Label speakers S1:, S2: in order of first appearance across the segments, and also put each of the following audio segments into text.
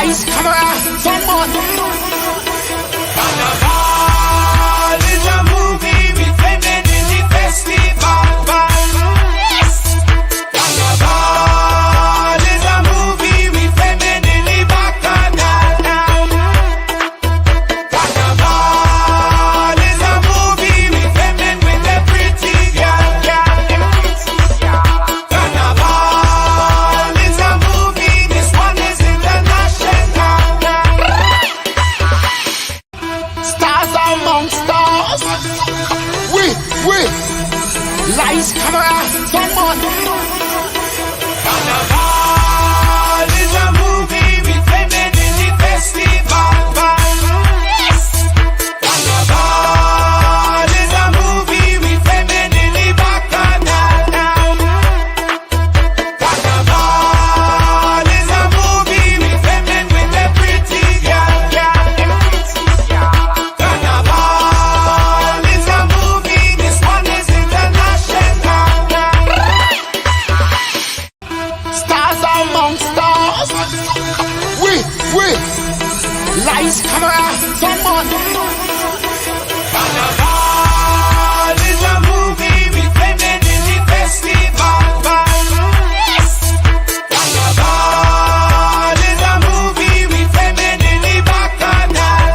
S1: Lights, camera, someone.
S2: Carnival is a movie with women in the festival. Yes. Carnival is a movie with women in the bacchanal. Carnival is a movie with women with the pretty girl. Carnival is a movie, this one is international.
S1: Stars among stars. We. Lights, camera, someone.
S2: Carnival is a movie with women in the festival. Yes. Carnival is a movie with women in the bacchanal. Carnival is a movie with women with the pretty girl. Carnival is a movie, this one is international.
S1: Stars among stars. We. Lights, camera, someone.
S2: Carnival is a movie with women in the festival. Yes. Carnival is a movie with women in the bacchanal.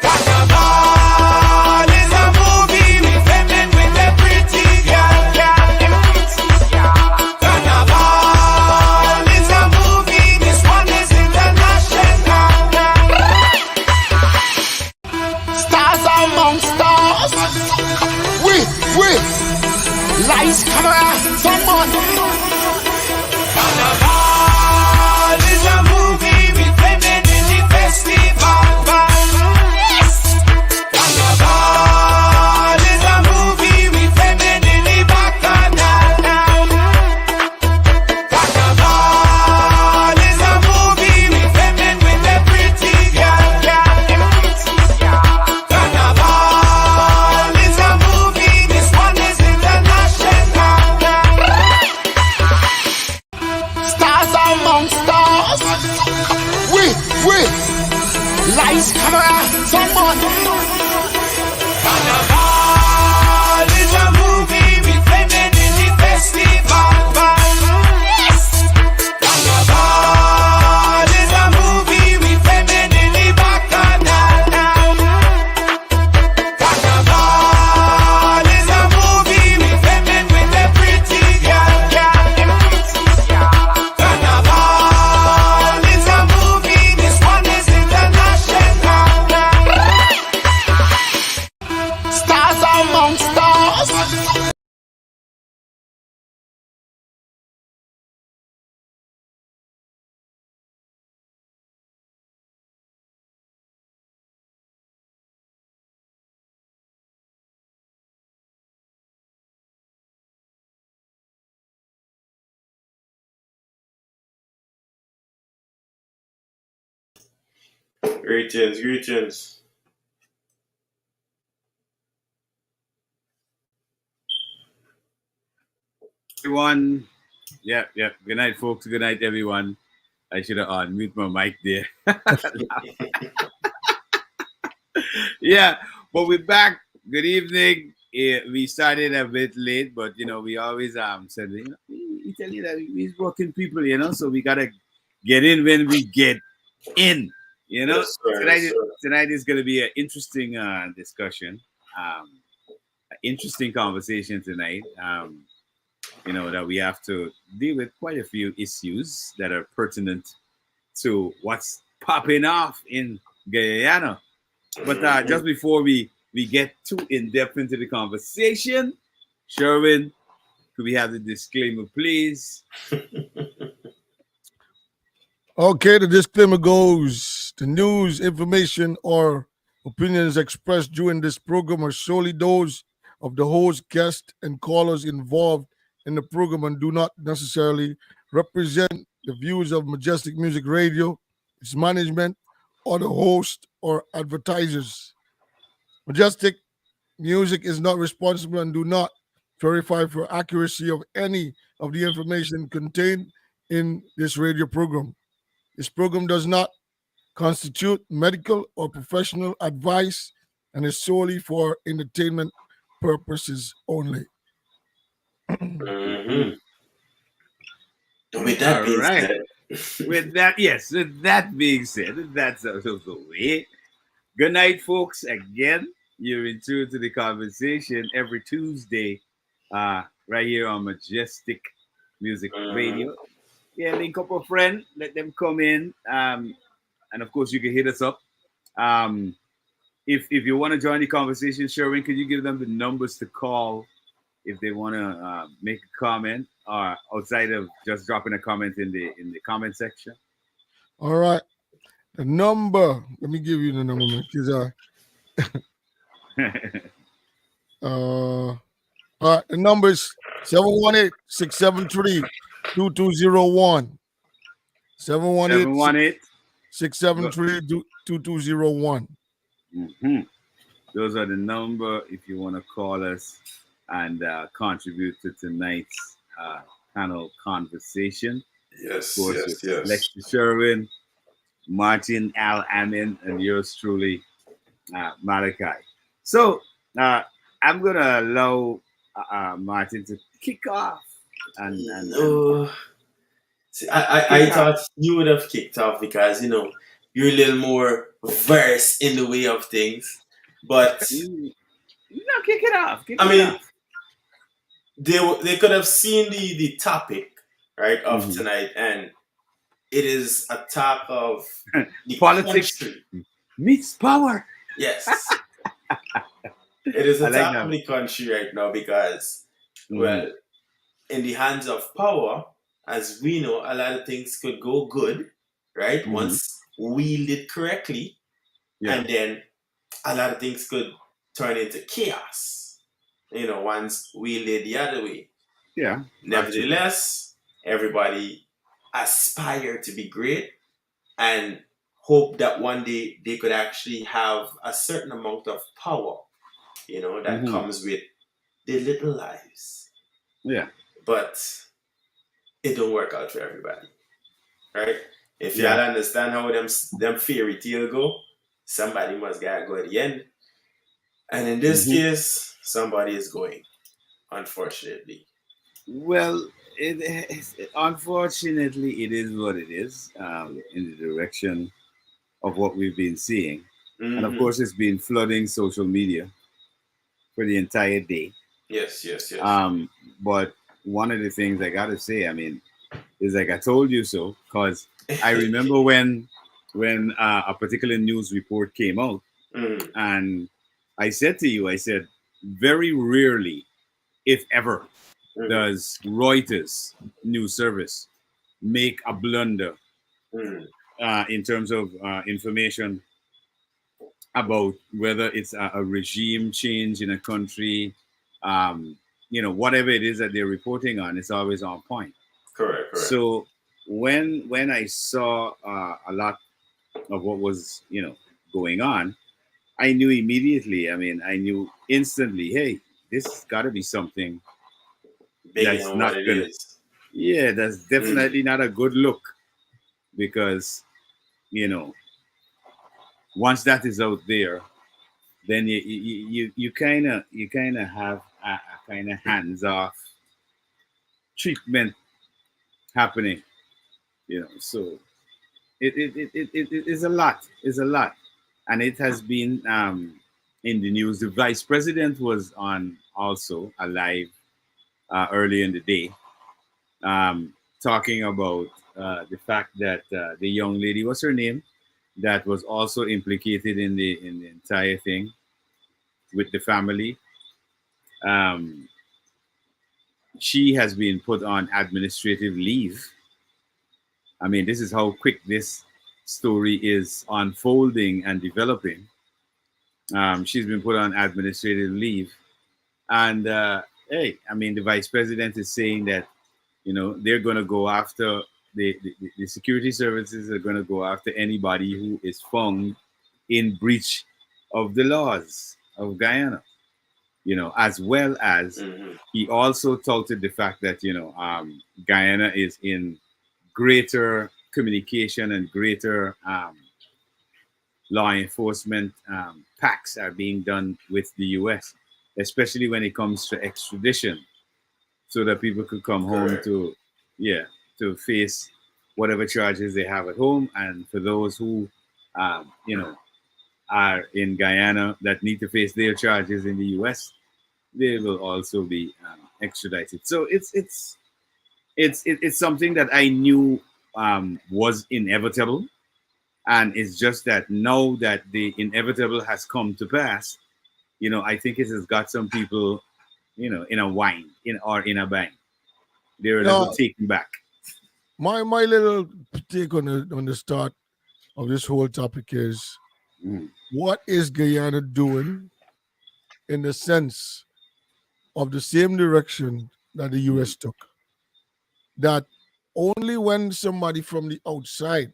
S2: Carnival is a movie with women with the pretty girl. Carnival is a movie, this one is international.
S1: Stars among stars. We. Lights, camera, someone.
S2: Carnival is a movie with women in the festival. Yes. Carnival is a movie with women in the bacchanal. Carnival is a movie with women with the pretty girl. Carnival is a movie, this one is international.
S1: Stars among stars. We. Lights, camera, someone.
S2: Carnival is a movie with women in the festival. Yes. Carnival is a movie with women in the bacchanal. Carnival is a movie with women with the pretty girl. Carnival is a movie, this one is international.
S1: Stars among stars.
S3: Greetings.
S4: Everyone. Yep. Good night, folks. Good night, everyone. I should have unmute my mic there. Yeah, but we're back. Good evening. We started a bit late, but we always said we tell you that we're working people, so we gotta get in when we get in.
S3: Yes, sir.
S4: Tonight is gonna be an interesting discussion, interesting conversation tonight. That we have to deal with quite a few issues that are pertinent to what's popping off in Guyana. But just before we get too in-depth into the conversation, Sherwin, could we have the disclaimer, please?
S5: Okay, the disclaimer goes: the news, information, or opinions expressed during this program are solely those of the host, guest, and callers involved in the program and do not necessarily represent the views of Majestic Music Radio, its management, or the host or advertisers. Majestic Music is not responsible and do not verify for accuracy of any of the information contained in this radio program. This program does not constitute medical or professional advice and is solely for entertainment purposes only.
S3: Mm-hmm. With that
S4: All
S3: being
S4: right.
S3: said,
S4: With that being said, that's out of the way. Good night, folks. Again, you're in tune to the conversation every Tuesday, right here on Majestic Music Radio. Yeah, link up a friend, let them come in, and of course, you can hit us up. If you want to join the conversation, Sherwin, could you give them the numbers to call if they want to make a comment, or outside of just dropping a comment in the comment section?
S5: All right. The number, let me give you the number, man, because all right, the number is 718-673-2201. 718 673-2201.
S4: Mm-hmm. Those are the number if you want to call us and contribute to tonight's panel conversation.
S3: yes,
S4: Of course,
S3: yes,
S4: with
S3: yes.
S4: Lexi Sherwin, Martin Al Amin, and yours truly, Malachi. So I'm gonna allow Martin to kick off. And
S3: See, I thought you would have kicked off because you're a little more versed in the way of things, but
S4: no, kick it off. Kick
S3: I
S4: it
S3: mean,
S4: off.
S3: they could have seen the topic right of
S4: Mhm.
S3: tonight, and it is a talk of the
S4: Politics.
S3: country.
S4: Meets power.
S3: Yes, it is
S4: I
S3: a
S4: like
S3: talk
S4: that.
S3: of the country right now because,
S4: Mhm.
S3: well, in the hands of power, as we know, a lot of things could go good, right?
S4: Mhm.
S3: Once wielded correctly,
S4: Yeah.
S3: and then a lot of things could turn into chaos. Once wielded the other way.
S4: Yeah.
S3: Nevertheless, everybody aspire to be great and hope that one day they could actually have a certain amount of power, that
S4: Mhm.
S3: comes with their little lives.
S4: Yeah.
S3: But it don't work out for everybody, right? If
S4: Yeah.
S3: y'all understand how them fairy tale go, somebody must gotta go at the end. And in this
S4: Mhm.
S3: case, somebody is going, unfortunately.
S4: Well, unfortunately, it is what it is in the direction of what we've been seeing. And of
S3: Mhm.
S4: course, it's been flooding social media for the entire day.
S3: Yes, yes, yes.
S4: But one of the things I got to say, I mean, is like I told you so, because I remember when a particular news report came out,
S3: Mhm.
S4: and I said to you, I said, very rarely, if ever,
S3: Mhm.
S4: does Reuters news service make a blunder
S3: Mhm.
S4: in terms of information about whether it's a regime change in a country, whatever it is that they're reporting on, it's always on point.
S3: Correct, correct.
S4: So when I saw a lot of what was going on, I knew immediately. I mean, I knew instantly. Hey, this got to be something
S3: Bigger
S4: that's
S3: than
S4: not
S3: what it
S4: gonna.
S3: is.
S4: Yeah, that's definitely not a good look, because once that is out there, then you kind of have a kind of hands off treatment happening. So it is a lot. It's a lot, and it has been in the news. The vice president was on also alive early in the day, talking about the fact that the young lady, what's her name, that was also implicated in the entire thing with the family. Um, she has been put on administrative leave. I mean, this is how quick this story is unfolding and developing. She's been put on administrative leave, and hey, I mean, the vice president is saying that they're going to go after the security services are going to go after anybody who is found in breach of the laws of Guyana. As well as
S3: Mhm.
S4: he also touted the fact that Guyana is in greater communication and greater law enforcement pacts are being done with the U.S., especially when it comes to extradition, so that people could come home
S3: Correct.
S4: to face whatever charges they have at home, and for those who you know are in Guyana that need to face their charges in the U.S., they will also be extradited. So it's something that I knew was inevitable, and it's just that now that the inevitable has come to pass, I think it has got some people, in a whine, in a bind. They're a little
S5: Now,
S4: taken back.
S5: my little take on the start of this whole topic is,
S4: Mhm.
S5: what is Guyana doing in the sense of the same direction that the US took? That only when somebody from the outside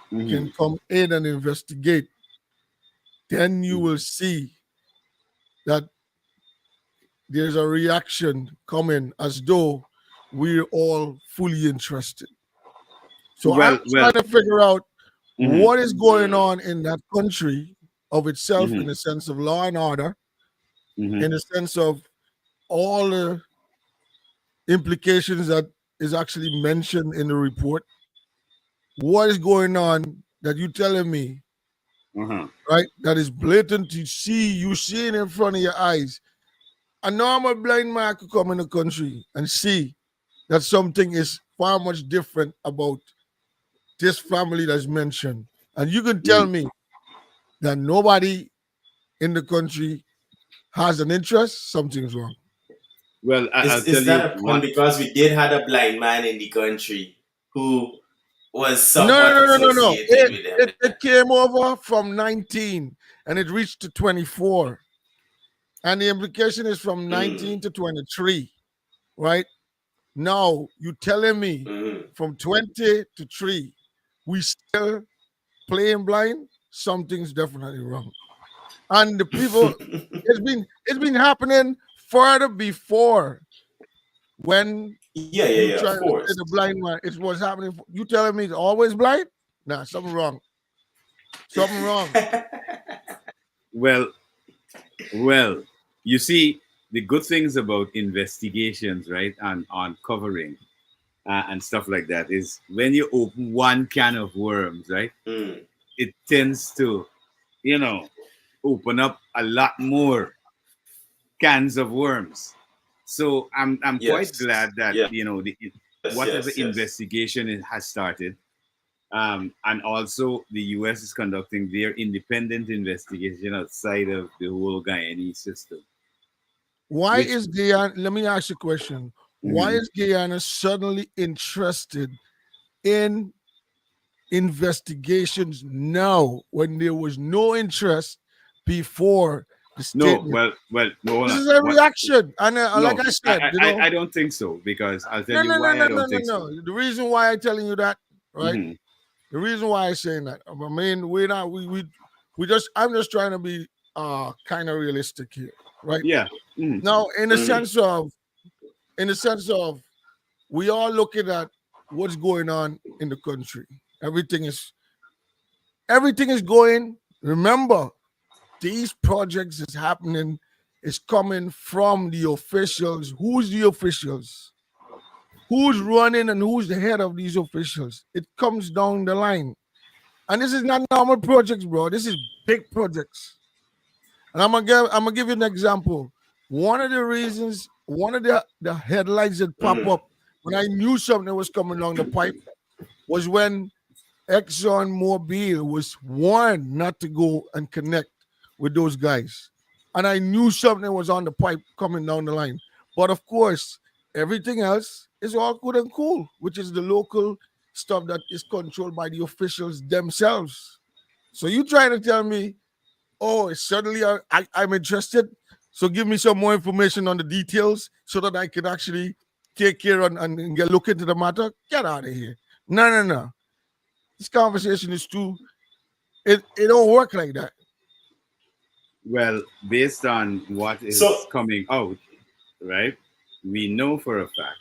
S5: can
S4: Mhm.
S5: come in and investigate, then you will see that there's a reaction coming as though we're all fully interested. So I'm
S4: Well.
S5: trying to figure out
S4: Mhm.
S5: what is going on in that country of itself, in
S4: Mhm.
S5: the sense of law and order,
S4: Mhm.
S5: in the sense of all the implications that is actually mentioned in the report. What is going on that you telling me,
S4: Uh-huh.
S5: right? That is blatant to see, you seeing in front of your eyes. A normal blind man could come in the country and see that something is far much different about this family that's mentioned. And you can tell
S4: Mhm.
S5: me that nobody in the country has an interest, something's wrong.
S4: Well, I'll tell
S3: Is
S4: you
S3: that a pun?
S4: what.
S3: Because we did have a blind man in the country who was
S5: No, no,
S3: somewhat
S5: no, no, no, no.
S3: associated with them.
S5: It came over from 19 and it reached to 24. And the implication is from
S3: Mm,
S5: 19 to 23, right? Now, you telling me
S3: mm.
S5: from 20 to 3, we still playing blind? Something's definitely wrong. And the people, it's been happening further before, when you
S3: Yeah, of
S5: trying to say
S3: course.
S5: the blind man, it was happening. You telling me it's always blind? Nah, something wrong. Something wrong.
S4: Well, well. You see, the good things about investigations, right, and uncovering and stuff like that is when you open one can of worms, right,
S3: Mm,
S4: it tends to, you know, open up a lot more cans of worms. So I'm quite
S3: yes.
S4: glad that
S3: Yes,
S4: whatever
S3: yes.
S4: investigation it has started, and also the U.S. is conducting their independent investigation outside of the whole Guyanese system,
S5: Why
S4: which
S5: is Guyana? Let me ask you a question. Why
S4: Mhm.
S5: is Guyana suddenly interested in investigations now when there was no interest before the
S4: No,
S5: statement?
S4: no, hold
S5: This
S4: on.
S5: is a
S4: What?
S5: reaction, and like
S4: No,
S5: I said,
S4: I don't think so because I'll tell
S5: no,
S4: you
S5: no, no,
S4: why
S5: no,
S4: I
S5: no,
S4: don't
S5: no,
S4: think so.
S5: no. The reason why I'm telling you that, right?
S4: Hmm.
S5: The reason why I'm saying that, I mean, we're not, we just, I'm just trying to be kind of realistic here, right?
S4: Yeah. Mhm.
S5: Now,
S3: Mm,
S5: in the sense of, we are looking at what's going on in the country. Everything is going. Remember, these projects is happening, is coming from the officials. Who's the officials? Who's running and who's the head of these officials? It comes down the line. And this is not normal projects, bro. This is big projects. And I'm gonna give you an example. One of the reasons, one of the headlines that pop
S3: mm,
S5: up when I knew something was coming along the pipe was when Exxon Mobil was warned not to go and connect with those guys. And I knew something was on the pipe coming down the line. But of course, everything else is all good and cool, which is the local stuff that is controlled by the officials themselves. So you trying to tell me, oh, suddenly I'm interested. So give me some more information on the details so that I can actually take care and get look into the matter. Get out of here. No, no, no. This conversation is too. It don't work like that.
S4: Well, based on what is
S3: so,
S4: coming out, right, we know for a fact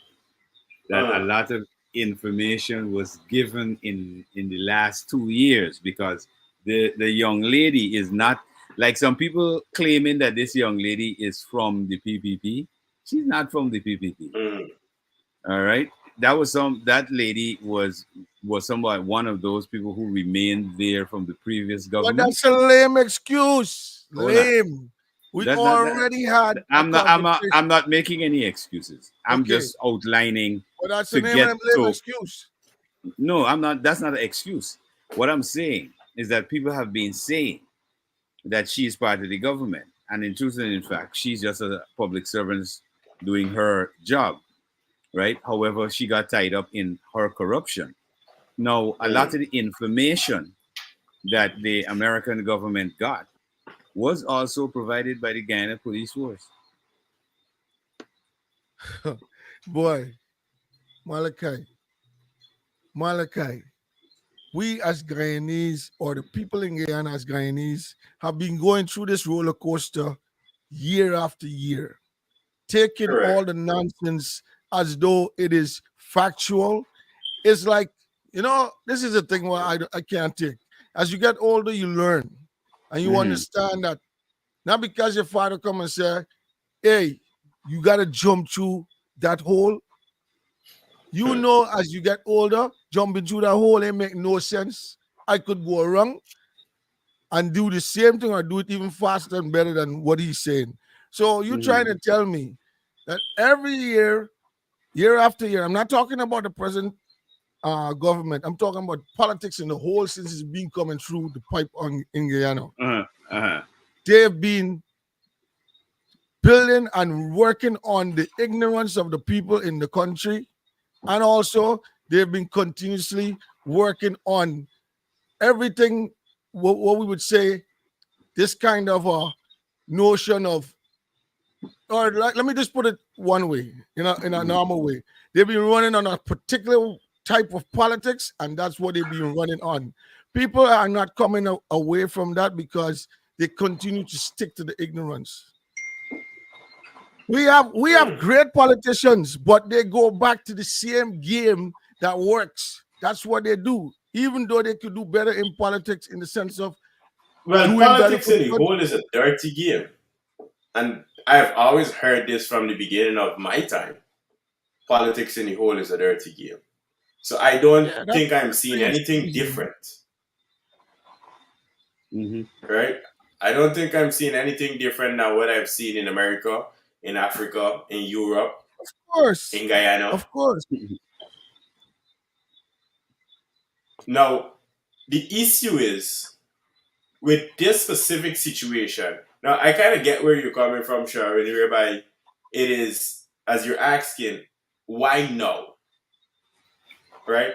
S4: that a
S3: uh,
S4: lot of information was given in the last 2 years, because the young lady is not like some people claiming that this young lady is from the PPP. She's not from the PPP.
S3: Mm.
S4: All right. That lady was somewhat one of those people who remained there from the previous
S5: But
S4: government.
S5: that's a lame excuse.
S4: Hold on.
S5: Lame. We
S4: That's not that.
S5: already had a
S4: I'm not making any excuses. I'm
S5: Okay.
S4: just outlining
S5: But that's
S4: to
S5: the name
S4: get
S5: of them lame
S4: to.
S5: excuse.
S4: No, I'm not. That's not an excuse. What I'm saying is that people have been saying that she is part of the government, and in truth and in fact, she's just a public servant doing her job, right? However, she got tied up in her corruption. Now, a lot of the information that the American government got was also provided by the Guyana Police Force.
S5: Boy, Malachi, we as Guyanese, or the people in Guyana as Guyanese, have been going through this roller coaster year after year, taking
S3: Correct.
S5: all the nonsense as though it is factual. It's like, this is a thing where I can't take. As you get older, you learn and you
S4: Mhm.
S5: understand that not because your father come and say, hey, you got to jump through that hole. You know, as you get older, jumping through that hole ain't make no sense. I could go wrong and do the same thing or do it even faster and better than what he's saying. So you're trying to tell me that every year, year after year, I'm not talking about the present government. I'm talking about politics in the whole since it's been coming through the pipe in Guyana. They've been building and working on the ignorance of the people in the country. And also, they've been continuously working on everything, what we would say, this kind of a notion of, or let me just put it one way, in a normal way. They've been running on a particular type of politics, and that's what they've been running on. People are not coming away from that because they continue to stick to the ignorance. We have great politicians, but they go back to the same game that works. That's what they do, even though they could do better in politics in the sense of
S3: Well,
S5: doing better
S3: politics
S5: for
S3: in
S5: the
S3: the
S5: country.
S3: whole is a dirty game. And I've always heard this from the beginning of my time. Politics in the whole is a dirty game. So I don't
S5: Yeah, that's
S3: think I'm seeing anything
S5: excuse me.
S3: different,
S4: Mhm.
S3: right? I don't think I'm seeing anything different than what I've seen in America, in Africa, in Europe,
S5: Of course,
S3: in Guyana.
S5: of course.
S3: Now, the issue is with this specific situation. Now, I kind of get where you're coming from, Sharon, whereby it is, as you're asking, why no? Right?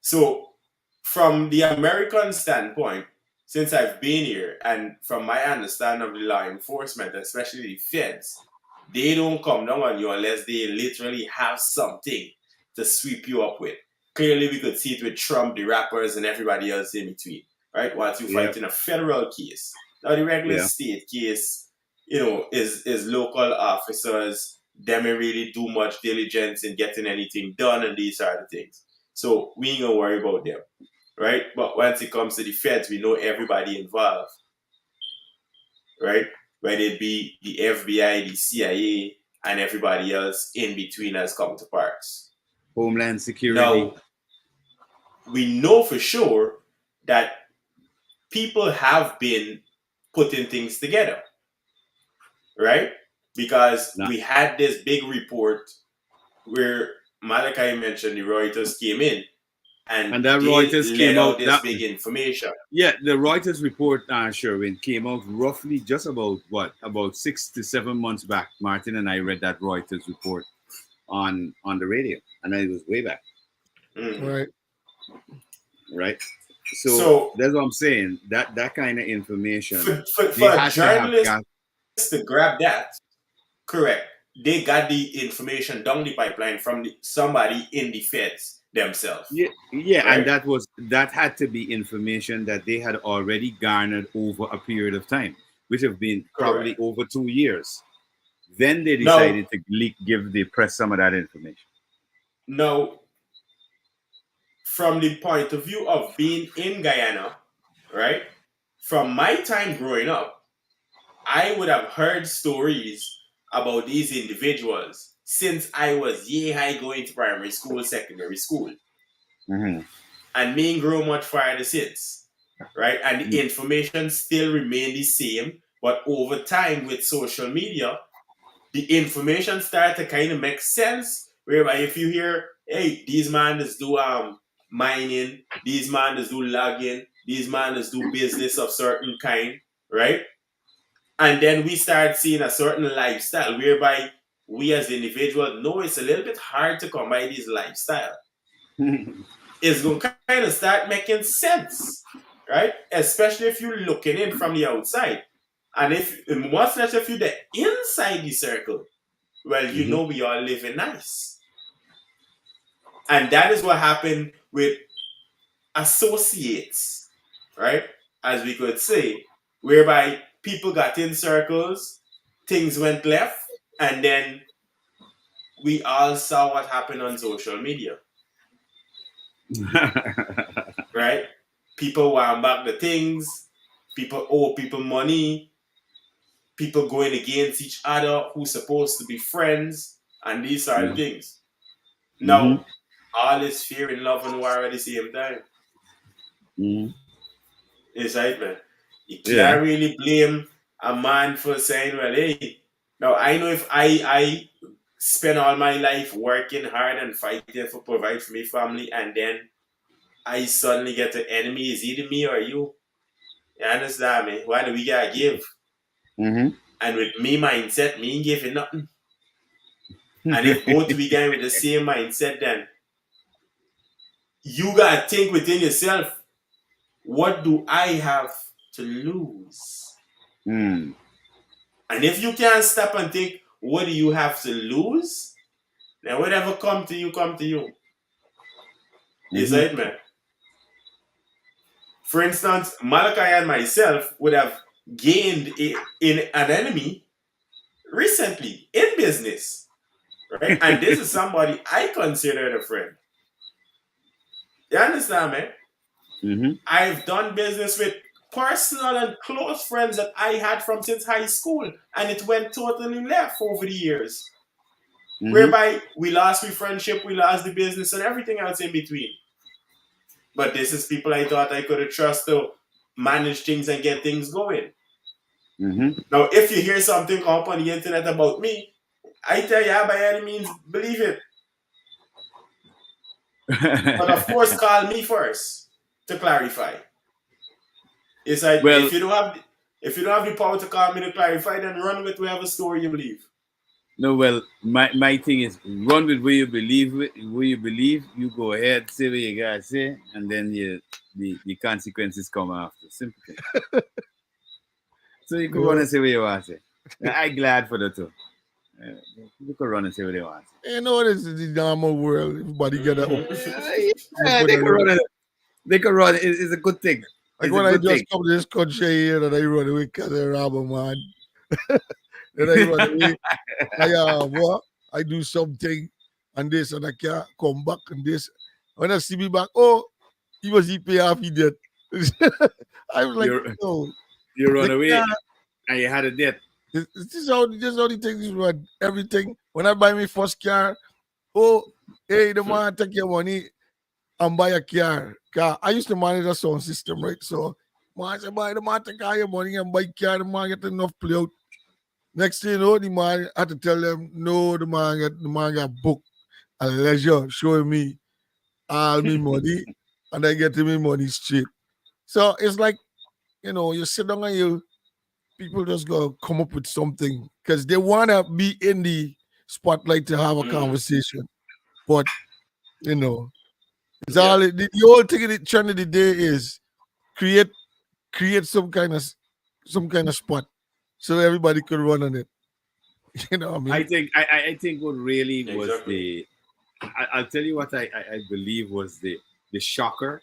S3: So, from the American standpoint, since I've been here, and from my understanding of the law enforcement, especially the feds, they don't come down on you unless they literally have something to sweep you up with. Clearly, we could see it with Trump, the rappers, and everybody else in between, right? Once you fight in a federal case. Now, the regular state case, is local officers. Them ain't really do much diligence in getting anything done, and these are the things. So we ain't gonna worry about them, right? But once it comes to the feds, we know everybody involved, right? Whether it be the FBI, the CIA, and everybody else in between as counterparts.
S4: Homeland Security.
S3: Now, we know for sure that people have been putting things together, right? Because we had this big report where Malachi mentioned the Reuters came in and
S4: that
S3: they
S4: Reuters came out
S3: this big information.
S4: Yeah, the Reuters report, Sherwin, came out roughly just about 6 to 7 months back. Martin and I read that Reuters report on the radio, and it was way back. Right. So that's what I'm saying. That kind of information
S3: for journalists to grab that, correct? They got the information down the pipeline from somebody in the feds themselves.
S4: Yeah, right? And that had to be information that they had already garnered over a period of time, which have been probably over 2 years. Then they decided to give the press some of that information.
S3: No, from the point of view of being in Guyana, right? From my time growing up, I would have heard stories about these individuals since I was yay high going to primary school, secondary school,
S4: Mm-hmm.
S3: and me grow much farther since, right? And the information still remain the same, but over time with social media, the information start to kind of make sense. Whereby if you hear, hey, these man just do mining, these man just do logging, these man just do business of certain kind, right? And then we start seeing a certain lifestyle whereby we as individuals know it's a little bit hard to combine this lifestyle. It's going to kind of start making sense, right? Especially if you're looking in from the outside. And if much less if you're the inside the circle, well, you know we all living nice. And that is what happened with associates, right? As we could say, whereby people got in circles, things went left, and then we all saw what happened on social media, right? People want back the things, people owe people money, people going against each other who's supposed to be friends, and these are the things. Now, all is fear and love and war at the same time. It's right, man. You can't really blame a man for saying, well, hey, now I know if I spend all my life working hard and fighting for provide for my family, and then I suddenly get an enemy, is either me or you. You understand me? Why do we gotta give? And with me mindset, me ain't giving nothing. And if both we going with the same mindset, then you gotta think within yourself, what do I have to lose? And if you can't stop and think, what do you have to lose? Then whatever come to you, come to you. Is that, man? For instance, Malachi and myself would have gained in an enemy recently in business, right? And this is somebody I consider a friend. You understand, man? I've done business with personal and close friends that I had from since high school, and it went totally left over the years. Whereby we lost the friendship, we lost the business, and everything else in between. But this is people I thought I could have trusted to manage things and get things going. Now, if you hear something come up on the internet about me, I tell you, by any means, believe it. But of course, call me first to clarify. It's like, well, if you don't have the power to call me to clarify, then run with whatever story you believe.
S4: No, well, my thing is run with what you believe. You go ahead, say what you gotta say, and then the consequences come after. Simple thing. So you can run and say what you want to say. I'm glad for that too. You can run and say what you want to say.
S5: You know, this is the normal world. Everybody get up.
S4: They can run. They can run. It's a good thing.
S5: Like when I just come to this country here and I run away because I rob a man. Then I run away. I do something and this and I can't come back and this. When I see me back, he was pay off he did. I was like, no.
S4: You run away and you had a debt.
S5: This is how the things run. Everything. When I buy my first car, hey, the man take your money and buy a car. I used to manage a sound system, right? So man said, buy the man take all your money and buy car, the man get enough play out. Next thing you know, the man had to tell them, no, the man got booked at leisure, showing me all my money, and I get me money straight. So it's like, you sit down and people just go come up with something because they want to be in the spotlight to have a conversation. But, it's all the whole thing in the trend of the day is create some kind of spot so everybody could run on it. You know what I mean?
S4: I think what really was I'll tell you what I believe was the shocker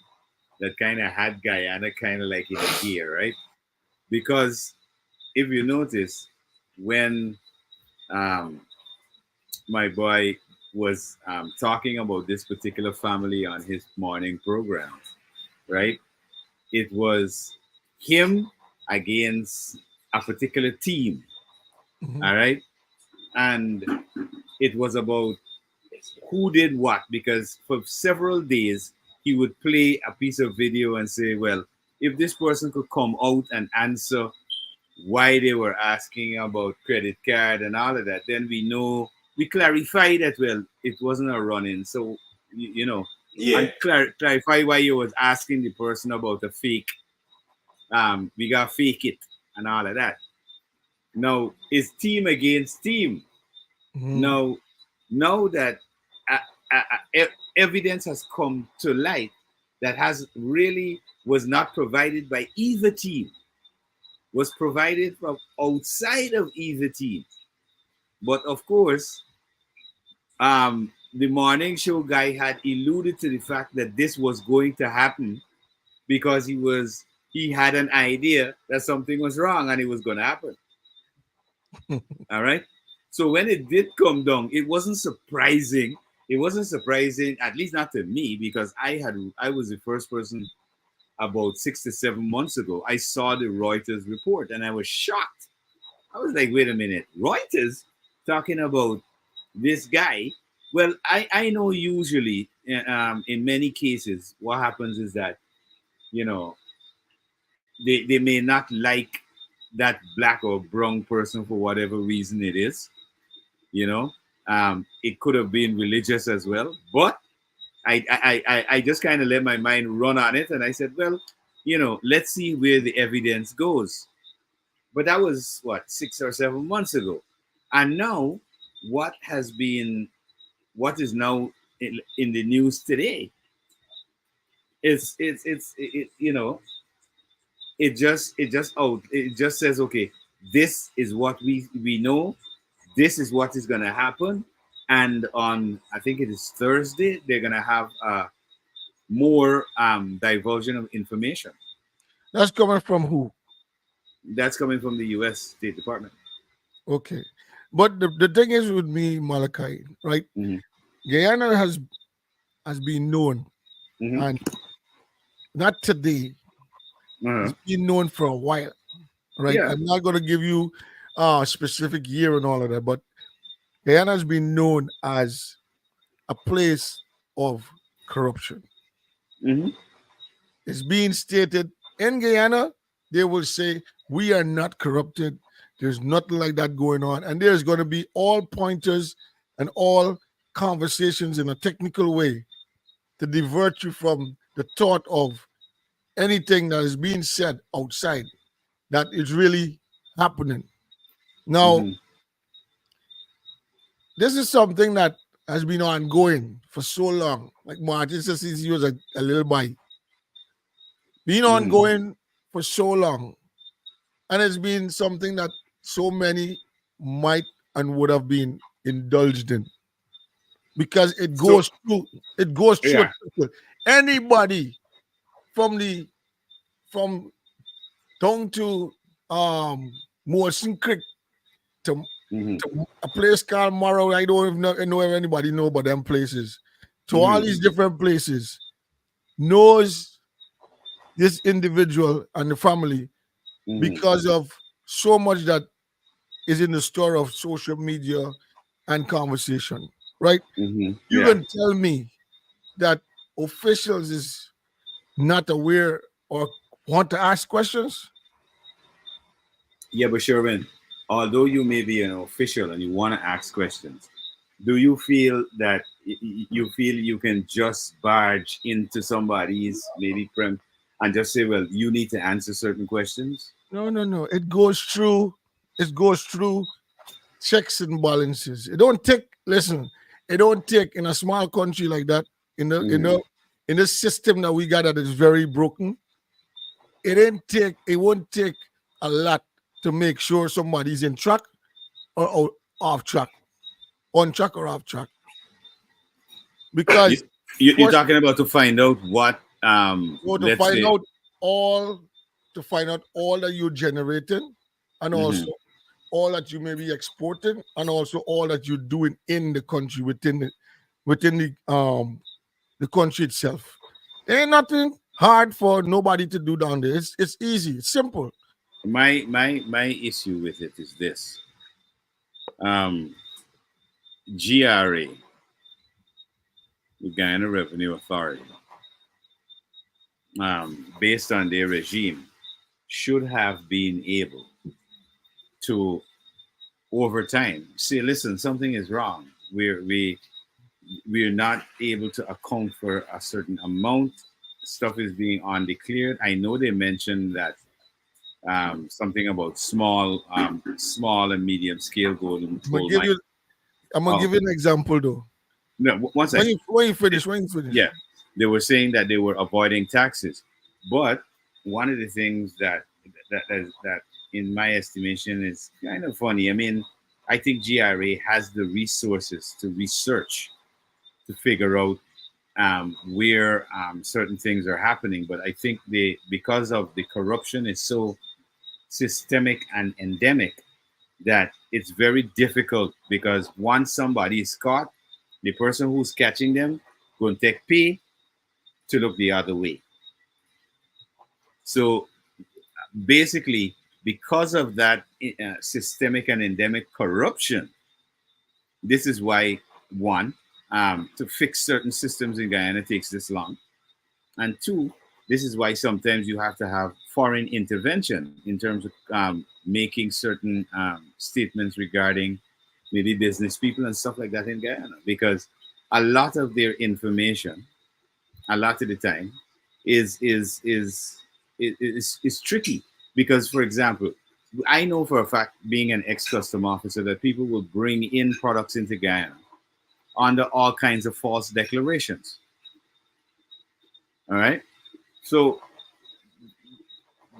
S4: that kind of had Guyana kind of like in a gear, right? Because if you notice, when my boy was talking about this particular family on his morning program, right? It was him against a particular team,
S5: Mhm.
S4: all right? And it was about who did what because for several days he would play a piece of video and say, well, if this person could come out and answer why they were asking about credit card and all of that, then we clarify that, well, it wasn't a run-in. So, you know,
S3: Yeah.
S4: and clarify why you was asking the person about a fake, we got fake it and all of that. Now, it's team against team.
S5: Mhm.
S4: Now that uh, evidence has come to light that has really was not provided by either team, was provided from outside of either team. But of course, the morning show guy had alluded to the fact that this was going to happen because he had an idea that something was wrong and it was going to happen. All right. So when it did come down, it wasn't surprising. It wasn't surprising, at least not to me, because I was the first person about 6 to 7 months ago. I saw the Reuters report and I was shocked. I was like, wait a minute, Reuters talking about this guy. Well, I know usually in many cases what happens is that, you know, they may not like that black or brown person for whatever reason it is, you know. It could have been religious as well, but I just kind of let my mind run on it and I said, well, you know, let's see where the evidence goes. But that was what, 6 or 7 months ago. And now what is now in the news today you know, it just says, okay, this is what we know, this is what is going to happen, and on, I think it is Thursday, they're going to have more divulsion of information.
S5: That's coming from who?
S4: That's coming from the U.S. State Department.
S5: Okay. But the thing is with me, Malachi, right?
S4: Mhm.
S5: Guyana has been known,
S4: Mhm.
S5: and not today, it's
S4: Uh-huh.
S5: been known for a while, right?
S4: Yeah.
S5: I'm not going to give you a specific year and all of that, but Guyana has been known as a place of corruption.
S4: Hmm.
S5: It's being stated in Guyana, they will say, we are not corrupted. There's nothing like that going on. And there's going to be all pointers and all conversations in a technical way to divert you from the thought of anything that is being said outside that is really happening. Now,
S4: Hmm.
S5: this is something that has been ongoing for so long. Like Martin says, since he was a little boy, been
S4: Hmm.
S5: ongoing for so long. And it's been something that so many might and would have been indulged in because
S4: So
S5: it goes through
S4: yeah.
S5: anybody from the from down to Morrison Creek to,
S4: Hmm.
S5: to a place called Morrow. I don't even know if anybody know about them places. To all
S4: Hmm.
S5: these different places, knows this individual and the family
S4: Hmm.
S5: because of so much that is in the store of social media and conversation, right?
S4: Hmm.
S5: You
S4: Yeah.
S5: can tell me that officials is not aware or want to ask questions.
S4: Yeah, but Sherwin, although you may be an official and you want to ask questions, do you feel that you feel you can just barge into somebody's maybe and just say, well, you need to answer certain questions?
S5: No, no, no. It goes through checks and balances. It don't take, listen, it don't take in a small country like that, in the in
S4: Hmm.
S5: the in the system that we got that is very broken, it won't take a lot to make sure somebody's in track or off track, on track or off track.
S4: You,
S5: Because
S4: you're
S5: first,
S4: talking about to find out what,
S5: you to
S4: let's
S5: find
S4: say,
S5: out all that you're generating, and
S4: hmm
S5: also all that you may be exporting, and also all that you're doing in the country within it. within the country itself. There ain't nothing hard for nobody to do down there. It's easy. It's simple.
S4: My issue with it is this. GRA, the Guyana Revenue Authority, based on their regime, should have been able to, over time, say, listen, something is wrong. We're not able to account for a certain amount. Stuff is being undeclared. I know they mentioned that something about small and medium scale gold
S5: I'm
S4: mine.
S5: gonna give you an example though.
S4: No, one second.
S5: When you finish.
S4: Yeah, they were saying that they were avoiding taxes, but one of the things that in my estimation is kind of funny. I mean, I think GRA has the resources to research, to figure out where certain things are happening, but I think because of the corruption is so systemic and endemic that it's very difficult, because once somebody is caught, the person who's catching them going to take pay to look the other way. So basically, because of that systemic and endemic corruption, this is why, one, to fix certain systems in Guyana takes this long. And two, this is why sometimes you have to have foreign intervention in terms of making certain statements regarding maybe business people and stuff like that in Guyana, because a lot of their information, a lot of the time, is tricky. Because, for example, I know for a fact, being an ex-custom officer, that people will bring in products into Guyana under all kinds of false declarations. All right, so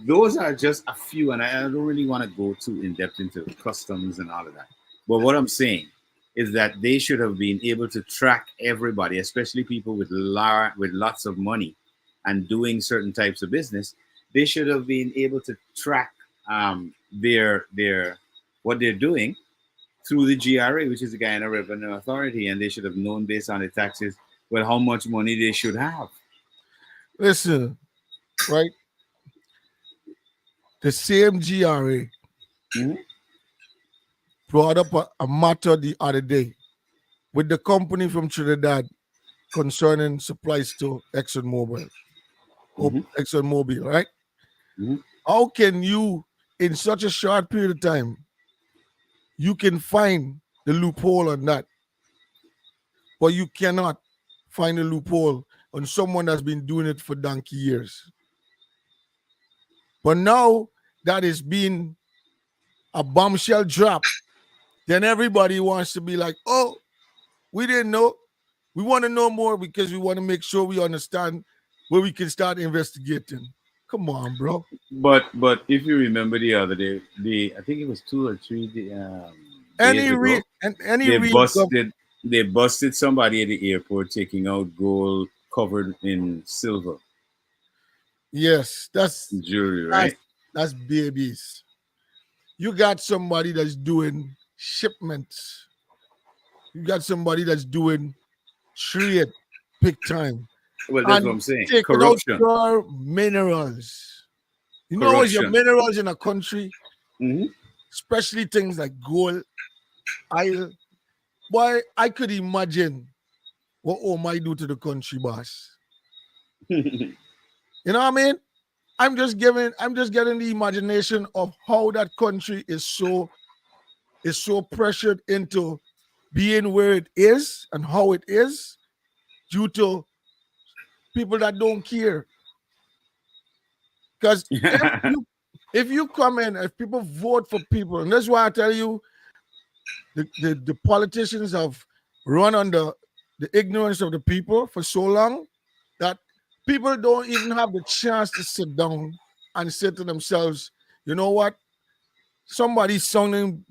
S4: those are just a few, and I don't really want to go too in depth into customs and all of that. But what I'm saying is that they should have been able to track everybody, especially people with lots of money and doing certain types of business. They should have been able to track their what they're doing through the GRA, which is the Guyana Revenue Authority, and they should have known based on the taxes, well, how much money they should have.
S5: Listen, right? The same GRA brought up a matter the other day with the company from Trinidad concerning supplies to ExxonMobil. ExxonMobil, right? How can you, in such a short period of time, you can find the loophole on that, but you cannot find a loophole on someone that's been doing it for donkey years? But now that is being a bombshell drop, then everybody wants to be like, oh, we didn't know. We want to know more because we want to make sure we understand where we can start investigating. Come on, bro.
S4: But if you remember the other day, I think it was 2 or 3 days ago, they busted somebody at the airport taking out gold covered in silver.
S5: Yes, that's
S4: jewelry, right?
S5: That's babies. You got somebody that's doing shipments. You got somebody that's doing trade big time.
S4: Well, that's what I'm saying.
S5: Corruption. Your minerals. You know what's your minerals in a country? Especially things like gold, iron. Boy, I could imagine what might do to the country, boss. You know what I mean? I'm just getting the imagination of how that country is so pressured into being where it is and how it is due to people that don't care. Because if you come in, if people vote for people, and that's why I tell you, the politicians have run under the ignorance of the people for so long that people don't even have the chance to sit down and say to themselves, you know what? Somebody's sounding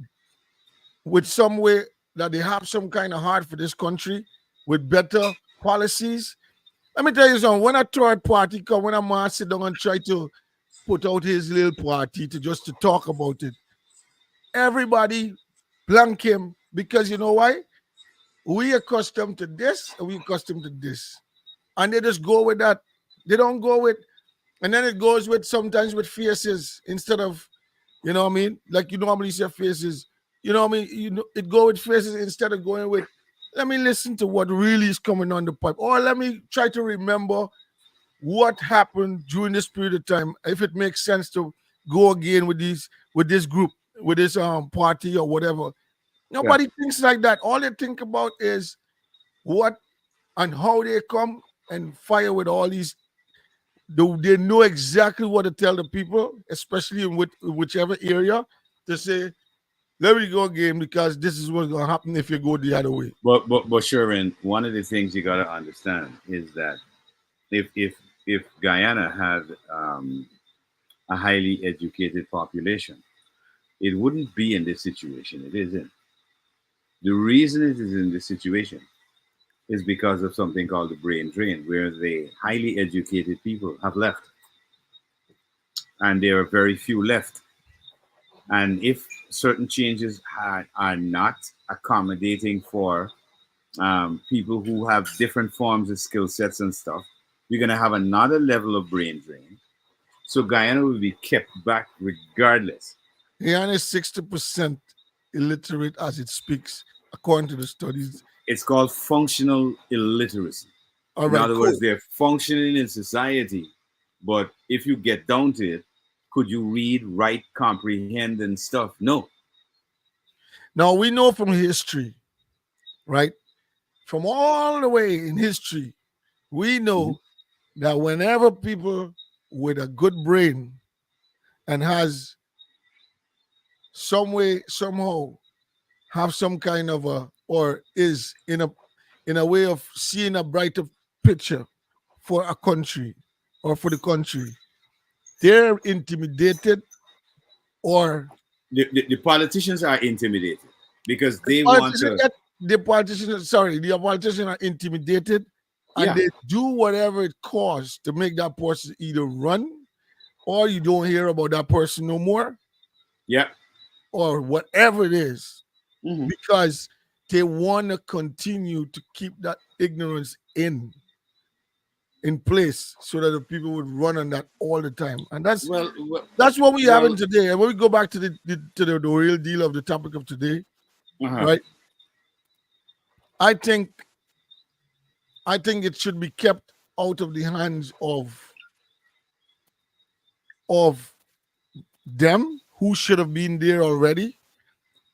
S5: with some way that they have some kind of heart for this country with better policies. Let me tell you something. When a third party come, when a man sit down and try to put out his little party to talk about it, everybody blank him, because you know why? we accustomed to this, and we accustomed to this, and they just go with that. They don't go with, and then it goes with sometimes with faces instead of, you know what I mean? Like you normally say faces, you know what I mean? You know, it go with faces instead of going with. Let me listen to what really is coming on the pipe, or let me try to remember what happened during this period of time. If it makes sense to go again with this group, with this party or whatever.
S4: Yeah.
S5: Nobody thinks like that. All they think about is what and how they come and fire with all these. They know exactly what to tell the people, especially in whichever area, to say, "Let me go again because this is what's gonna happen if you go the other way."
S4: But Sherwin, one of the things you gotta understand is that if Guyana had a highly educated population, it wouldn't be in this situation it is in. The reason it is in this situation is because of something called the brain drain, where the highly educated people have left, and there are very few left. And if certain changes are not accommodating for people who have different forms of skill sets and stuff, you're going to have another level of brain drain. So Guyana will be kept back regardless.
S5: Guyana is 60% illiterate as it speaks, according to the studies.
S4: It's called functional illiteracy.
S5: All
S4: In
S5: right,
S4: other
S5: cool.
S4: words, they're functioning in society, but if you get down to it, could you read, write, comprehend, and stuff? No.
S5: Now we know from history, right? From all the way in history, we know that whenever people with a good brain and has some way, somehow have some kind of a or is in a way of seeing a brighter picture for a country or for the country, they're intimidated or
S4: The politicians are intimidated because
S5: the
S4: they want
S5: politicians,
S4: to.
S5: the politicians are intimidated and
S4: Yeah,
S5: they do whatever it costs to make that person either run or you don't hear about that person no more
S4: yeah.
S5: or whatever it is
S4: Mhm.
S5: because they want to continue to keep that ignorance in place so that the people would run on that all the time. And that's what we have in
S4: well,
S5: today. And when we go back to the real deal of the topic of today,
S4: uh-huh.
S5: right? I think it should be kept out of the hands of them who should have been there already.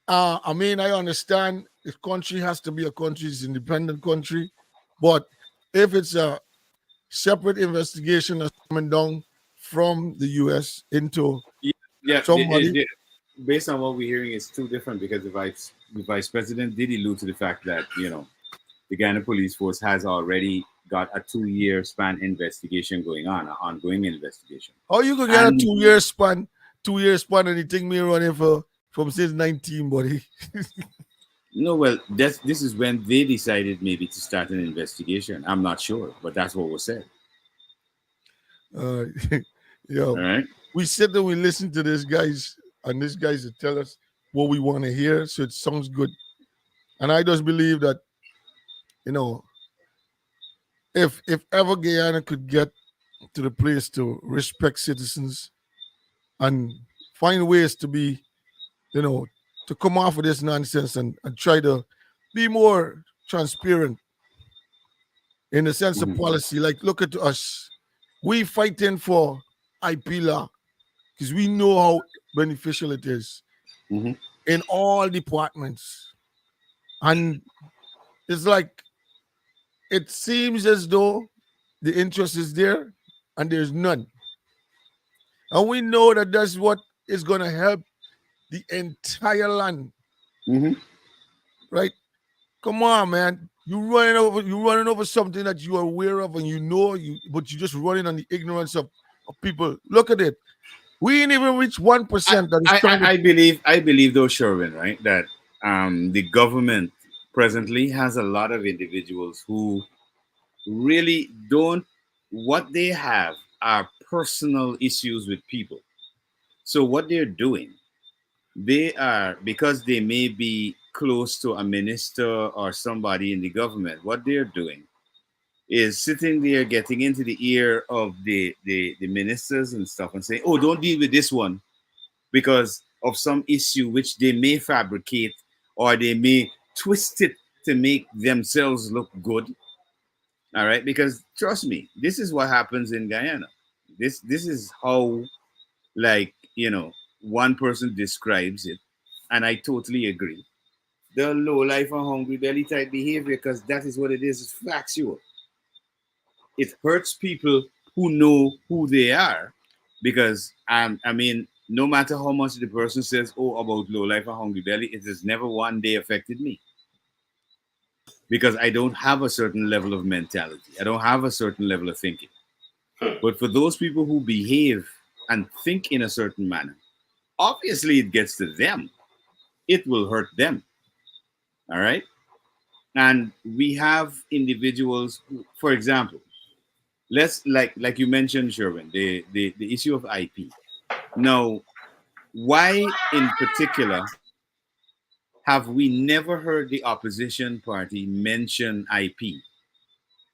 S5: I mean, I understand the country has to be a country, it's an independent country, but if it's a separate investigation that's coming down from the US into
S4: Yeah,
S5: somebody,
S4: based on what we're hearing, it's too different because the vice president did allude to the fact that the Ghana Police Force has already got a 2-year span investigation going on, an ongoing investigation.
S5: how you could get a
S4: And
S5: 2 year span, and you think me running for from since 19, buddy.
S4: no, well, this is when they decided maybe to start an investigation. I'm not sure, but that's what was said.
S5: Uh,
S4: All
S5: yo,
S4: right.
S5: we sit and we listen to this guys, and these guys will tell us what we want to hear, so it sounds good. And I just believe that you know, if ever Guyana could get to the place to respect citizens and find ways to be, you know, to come off of this nonsense and try to be more transparent in the sense of
S4: Mhm.
S5: policy. Like, look at us. We fighting for IP law because we know how beneficial it is
S4: Mhm.
S5: in all departments. And it's like it seems as though the interest is there and there's none. And we know that that's what is going to help the entire land,
S4: Mhm.
S5: right? Come on, man. You're running over something that you are aware of and you know but you're just running on the ignorance of people. Look at it. We ain't even reached 1% that is trying to
S4: I believe though, Sherwin, right, that the government presently has a lot of individuals who really don't what they have are personal issues with people. So what they're doing, they are because they may be close to a minister or somebody in the government, what they're doing is sitting there getting into the ear of the ministers and stuff and saying, oh, don't deal with this one because of some issue which they may fabricate or they may twist it to make themselves look good. All right, because trust me, this is what happens in Guyana. This is how, like, one person describes it, and I totally agree. The low life and hungry belly type behavior, because that is what it is. It's factual. It hurts people who know who they are, because I mean, no matter how much the person says, oh, about low life and hungry belly, it has never one day affected me. Because I don't have a certain level of mentality. I don't have a certain level of thinking. But for those people who behave and think in a certain manner, obviously it gets to them. It will hurt them. All right? And we have individuals who, for example, let's like you mentioned, Sherwin, the issue of IP. Now, why in particular have we never heard the opposition party mention IP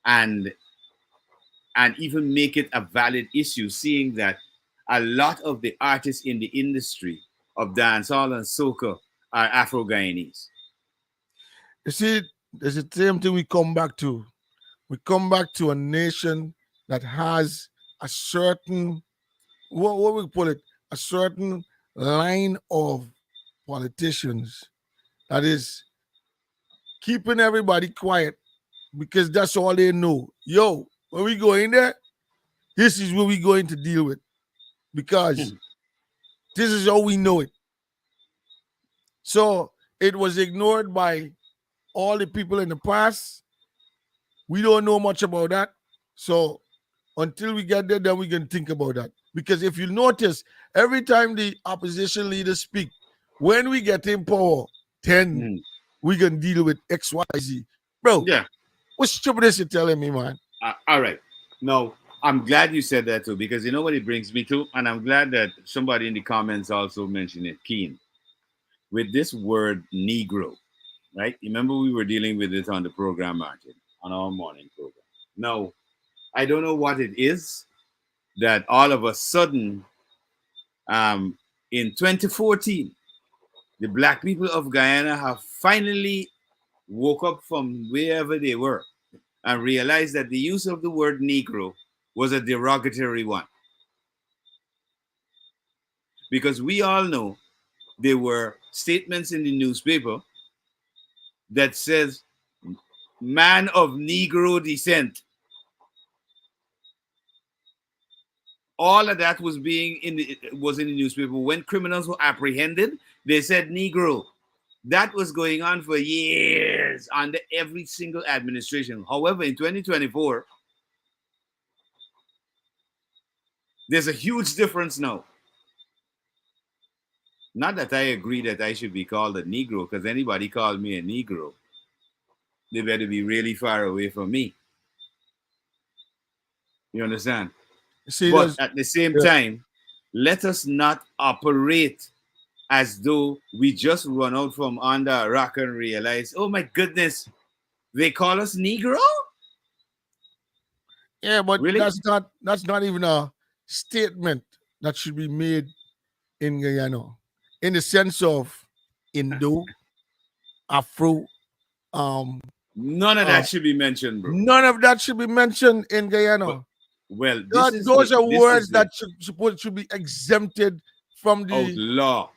S4: and even make it a valid issue, seeing that a lot of the artists in the industry of dancehall and soca are Afro-Guyanese?
S5: You see, there's the same thing we come back to. We come back to a nation that has a certain, what we call it, a certain line of politicians that is keeping everybody quiet because that's all they know. Yo, when we go in there, this is what we're going to deal with because this is how we know it. So it was ignored by all the people in the past. We don't know much about that. So until we get there, then we can think about that. Because if you notice, every time the opposition leaders speak, when we get in power, then we can deal with XYZ. Bro,
S4: Yeah.
S5: what stupidness you telling me, man?
S4: All right. No, I'm glad you said that too, because you know what it brings me to? And I'm glad that somebody in the comments also mentioned it, Keen. With this word Negro, right? Remember we were dealing with it on the program, Martin, on our morning program. Now, I don't know what it is that all of a sudden, in 2014, the black people of Guyana have finally woke up from wherever they were and realized that the use of the word Negro was a derogatory one. Because we all know there were statements in the newspaper that says man of Negro descent. All of that was in the newspaper. When criminals were apprehended, they said Negro. That was going on for years under every single administration. However, in 2024, there's a huge difference now. Not that I agree that I should be called a Negro, because anybody called me a Negro, they better be really far away from me. You understand?
S5: See,
S4: but at the same time, let us not operate as though we just run out from under a rock and realize, oh my goodness, they call us Negro?
S5: Yeah, but
S4: Really?
S5: that's not even a statement that should be made in Guyana, in the sense of Indo, Afro.
S4: None of that should be mentioned, bro.
S5: None of that should be mentioned in Guyana.
S4: Well,
S5: those are words that should be exempted from the
S4: law.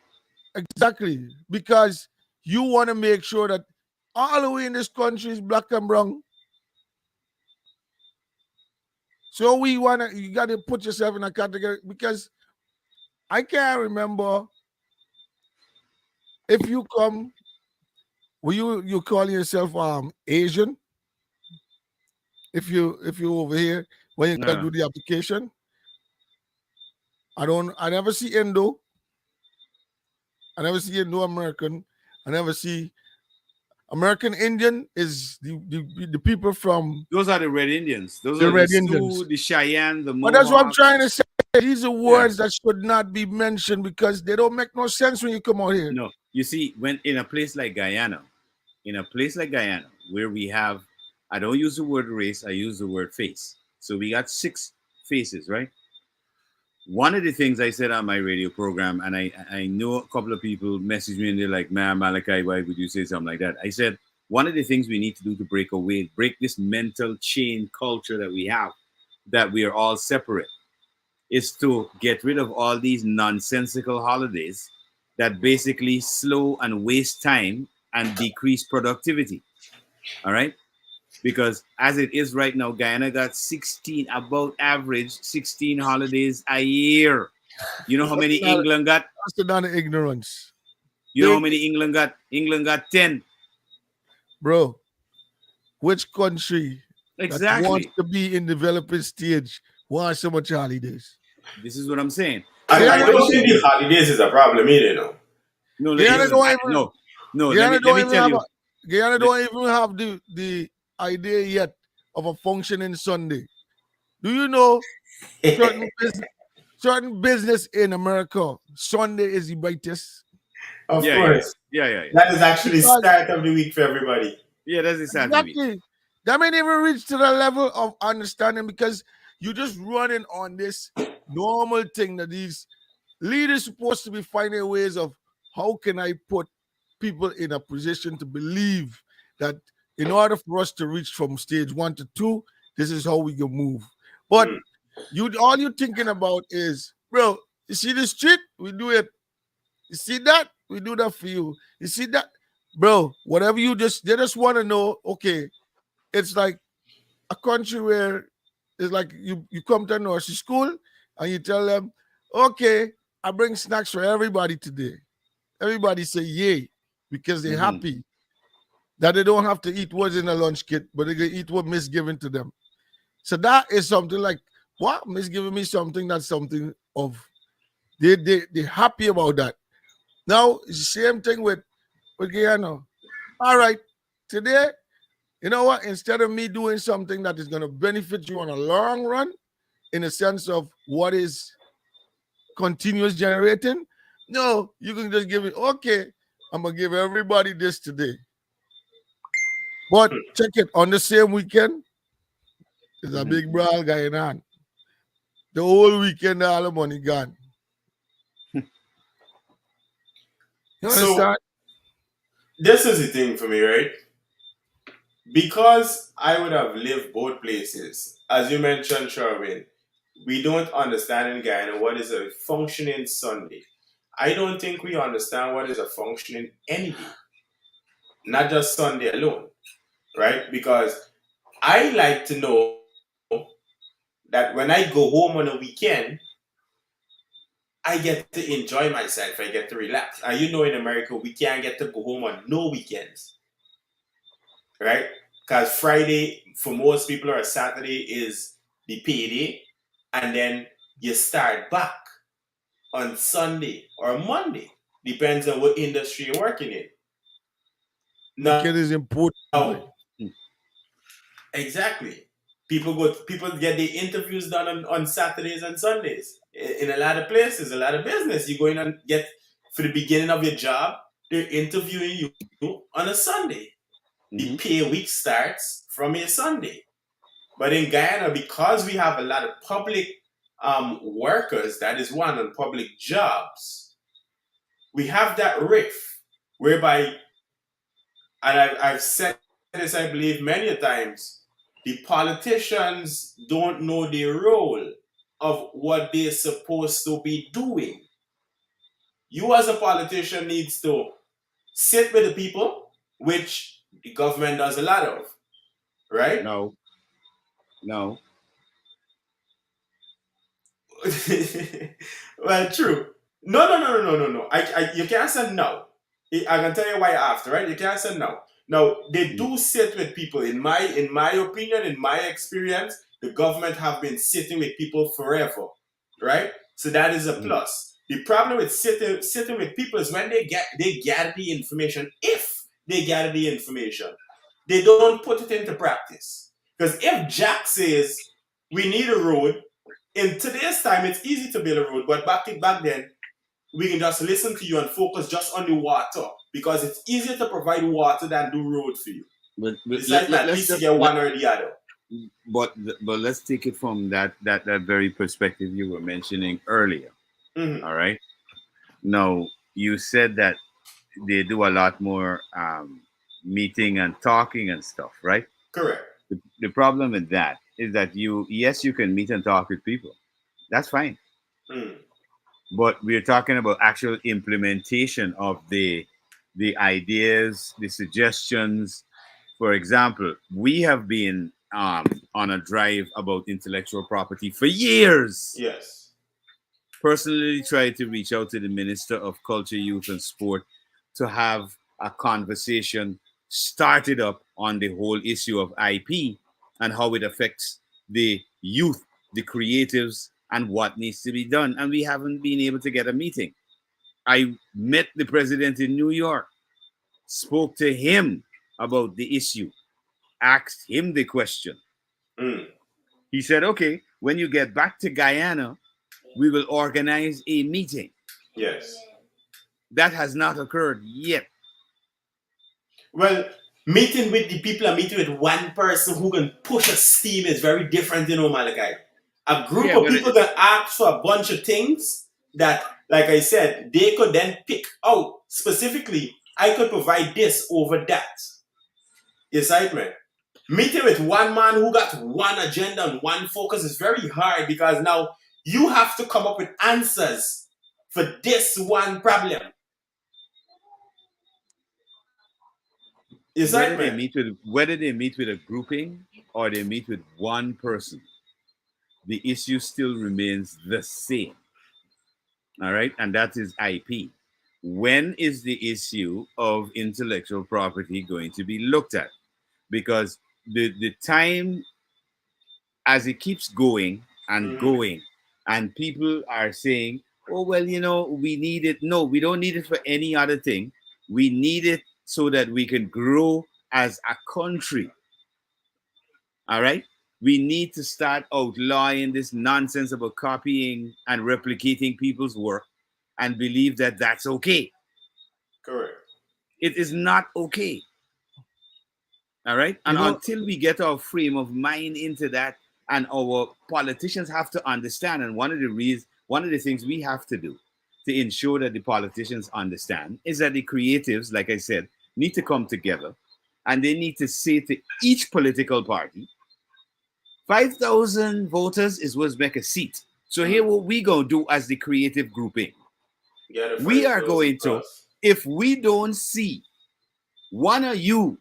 S5: Exactly, because you want to make sure that all the way in this country is black and brown. So you got to put yourself in a category, because I can't remember if you come, you call yourself Asian. If you over here when you can do the application, I never see Indo. I never see Indo American. I never see American Indian is the people from.
S4: Those are the Red Indians. Those
S5: the
S4: are
S5: Red
S4: the
S5: Indians.
S4: Sioux, the Cheyenne, the Mohawk.
S5: But that's what I'm trying to say. These are words that should not be mentioned because they don't make no sense when you come out here.
S4: No, you see, when in a place like Guyana, where we have, I don't use the word race, I use the word face. So we got 6 faces, right? One of the things I said on my radio program, and I know a couple of people message me and they're like, man, Malachi, why would you say something like that? I said, one of the things we need to do to break this mental chain culture that we have, that we are all separate, is to get rid of all these nonsensical holidays that basically slow and waste time and decrease productivity. All right? Because as it is right now, Guyana got 16, about average 16 holidays a year. You know how many England got?
S5: That's the down to ignorance.
S4: You know how many England got? England got 10.
S5: Bro, which country that
S4: Exactly.
S5: wants to be in developing stage wants so much holidays?
S4: This is what I'm saying.
S3: I
S5: Yeah,
S3: don't think the holidays is a problem either, you know.
S4: No,
S5: Guyana
S4: listen,
S5: don't even-
S4: no.
S5: Guyana
S4: Let
S5: don't
S4: me
S5: even
S4: tell
S5: have
S4: you.
S5: Guyana don't even have the idea yet of a functioning Sunday. Do you know certain business in America, Sunday is the brightest?
S3: Of
S4: Yeah,
S3: course.
S4: Yeah.
S3: That is actually
S5: Because-
S3: start of the week for everybody.
S4: Yeah, that's exactly.
S5: Exactly. That may never reach to the level of understanding because you just running on this normal thing that these leaders supposed to be finding ways of how can I put people in a position to believe that in order for us to reach from stage 1 to 2, this is how we can move. But all you're thinking about is, bro, you see the street, we do it. You see that, we do that for you. You see that, bro, whatever they just want to know, okay, it's like a country where it's like you come to nursery school and you tell them, okay, I bring snacks for everybody today. Everybody say yay because they're
S4: Mhm.
S5: happy that they don't have to eat what's in a lunch kit, but they can eat what Miss giving to them. So that is something like, what? Miss giving me something that's something of, they're happy about that. Now, it's the same thing with Guyana. All right, today, you know what? Instead of me doing something that is going to benefit you on a long run, in a sense of what is continuous generating, no, you can just give it, okay, I'm going to give everybody this today. But check it, on the same weekend, there's a big brawl going on. The whole weekend, all the money gone. You
S3: So-
S5: understand?
S3: This is the thing for me, right? Because I would have lived both places, as you mentioned, Sherwin, we don't understand in Guyana what is a functioning Sunday. I don't think we understand what is a functioning any day, not just Sunday alone, right? Because I like to know that when I go home on a weekend, I get to enjoy myself. I get to relax. And you know, in America, we can't get to go home on no weekends, right? Because Friday, for most people, or Saturday is the payday, and then you start back on Sunday or Monday, depends on what industry you're working in. Now,
S5: Weekend is important.
S3: Oh, exactly. People get their interviews done on Saturdays and Sundays. In a lot of places, a lot of business, you go in and get for the beginning of your job, they're interviewing you on a Sunday. The
S4: Mhm.
S3: pay week starts from a Sunday. But in Guyana, because we have a lot of public workers, that is one, on public jobs, we have that rift whereby, and I've said this, I believe, many a times, the politicians don't know the role of what they're supposed to be doing. You as a politician needs to sit with the people, which the government does a lot of, right?
S4: No.
S3: Well, true. No. You can't say no. I can tell you why after, right? You can't say no. Now, they do sit with people. In my opinion, in my experience, the government have been sitting with people forever, right? So that is a plus. The problem with sitting with people is when they gather the information. If they gather the information, they don't put it into practice. Because if Jack says we need a road, in today's time, it's easy to build a road, but back then, we can just listen to you and focus just on the water because it's easier to provide water than do road for you.
S4: But
S3: Besides that, at least you get one or the other.
S4: but let's take it from that very perspective you were mentioning earlier.
S3: Mhm.
S4: All right. Now you said that they do a lot more meeting and talking and stuff, right?
S3: Correct.
S4: The problem with that is that you can meet and talk with people. That's fine.
S3: Mm.
S4: But we're talking about actual implementation of the ideas, the suggestions. For example, we have been on a drive about intellectual property for years.
S3: Yes.
S4: Personally, tried to reach out to the Minister of Culture, Youth, and Sport to have a conversation started up on the whole issue of IP and how it affects the youth, the creatives, and what needs to be done. And we haven't been able to get a meeting. I met the president in New York, spoke to him about the issue, asked him the question.
S3: Mm.
S4: He said, okay, when you get back to Guyana, we will organize a meeting.
S3: Yes.
S4: That has not occurred yet.
S3: Well, meeting with the people and meeting with one person who can push a steam is very different, Malachi. A group
S4: Yeah,
S3: of
S4: but
S3: people can ask for a bunch of things that, like I said, they could then pick out specifically. I could provide this over that. Excitement. Meeting with one man who got one agenda and one focus is very hard because now you have to come up with answers for this one problem.
S4: Whether they meet with a grouping or they meet with one person, the issue still remains the same. All right, and that is IP. When is the issue of intellectual property going to be looked at? Because the time as it keeps going and going, and people are saying, oh, well, we need it. No, we don't need it for any other thing. We need it so that we can grow as a country. All right? We need to start outlawing this nonsense about copying and replicating people's work and believe that that's okay.
S3: Correct.
S4: It is not okay. All right? And until we get our frame of mind into that, and our politicians have to understand, and one of the things we have to do to ensure that the politicians understand is that the creatives, like I said, need to come together and they need to say to each political party, 5,000 voters is what's make a seat. So here what we gonna do as the creative grouping. We are going to, if we don't see one of you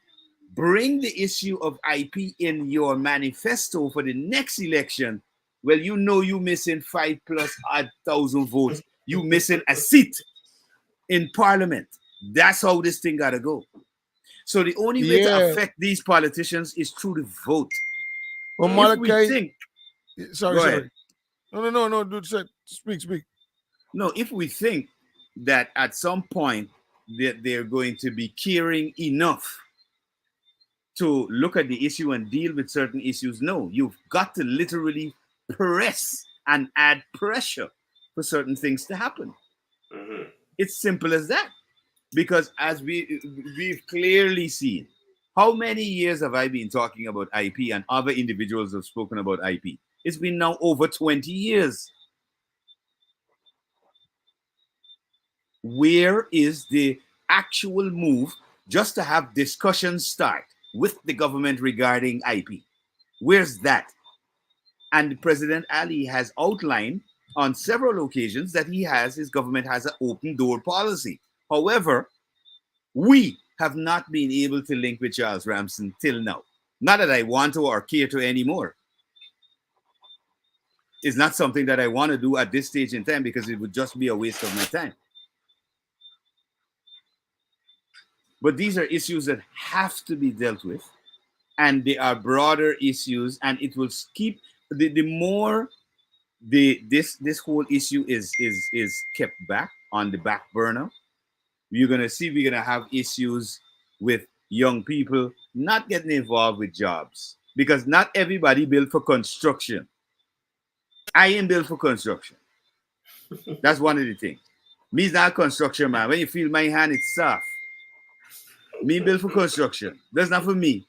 S4: bring the issue of IP in your manifesto for the next election, well, you missing 5,000+ votes. You missing a seat in parliament. That's how this thing gotta go. So the only way to affect these politicians is through the vote.
S5: Well, Malachi, sorry.
S4: Ahead.
S5: No, dude, speak.
S4: No, if we think that at some point that they're going to be caring enough to look at the issue and deal with certain issues, no, you've got to literally press and add pressure for certain things to happen.
S3: Mm-hmm.
S4: It's simple as that. Because as we've clearly seen, how many years have I been talking about IP and other individuals have spoken about IP? It's been now over 20 years. Where is the actual move just to have discussions start with the government regarding IP? Where's that? And President Ali has outlined on several occasions that his government has an open door policy. However, we have not been able to link with Charles Ramson till now. Not that I want to or care to anymore. It's not something that I want to do at this stage in time because it would just be a waste of my time. But these are issues that have to be dealt with, and they are broader issues, and it will keep the more this whole issue is kept back on the back burner. We're gonna have issues with young people not getting involved with jobs because not everybody built for construction. I ain't built for construction. That's one of the things. Me's not construction man. When you feel my hand, it's soft. Me built for construction. That's not for me.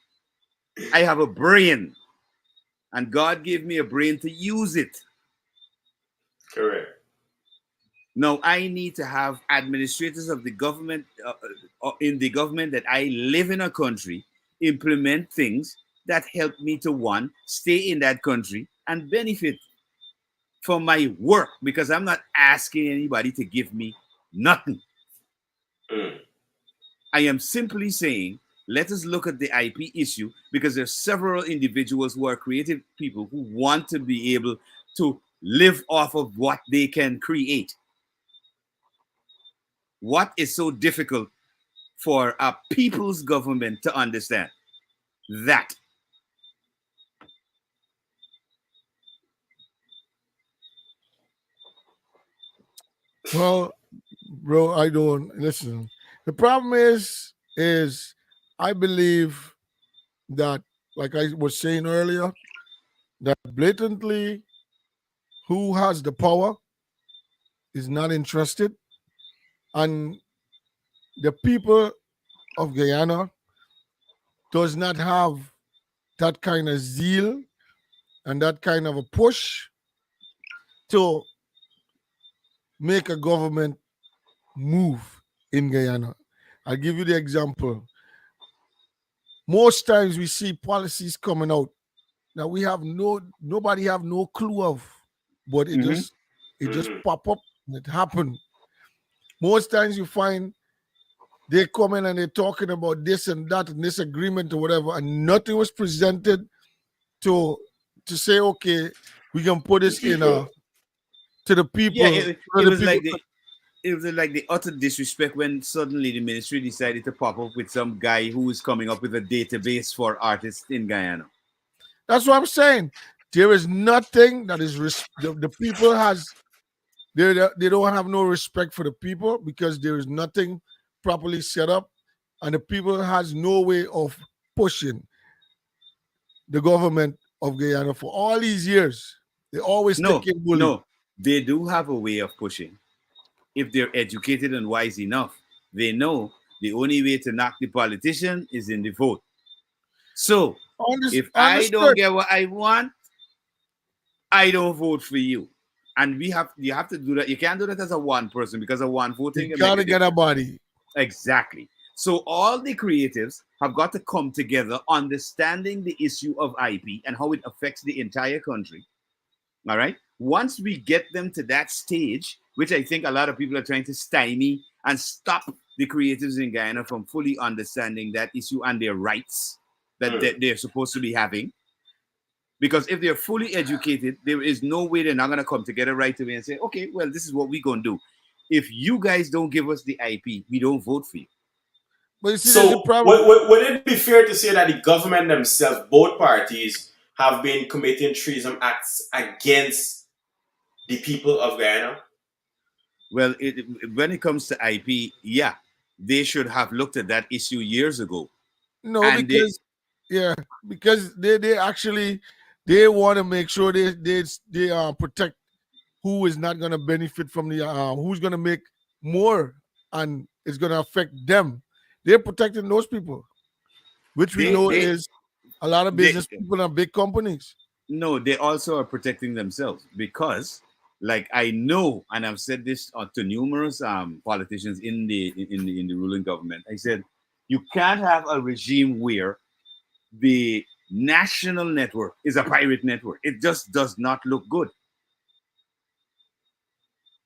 S4: I have a brain, and God gave me a brain to use it.
S3: Correct.
S4: Now I need to have administrators of the government in the government that I live in a country implement things that help me to one, stay in that country and benefit from my work, because I'm not asking anybody to give me nothing.
S3: Mm.
S4: I am simply saying, let us look at the IP issue, because there's several individuals who are creative people who want to be able to live off of what they can create. What is so difficult for a people's government to understand? That.
S5: Well, bro, I don't listen. The problem is I believe that, like I was saying earlier, that blatantly who has the power is not interested, and the people of Guyana does not have that kind of zeal and that kind of a push to make a government move in Guyana. I'll give you the example. Most times we see policies coming out that we have nobody have no clue of, but it
S4: Mhm.
S5: just pop up and it happen. Most times you find they come in and they're talking about this and that and this agreement or whatever, and nothing was presented to say, okay, we can put this in
S3: People.
S5: to the
S4: Yeah,
S5: people.
S4: it,
S5: So
S4: it
S5: the
S4: was
S5: people
S4: like the utter disrespect when suddenly the ministry decided to pop up with some guy who is coming up with a database for artists in Guyana.
S5: that's what I'm saying. There is nothing that is the people has they don't have no respect for the people because there is nothing properly set up, and the people has no way of pushing the government of Guyana for all these years. They always
S4: No,
S5: taking bully.
S4: no, they do have a way of pushing. If they're educated and wise enough, they know the only way to knock the politician is in the vote. So if I don't
S5: Understood.
S4: get what I want, I don't vote for you. And you have to do that. You can't do that as a one person, because a one voting
S5: You
S4: can make
S5: gotta
S4: a
S5: get a
S4: difference.
S5: body.
S4: Exactly. So all the creatives have got to come together, understanding the issue of IP and how it affects the entire country. All right. Once we get them to that stage, which I think a lot of people are trying to stymie and stop the creatives in Guyana from fully understanding that issue and their rights that they're supposed to be having. Because if they're fully educated, there is no way they're not going to come together right away and say, okay, well, this is what we're going to do. If you guys don't give us the IP, we don't vote for you.
S5: But you see, there's a
S3: So,
S5: problem.
S3: would it be fair to say that the government themselves, both parties, have been committing treason acts against the people of Guyana?
S4: Well, when it comes to IP, yeah, they should have looked at that issue years ago.
S5: No,
S4: And they,
S5: because they actually they want to make sure they protect who is not going to benefit from the who's going to make more and it's going to affect them. They're protecting those people, which we know
S4: they,
S5: is a lot of
S4: they,
S5: business people and big companies.
S4: no, they also are protecting themselves, because, like, I know, and I've said this to numerous politicians in the ruling government. I said, you can't have a regime where the national network is a pirate network. It just does not look good.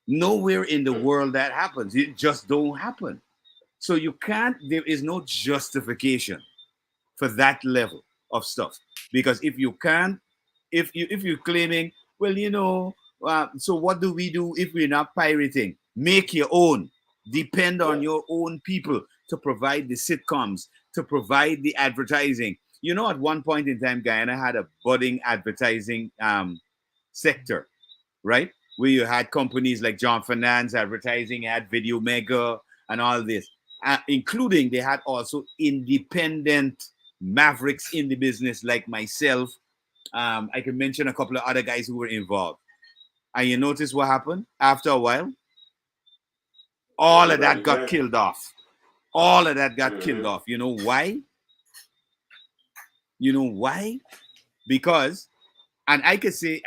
S4: Nowhere in the world that happens. It just don't happen. So you can't. There is no justification for that level of stuff, because if you can't, if you're claiming, well, so what do we do if we're not pirating? Make your own. Depend on your own people to provide the sitcoms, to provide the advertising. At one point in time, Guyana had a budding advertising sector, right? Where you had companies like John Finance Advertising, had Video Mega, and all this, including they had also independent mavericks in the business like myself. I can mention a couple of other guys who were involved. And you notice what happened after a while? All of that
S3: Everybody
S4: got
S3: went.
S4: killed off. All of that got killed
S3: Mhm.
S4: off. You know why? You know why? Because, and I could say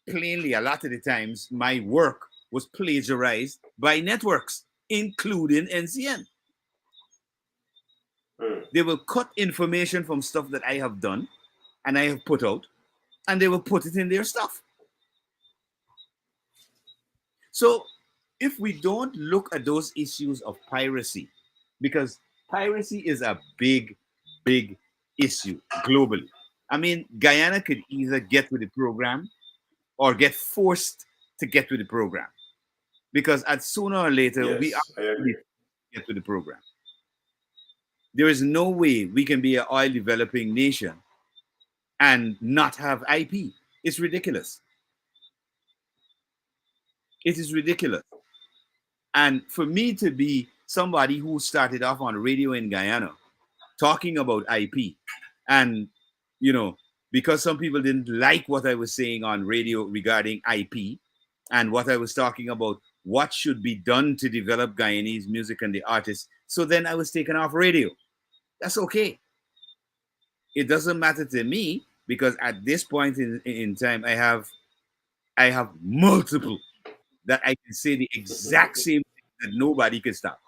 S4: plainly, a lot of the times my work was plagiarized by networks, including NCN.
S3: Mm.
S4: They will cut information from stuff that I have done and I have put out, and they will put it in their stuff. So if we don't look at those issues of piracy, because piracy is a big, big issue globally. I mean, Guyana could either get with the program or get forced to get with the program. Because at sooner or later, we are
S3: Yes, I agree.
S4: get with the program. There is no way we can be an oil developing nation and not have IP. It's ridiculous. It is ridiculous. And for me to be somebody who started off on radio in Guyana talking about IP, and you know, because some people didn't like what I was saying on radio regarding IP and what I was talking about, what should be done to develop Guyanese music and the artists. So then I was taken off radio. That's okay. It doesn't matter to me because at this point in time, I have multiple that I can say the exact same thing that nobody can stop.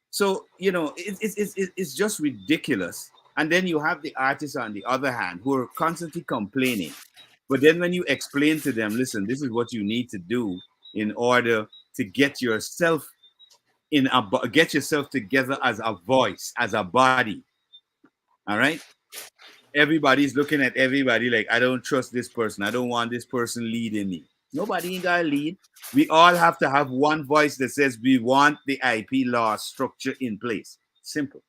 S4: So it's just ridiculous. And then you have the artists on the other hand who are constantly complaining. But then when you explain to them, listen, this is what you need to do in order to get yourself get yourself together as a voice, as a body. All right. Everybody's looking at everybody like, I don't trust this person. I don't want this person leading me. Nobody ain't got to lead. We all have to have one voice that says we want the IP law structure in place. Simple.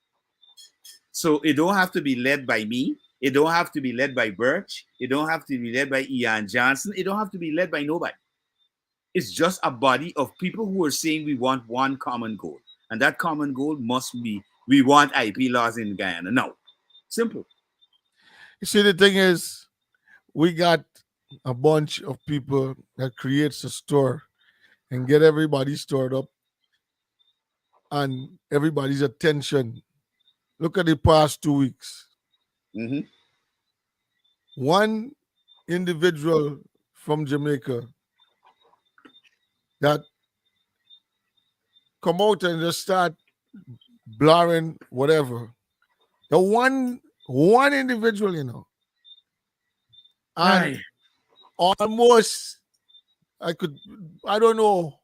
S4: So it don't have to be led by me. It don't have to be led by Birch. It don't have to be led by Ian Johnson. It don't have to be led by nobody. It's just a body of people who are saying we want one common goal. And that common goal must be we want IP laws in Guyana. No. Simple.
S5: You see, the thing is, we got a bunch of people that creates a store and get everybody stored up and everybody's attention. Look at the past 2 weeks.
S4: Mm-hmm.
S5: One individual from Jamaica that come out and just start blaring whatever. The one individual, and almost I don't know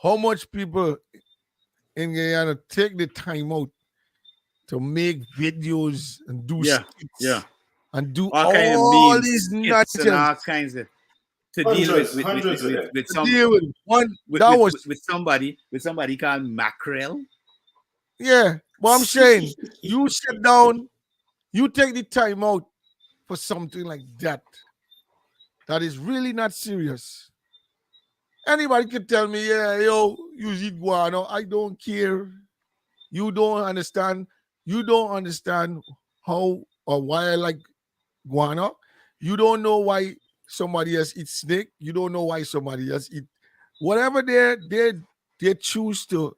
S5: how much people in Guyana take the time out to make videos and do skits and do
S4: All kind of
S5: all
S4: memes,
S5: these
S4: skits, and
S5: nonsense
S4: all kinds of to deal
S3: Hundreds of them.
S4: with some
S5: deal with one
S4: with,
S5: that
S4: with,
S5: was
S4: with somebody called Mackerel.
S5: yeah. But I'm saying you sit down, you take the time out for something like that. That is really not serious. Anybody can tell me, yeah, yo, you eat guano. I don't care. You don't understand. You don't understand how or why I like guano. You don't know why somebody else eats snake. You don't know why somebody else eat whatever they choose to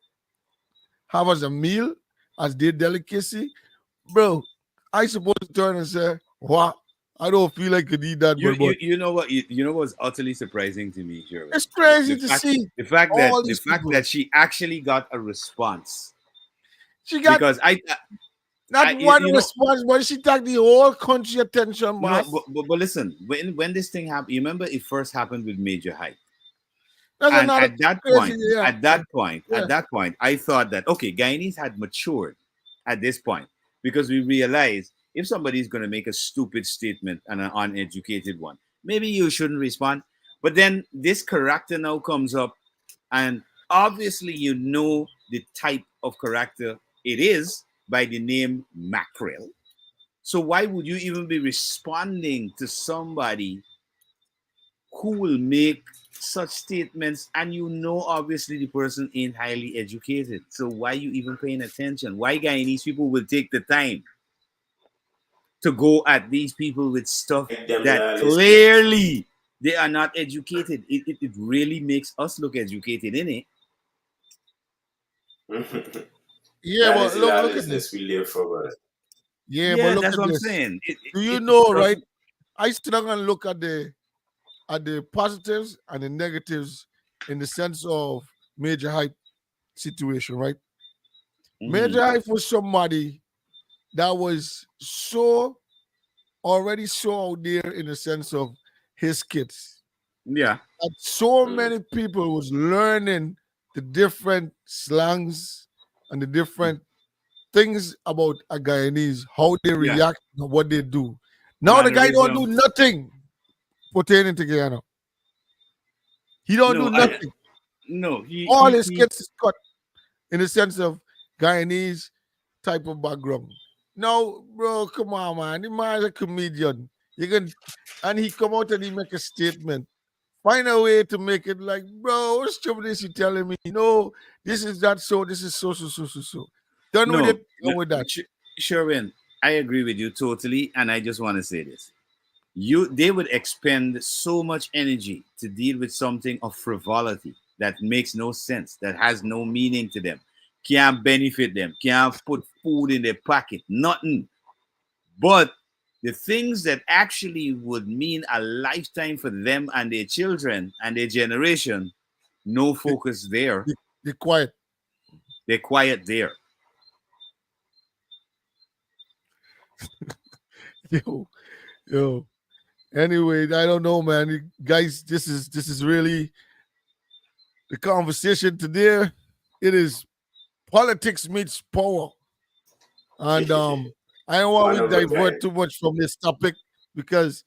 S5: have as a meal, as their delicacy. Bro, I supposed to turn and say, what? I don't feel like I could eat that.
S4: You know what? You know what's utterly surprising to me, Sherwin?
S5: It's crazy to see
S4: the fact
S5: all these
S4: that
S5: people.
S4: she actually got a response.
S5: She got
S4: Because
S5: one response, but she took the whole country attention.
S4: No, but listen, when this thing happened, you remember it first happened with Major Hype. And at that point, I thought that okay, Guyanese had matured at this point because we realized if somebody is going to make a stupid statement and an uneducated one, maybe you shouldn't respond. But then this character now comes up, and obviously you know the type of character it is by the name Mackerel. So why would you even be responding to somebody who will make such statements and you know obviously the person ain't highly educated? So why you even paying attention? Why Guyanese people will take the time to go at these people with stuff that clearly they are not educated? It really makes us look educated, innit?
S5: Yeah,
S3: That
S5: but
S3: is the
S5: look at this.
S3: lawlessness we live for, brother.
S5: Yeah, but
S4: Yeah,
S5: look
S4: that's
S5: at
S4: what I'm
S5: this.
S4: saying.
S5: Do you know,
S4: Trust
S5: right? I sit down and look at the positives and the negatives in the sense of Major Hype situation, right? Major
S4: Mhm.
S5: Hype was somebody that was already so out there in the sense of his kids.
S4: Yeah.
S5: That so
S3: Mm.
S5: many people was learning the different slangs and the different things about a Guyanese, how they
S4: Yeah.
S5: react and what they do. Now the guy don't do
S4: Mannerism.
S5: nothing pertaining to Guyana. He don't do
S4: No, I
S5: nothing.
S4: no.
S5: All his skits is cut in the sense of Guyanese type of background. No, bro, come on, man. The man's a comedian. You can, and he come out and he make a statement. Find a way to make it like, bro, what stupid is you telling me? No, this is that so, this is so. Done with
S4: no.
S5: it, done with that.
S4: Sherwin, I agree with you totally, and I just want to say this: they would expend so much energy to deal with something of frivolity that makes no sense, that has no meaning to them, can't benefit them, can't put food in their pocket, nothing. But the things that actually would mean a lifetime for them and their children and their generation, no focus there.
S5: Be quiet.
S4: They're quiet there.
S5: Yo. Anyway, I don't know, man. Guys, this is really the conversation today. It is politics meets power. And I don't want to
S3: 100%.
S5: divert too much from this topic because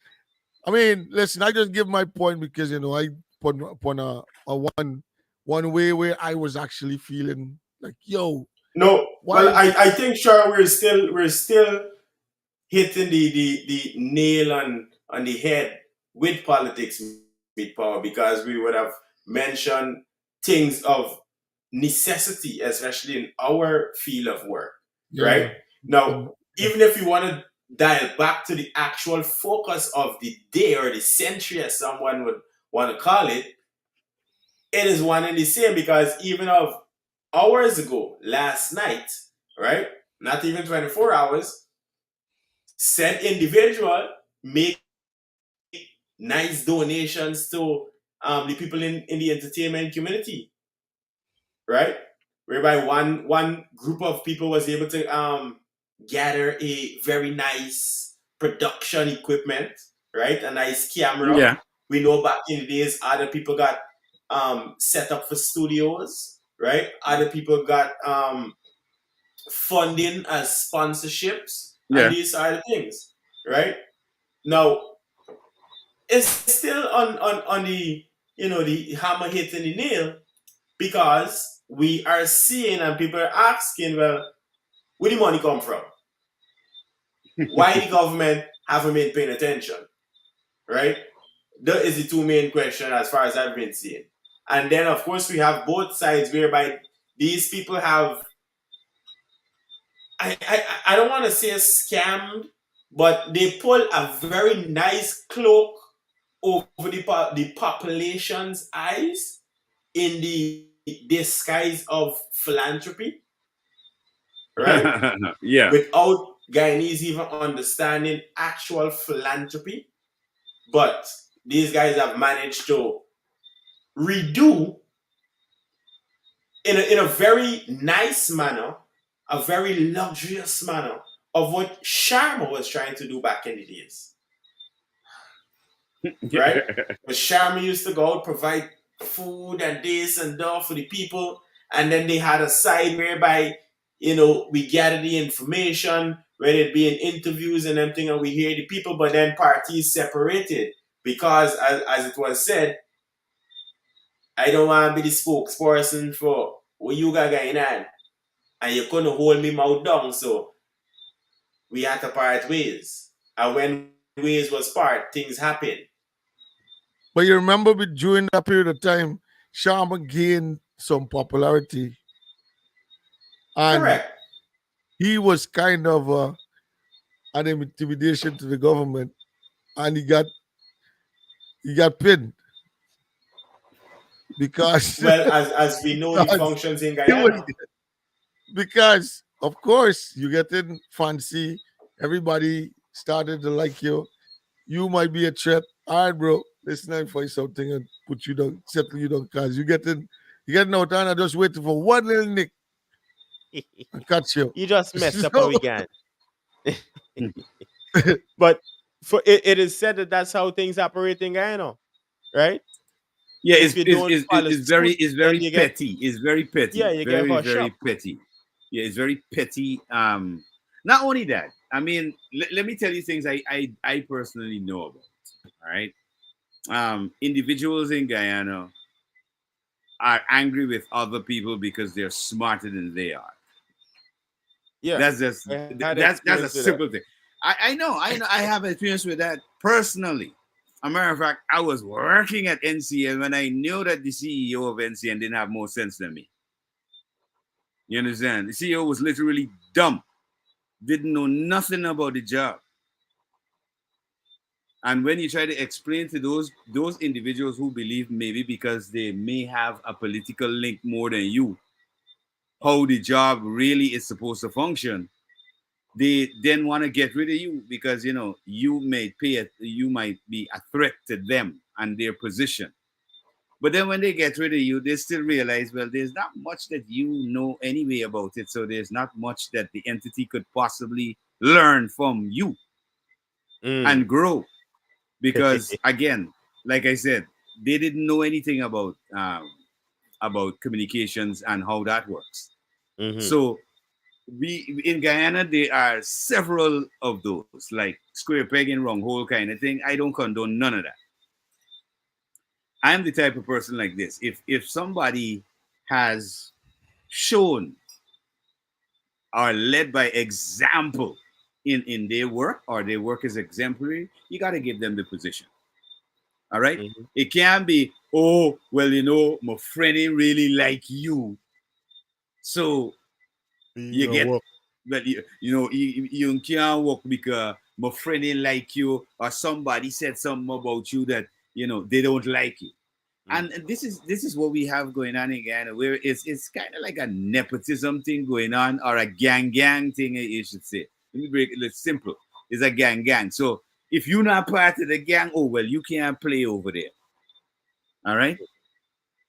S5: I mean, listen, I just give my point because I put upon a one way where I was actually feeling like, yo,
S3: No,
S5: why?
S3: well, I think sure we're still hitting the nail on the head with politics with power because we would have mentioned things of necessity, especially in our field of work,
S5: Yeah.
S3: right? Now, even if you want to dial back to the actual focus of the day or the century, as someone would want to call it, it is one and the same because even of hours ago, last night, right? Not even 24 hours, said individual make nice donations to the people in the entertainment community, right? Whereby one group of people was able to gather a very nice production equipment, right? A nice camera.
S4: Yeah.
S3: We know back in the days, other people got set up for studios, right? Other people got funding as sponsorships and
S4: Yeah.
S3: these sort of things, right? Now, it's still on the the hammer hitting the nail because we are seeing and people are asking, well, where the money come from? Why the government haven't been paying attention, right? That is the two main questions as far as I've been seeing. And then of course we have both sides whereby these people have I don't want to say scammed, but they pull a very nice cloak over the population's eyes in the disguise of philanthropy, right?
S4: Yeah.
S3: Without Guyanese even understanding actual philanthropy. But these guys have managed to redo in a very nice manner, a very luxurious manner of what Sharma was trying to do back in the days, right? But Sharma used to go out, provide food and this and that for the people, and then they had a side whereby we gather the information, whether it be in interviews and everything, and we hear the people, but then parties separated because, as it was said, I don't want to be the spokesperson for what you got going on, and you couldn't hold me mouth down, so we had to part ways. And when ways was part, things happened.
S5: But you remember during that period of time, Sharma gained some popularity. And
S3: Correct.
S5: he was kind of an intimidation to the government. And he got pinned. Because
S3: Well, as we know, the functions in
S5: he was,
S3: Guyana.
S5: because of course you getting fancy. Everybody started to like you. You might be a threat. All right, bro. Let's not find something and put you down, settle you down, cause you getting out and I just waiting for one little nick and catch you.
S6: You just messed up
S5: So,
S6: how we can. But for it is said that that's how things operate in Guyana, right?
S4: Yeah,
S6: If you don't follow
S4: it's very
S6: suit,
S4: it's
S6: then
S4: very
S6: you get
S4: petty. It's very petty.
S6: yeah, you get
S4: Very
S6: for
S4: very
S6: shock.
S4: petty. Yeah, it's very petty. Not only that. I mean, let me tell you things I personally know about. All right. Individuals in Guyana are angry with other people because they're smarter than they are.
S6: Yeah,
S4: That's just
S6: I had
S4: that's a
S6: experience with that.
S4: simple thing. I know I have experience with that personally. As a matter of fact, I was working at NCN when I knew that the CEO of NCN didn't have more sense than me. You understand? The CEO was literally dumb, didn't know nothing about the job. And when you try to explain to those individuals who believe maybe because they may have a political link more than you, how the job really is supposed to function, they then want to get rid of you because you might be a threat to them and their position. But then when they get rid of you, they still realize, well, there's not much that you know anyway about it, so there's not much that the entity could possibly learn from you
S6: Mm.
S4: and grow. Because again, like I said, they didn't know anything about communications and how that works.
S6: Mhm.
S4: So we in Guyana there are several of those, like square peg in wrong hole kind of thing. I don't condone none of that. I'm the type of person like this. If somebody has shown or led by example in their work, or their work is exemplary, you got to give them the position. All right?
S6: Mhm.
S4: It can't be, oh, well, my friend ain't really like you. So you get,
S5: work.
S4: but you can't work because my friend ain't like you, or somebody said something about you that they don't like you. And this is what we have going on in Ghana, where it's kind of like a nepotism thing going on, or a gang thing, you should say. Let me break it simple. It's a gang. So if you're not part of the gang, oh well, you can't play over there. All right.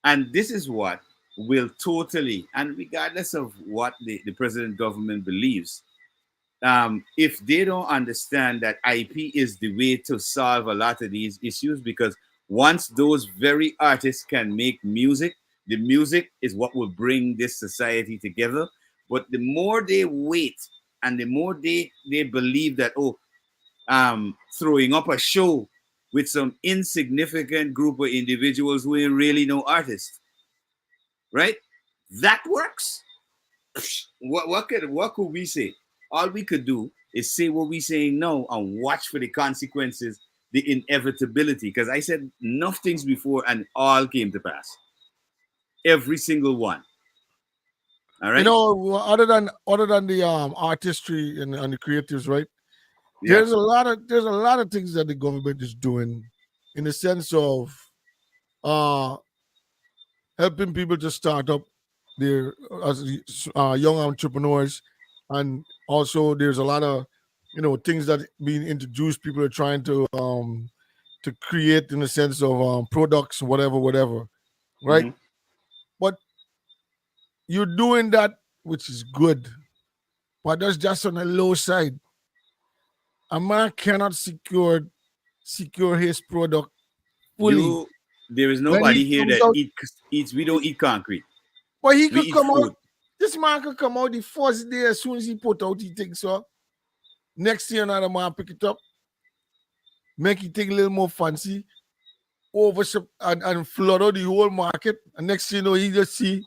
S4: And this is what will totally, and regardless of what the president government believes, if they don't understand that IP is the way to solve a lot of these issues, because once those very artists can make music, the music is what will bring this society together. But the more they wait and the more they believe that, throwing up a show with some insignificant group of individuals who ain't really no artists, right? That works. What could we say? All we could do is say what we saying now and watch for the consequences, the inevitability. Because I said enough things before and all came to pass. Every single one. All right.
S5: Other than the artistry and the creatives, right?
S4: Yeah.
S5: There's a lot of things that the government is doing in the sense of helping people to start up their as young entrepreneurs, and also there's a lot of things that being introduced. People are trying to create in the sense of products, whatever, right?
S4: Mhm.
S5: But you're doing that, which is good, but that's just on the low side. A man cannot secure his product fully
S4: There is
S5: when he
S4: nobody here
S5: comes
S4: that
S5: out.
S4: eats. We don't eat concrete.
S5: But he
S4: We
S5: could
S4: eat
S5: come
S4: food.
S5: out. This man could come out the first day as soon as he put out. He thinks so. Next year, another man pick it up, make it take a little more fancy, and flood out the whole market. And next thing you know, he just see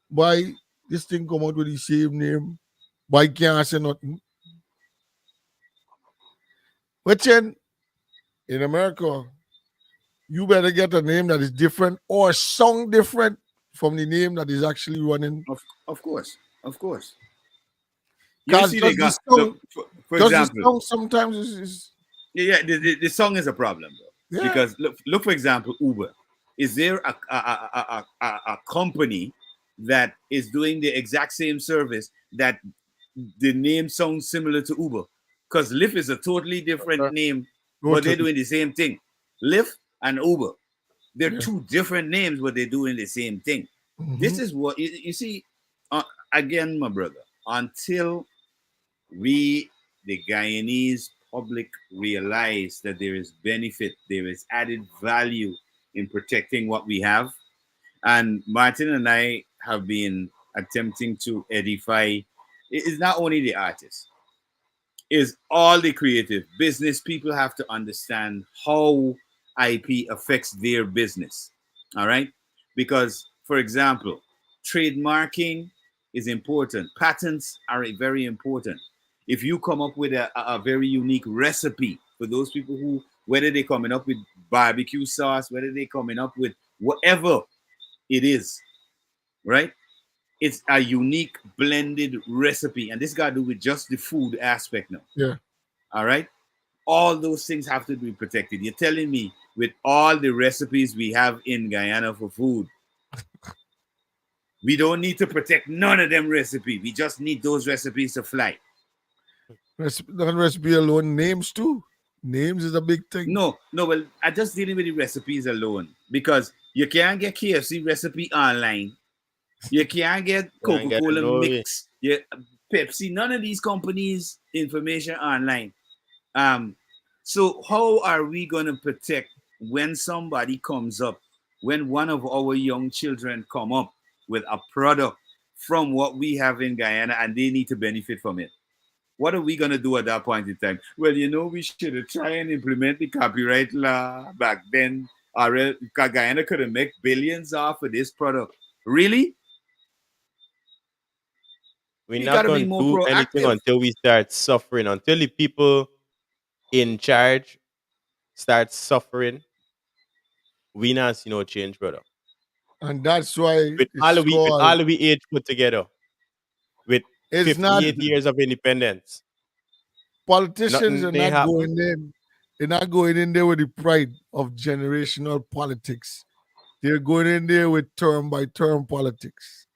S5: why this thing come out with the same name. Why can't say nothing? But then in America, you better get a name that is different or sound different from the name that is actually running.
S4: Of course. You
S5: Because
S4: see, they
S5: just the
S4: got
S5: song,
S4: for
S5: just the
S4: example.
S5: song sometimes is
S4: Yeah, the song is a problem, though.
S5: yeah.
S4: Because look, for example, Uber. Is there a company that is doing the exact same service that the name sounds similar to Uber. Because Lyft is a totally different name, but they're
S5: Totally.
S4: doing the same thing. Lyft and Uber. They're
S5: Yeah.
S4: two different names, but they're doing the same thing. This
S5: Mhm.
S4: is what you see. Again, my brother, until we, the Guyanese public, realize that there is benefit, there is added value in protecting what we have. And Martin and I have been attempting to edify. It's not only the artists, it's all the creative business people have to understand how IP affects their business. All right. Because, for example, trademarking is important, patents are very important. If you come up with a very unique recipe for those people who, whether they're coming up with barbecue sauce, whether they're coming up with whatever it is, right? It's a unique blended recipe, and this got to do with just the food aspect now.
S5: Yeah.
S4: All right, all those things have to be protected. You're telling me with all the recipes we have in Guyana for food, we don't need to protect none of them recipes. We just need those recipes to fly.
S5: Not recipe alone, names too. Names is a big thing.
S4: No, well, I just dealing with the recipes alone because you can't get KFC recipe online. You can't get
S6: Can't get
S4: Coca-Cola
S6: no way.
S4: mix, Pepsi, none of these companies' information online. So how are we going to protect when somebody comes up, when one of our young children come up with a product from what we have in Guyana and they need to benefit from it? What are we going to do at that point in time? Well, we should have tried and implement the copyright law back then. Guyana could have made billions off of this product. Really?
S6: We're
S4: You
S6: not
S4: gotta be
S6: going to
S4: more
S6: do anything
S4: proactive.
S6: until we start suffering, until the people in charge start suffering. We not see no change, brother.
S5: And that's why
S6: With
S5: it's called,
S6: all we age put together, with
S5: it's not
S6: 58 years of independence,
S5: politicians
S6: nothing
S5: are
S6: they
S5: not
S6: happen.
S5: going in. They're not going in there with the pride of generational politics. They're going in there with term by term politics.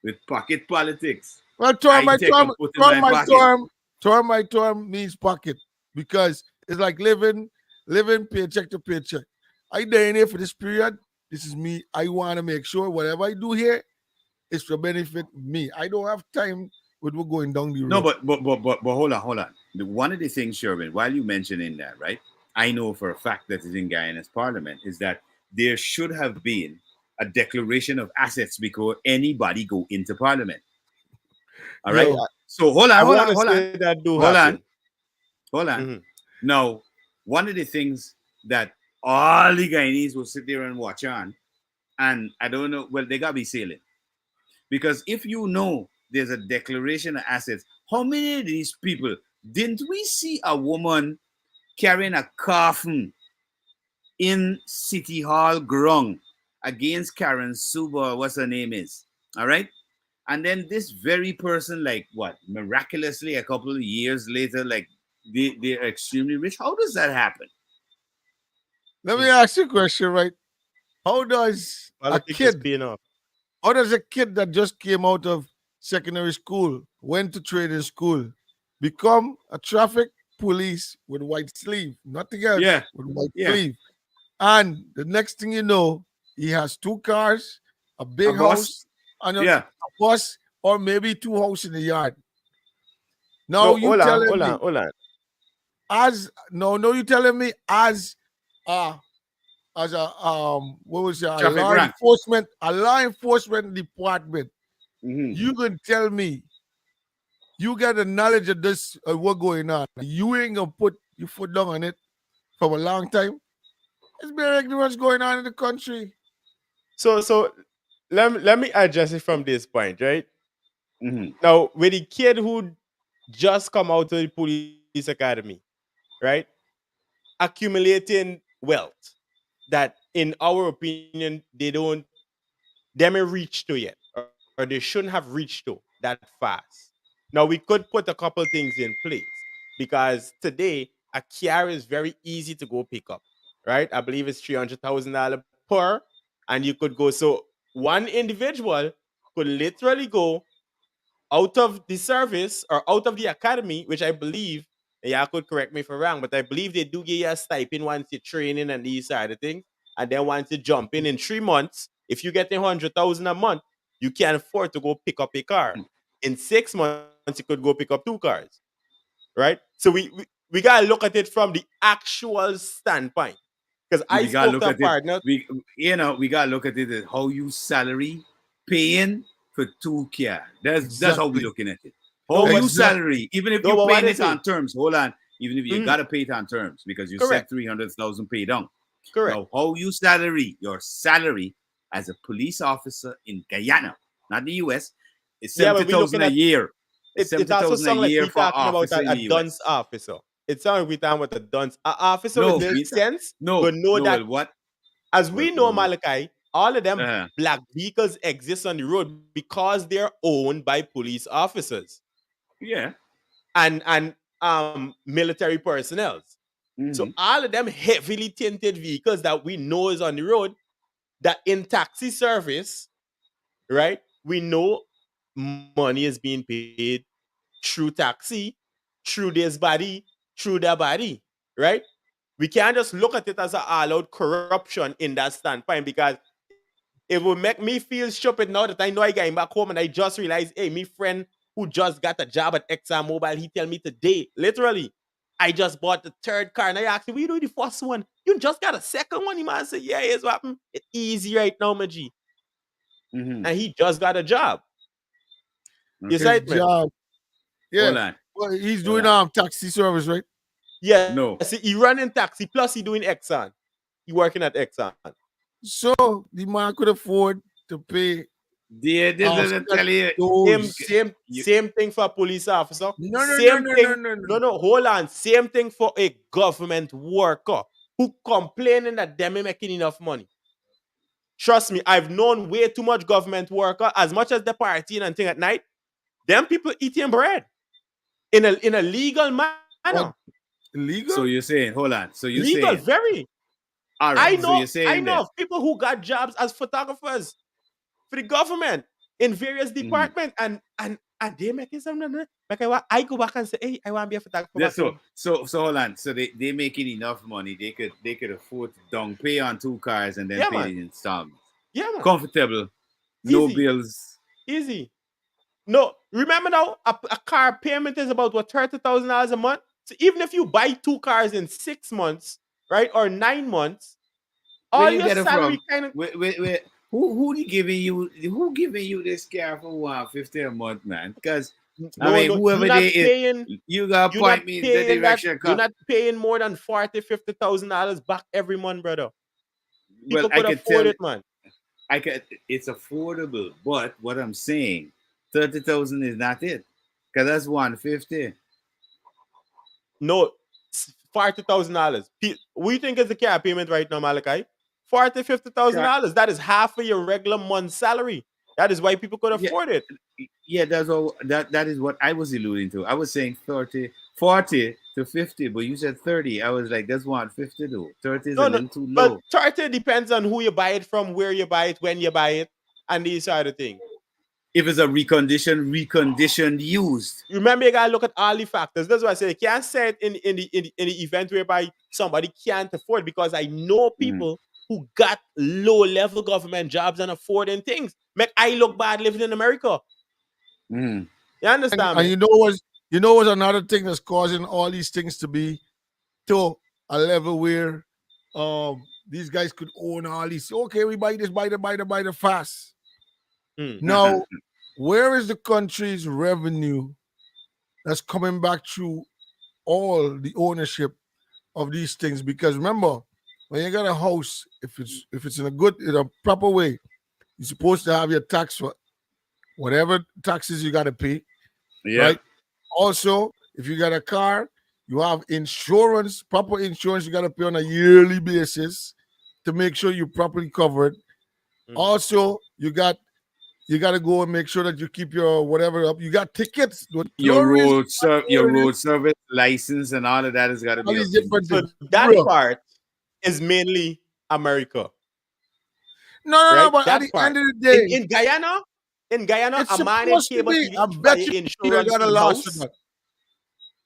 S4: With pocket politics.
S5: Well, term by
S4: take
S5: term,
S4: and put in my pocket.
S5: term by term means pocket because it's like living paycheck to paycheck. I there in here for this period. This is me. I want to make sure whatever I do here is to benefit me. I don't have time with what going down the road.
S4: No, but hold on. One of the things, Sherwin, while you mentioning that, right? I know for a fact that is in Guyana's parliament is that there should have been a declaration of assets before anybody go into parliament. All right.
S5: Yo,
S4: So hold
S6: I
S4: on.
S6: want to say that do happen.
S4: Hold on.
S6: Mhm.
S4: Now, one of the things that all the Guyanese will sit there and watch on, and I don't know, well, they gotta be sailing. Because if you know there's a declaration of assets, how many of these people didn't we see a woman carrying a coffin in City Hall ground against Karen Suba, what's her name is? All right. And then this very person, like what, miraculously a couple of years later, like they're extremely rich. How does that happen?
S5: let me ask you a question, right? How does
S6: Politics is paying off.
S5: how does a kid that just came out of secondary school, went to training school, become a traffic police with white sleeve, nothing else,
S4: Yeah.
S5: with white
S4: Yeah.
S5: sleeve, and the next thing you know, he has 2 cars, a big
S4: A bus.
S5: house, and a
S4: Yeah.
S5: bus, or maybe 2 houses in the yard. Now
S6: No,
S5: you
S6: hold
S5: telling me
S6: on.
S5: you telling me as a what was it,
S4: Traffic rank.
S5: a law enforcement department,
S4: Mhm.
S5: you can tell me you got the knowledge of this what going on. You ain't gonna put your foot down on it from a long time. It's been like what's going on in the country.
S6: So let me address it from this point, right?
S4: Mhm.
S6: Now, with the kid who just come out of the police academy, right? Accumulating wealth that, in our opinion, them ain't reached to yet, or they shouldn't have reached to that fast. Now, we could put a couple things in place because today a car is very easy to go pick up, right? I believe it's $300,000 per, and you could go. So one individual could literally go out of the service or out of the academy, which I believe, and y'all could correct me if I'm wrong, but I believe they do give you a stipend once you're training and these side of things. And then once you jump in 3 months, if you get 100,000 a month, you can afford to go pick up a car. In 6 months, you could go pick up 2 cars. Right? So we gotta look at it from the actual standpoint. Because I
S4: We gotta
S6: spoke
S4: look
S6: to a
S4: at it.
S6: partner.
S4: We gotta look at it as how you salary paying for 2 car. That's how we
S5: Exactly.
S4: looking at it.
S6: No,
S4: How you
S5: Exactly.
S4: salary, even if
S6: No,
S4: you
S6: but what
S4: paying
S6: I
S4: it
S6: say-
S4: on terms. Hold on, even if you
S6: Mhm.
S4: gotta pay it on terms because you
S6: Correct.
S4: said 300,000 pay down.
S6: Correct.
S4: Now, how you salary your salary as a police officer in Guyana, not the US, is
S6: Yeah, but we
S4: 70,000 a
S6: looking at-
S4: year.
S6: It also
S4: 70,000 a
S6: sounds like
S4: year
S6: we're
S4: for
S6: talking about
S4: officer in
S6: a
S4: the
S6: dunce
S4: US.
S6: officer. It sounds like we're talking about a dunce officer
S4: No,
S6: with little
S4: we-
S6: sense.
S4: No,
S6: but know
S4: no,
S6: that
S4: well, what?
S6: as we know,
S4: well,
S6: Malachi, all of them
S4: Uh-huh.
S6: black vehicles exist on the road because they're owned by police officers
S4: Yeah.
S6: and military personnel. So
S4: Mhm.
S6: all of them heavily tinted vehicles that we know is on the road, that in taxi service, right? We know money is being paid through taxi, through this body, through that body, right? We can't just look at it as an all-out corruption in that standpoint, because it will make me feel stupid now that I know I got back home and I just realized, hey, my friend who just got a job at ExxonMobil, he tell me today, literally, I just bought the 3rd car. And I asked him, we do the first one. You just got a 2nd one? He man said, yeah, here's what happened. It's easy right now, my G.
S4: Mhm.
S6: And he just got a job.
S4: Okay.
S6: Yes, right,
S5: His
S6: man.
S5: job. Yeah.
S4: Hold on.
S5: Well, he's
S4: Hold
S5: doing taxi service, right?
S6: Yeah.
S4: No.
S6: See, he running taxi, plus he doing Exxon. He working at Exxon.
S5: So the man could afford to pay
S4: They
S5: offset
S4: tell you.
S5: those.
S6: Same thing for a police officer.
S5: No, no,
S6: Same
S5: no, no,
S6: thing.
S5: no, no,
S6: No, hold on. Same thing for a government worker who complaining that them ain't making enough money. Trust me, I've known way too much government worker, as much as the partying and thing at night. Them people eating bread in a legal manner.
S5: What? Illegal?
S4: So you're saying, hold on. So you're
S6: Legal,
S4: saying,
S6: very.
S4: all
S6: I
S4: right.
S6: know.
S4: So you're saying
S6: I know
S4: that.
S6: of people who got jobs as photographers for the government in various departments, and they making something. Like I go back and say, hey, I want to be a photographer.
S4: Yeah,
S6: back home.
S4: so hold on. So they making enough money. They could afford to down pay on 2 cars and then
S6: Yeah,
S4: pay
S6: man.
S4: the installments.
S6: Yeah, man.
S4: Comfortable, no
S6: Easy.
S4: bills.
S6: Easy. No, remember now, a car payment is about what, $30,000 a month. So even if you buy 2 cars in 6 months, right, or 9 months,
S4: Where
S6: all
S4: you
S6: your
S4: get it
S6: salary
S4: from?
S6: kind of
S4: Where, who giving you this car for 150 a month, man? Because I mean, whoever
S6: you're not
S4: they is,
S6: paying.
S4: you got
S6: You're not
S4: point me in the
S6: paying that.
S4: direction.
S6: You're not paying more than $40,000-$50,000 back every month, brother.
S4: Well,
S6: People
S4: I
S6: could
S4: can
S6: afford
S4: tell
S6: it, man.
S4: it's affordable, but what I'm saying, 30,000 is not it, because that's 150.
S6: No, $40,000. What do you think is the car payment right now, Malachi? $40,000-$50,000. That is half of your regular month's salary. That is why people could
S4: Yeah.
S6: afford it.
S4: Yeah, that's all. That is what I was alluding to. I was saying 40 to 50, but you said 30. I was like, that's 150 though. 30 is a little too low.
S6: But 30 depends on who you buy it from, where you buy it, when you buy it, and these sort of things.
S4: If it's a reconditioned used.
S6: Remember, you gotta look at all the factors. That's why I say you can't say it in the event whereby somebody can't afford, because I know people who got low-level government jobs and affording things. Make I look bad living in America.
S4: Mm.
S6: You understand
S5: And
S6: me?
S5: you know what's another thing that's causing all these things to be to a level where these guys could own all these. Okay, we buy this, buy the fast. Now, where is the country's revenue that's coming back through all the ownership of these things? Because remember, when you got a house, if it's in a proper way, you're supposed to have your tax for whatever taxes you got to pay.
S4: Yeah.
S5: Right? Also, if you got a car, you have insurance, proper insurance you got to pay on a yearly basis to make sure you're properly covered. Also, you got to go and make sure that you keep your whatever up. You got tickets.
S4: Your road service license and all of that has got to
S5: all
S4: be
S5: these
S4: up to
S5: different
S6: So
S5: things.
S6: that
S5: Bro.
S6: part is mainly America.
S5: No,
S6: right?
S5: but
S6: That
S5: at the
S6: part.
S5: end of the day,
S6: In Guyana, In Guyana,
S5: It's
S6: a man in
S5: supposed to
S6: cable
S5: be.
S6: TV
S5: I
S6: buy
S5: bet you they
S6: insurance
S5: got a
S6: in
S5: laws for
S6: house.
S5: that.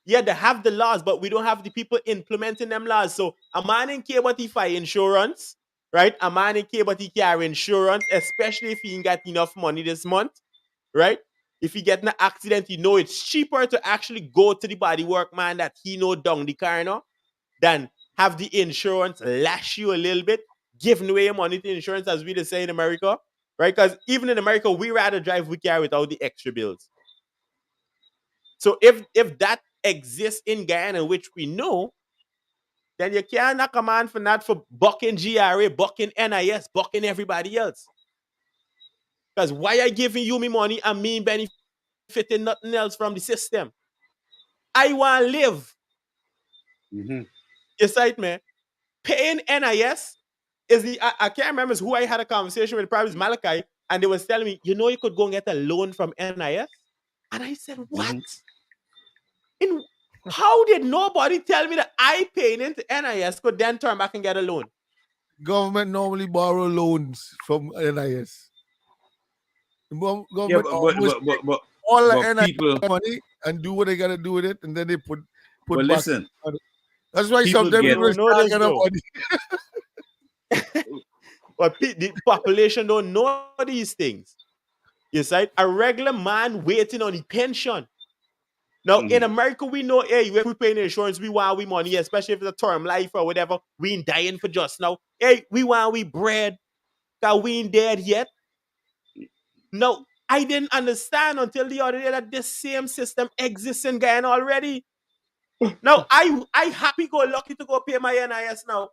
S6: Yeah, they have the laws, but we don't have the people implementing them laws. So a man in cable TV insurance, right? A man in cable TV carry insurance, especially if he ain't got enough money this month, right? If he get in an accident, you know it's cheaper to actually go to the body work man that he know down the car now than have the insurance lash you a little bit, giving away your money to insurance, as we just say in America, right? Because even in America, we rather drive with car without the extra bills. So if that exists in Guyana, which we know, then you can't knock a man for not for bucking GRA, bucking NIS, bucking everybody else. Because why I giving you me money and me benefiting nothing else from the system? I want to live.
S4: Mhm.
S6: You sight man. Paying NIS is the I can't remember who I had a conversation with, probably Malachi, and they was telling me, you know, you could go and get a loan from NIS. And I said, what? In how did nobody tell me that I paying into NIS could then turn back and get a loan?
S5: Government normally borrow loans from NIS.
S4: Yeah,
S5: Government almost take
S4: but
S5: all the
S4: but
S5: NIS
S4: people,
S5: money and do what they gotta do with it, and then they put
S4: but
S5: back.
S4: listen,
S5: That's why
S4: people
S5: sometimes
S4: get-
S5: people
S6: Don't know
S5: start
S6: this,
S5: getting
S6: though.
S5: money.
S6: But the population don't know these things. Yes, right? A regular man waiting on the pension. Now, in America, we know, hey, if we paying insurance, we want we money, especially if it's a term life or whatever. We ain't dying for just now. Hey, we want we bread, because we ain't dead yet. No, I didn't understand until the other day that this same system exists in Guyana already. Now, I happy go lucky to go pay my NIS now.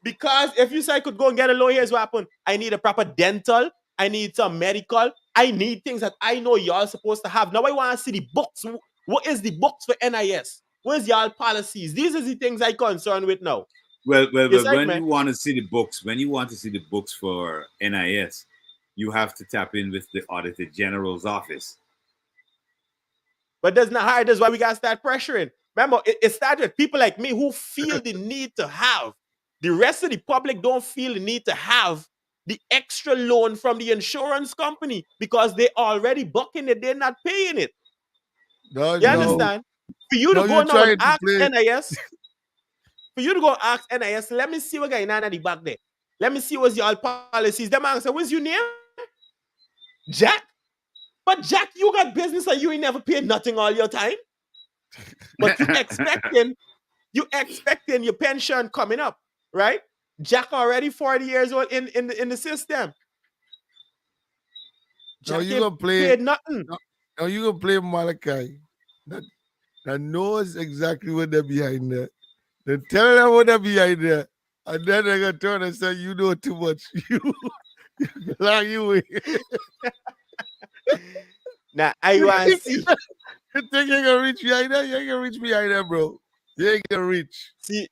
S6: Because if you say I could go and get a loan, here's what happened. I need a proper dental. I need some medical. I need things that I know y'all supposed to have. Now I want to see the books. What is the books for NIS? Where's y'all policies? These are the things I concerned with now.
S4: well,
S6: Yes, right,
S4: when
S6: man.
S4: you want to see the books, when you want to see the books for NIS, you have to tap in with the Auditor General's office.
S6: But that's not hard. That's why we got to start pressuring. Remember, it started with people like me who feel the need to have. The rest of the public don't feel the need to have the extra loan from the insurance company because they already bucking it. They're not paying it.
S5: No,
S6: You
S5: no.
S6: understand? For you to
S5: No,
S6: go
S5: you're
S6: now
S5: trying
S6: and
S5: to
S6: ask
S5: play.
S6: NIS, for you to go ask NIS, let me see what going on at the back there. Let me see what's your policies. Them man say, what's your name? Jack? But Jack, you got business and you ain't never paid nothing all your time. But you expecting your pension coming up, right? Jack already 40 years old in the system.
S5: No,
S6: Jack
S5: you
S6: ain't
S5: gonna play.
S6: paid nothing.
S5: No, you gonna play Malachi. That knows exactly what they're behind there. Then tell them what they're behind there. And then they're gonna turn and say, you know too much. You like you.
S6: Now I want to see.
S5: You think you're gonna reach behind there? You ain't gonna reach behind there, bro. You ain't gonna reach.
S6: See,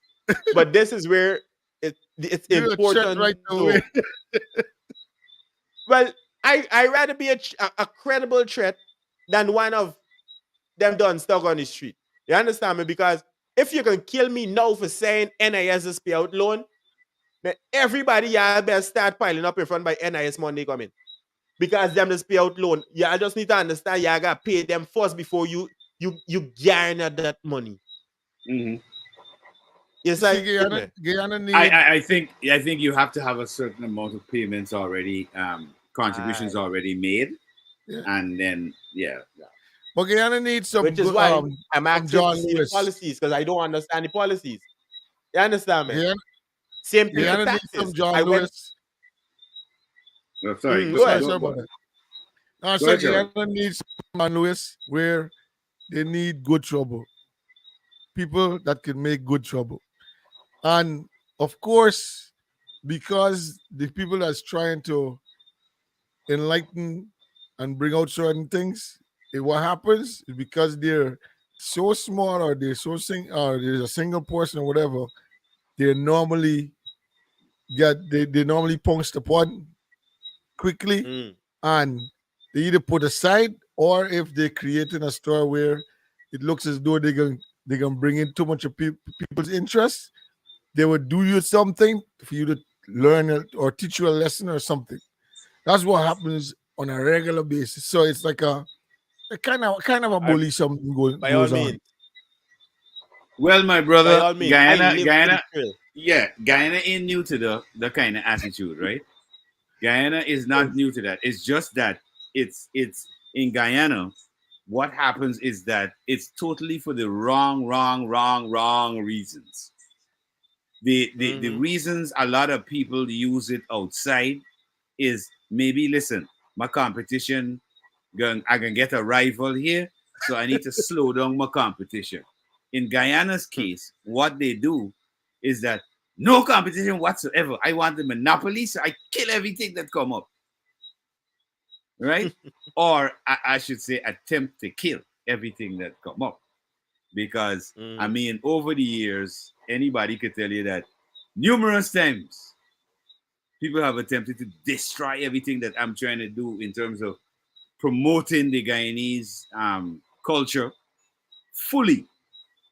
S6: but this is where it's
S5: You're a check
S6: important.
S5: right
S6: to-
S5: away.
S6: Well, I rather be a credible threat than one of them done stuck on the street. You understand me? Because if you can kill me now for saying NIS is payout loan, then everybody y'all better start piling up in front by NIS money coming. Because them just payout loan. Y'all just need to understand y'all gotta pay them first before you garner that money.
S4: Mhm.
S6: Yes,
S5: See, Guyana need.
S4: I think you have to have a certain amount of payments already, contributions already made,
S5: Yeah.
S4: and then
S5: But Guyana needs some
S6: which is
S5: good,
S6: why
S5: some
S6: I'm asking
S5: John
S6: to see
S5: Lewis.
S6: the policies because I don't understand the policies. You understand me?
S5: Guyana,
S6: Same thing for
S5: Guyana needs
S6: taxes.
S5: some John
S6: I went.
S5: Lewis.
S4: sorry,
S6: Go ahead.
S5: Sorry about that. No, I
S4: Go
S5: said
S4: ahead, Gerald.
S5: Guyana needs some John Lewis where they need good trouble. People that can make good trouble. And of course, because the people that's trying to enlighten and bring out certain things, what happens is because they're so small or they're so or there's a single person or whatever, they normally they normally pounced upon quickly
S6: Mm.
S5: and they either put aside or if they're creating a story where it looks as though they're going to bring in too much of people's interest, they would do you something for you to learn or teach you a lesson or something. That's what happens on a regular basis. So it's like a kind of a
S6: I-
S5: bully something
S6: by all
S5: goes on.
S6: means,
S4: Well, my
S6: by
S4: brother,
S6: all means, I
S4: Guyana,
S6: live for the
S4: Guyana,
S6: thrill.
S4: yeah, Guyana ain't new to the kind of attitude, right? Guyana is not new to that. It's just that it's in Guyana. What happens is that it's totally for the wrong reasons. The
S6: Mhm.
S4: reasons a lot of people use it outside is maybe listen, my competition I can get a rival here, so I need to slow down my competition. In Guyana's case, what they do is that no competition whatsoever. I want the monopoly, so I kill everything that come up, right? Or I should say, attempt to kill everything that come up, because I
S6: Mhm.
S4: mean, over the years, anybody could tell you that numerous times people have attempted to destroy everything that I'm trying to do in terms of promoting the Guyanese culture fully,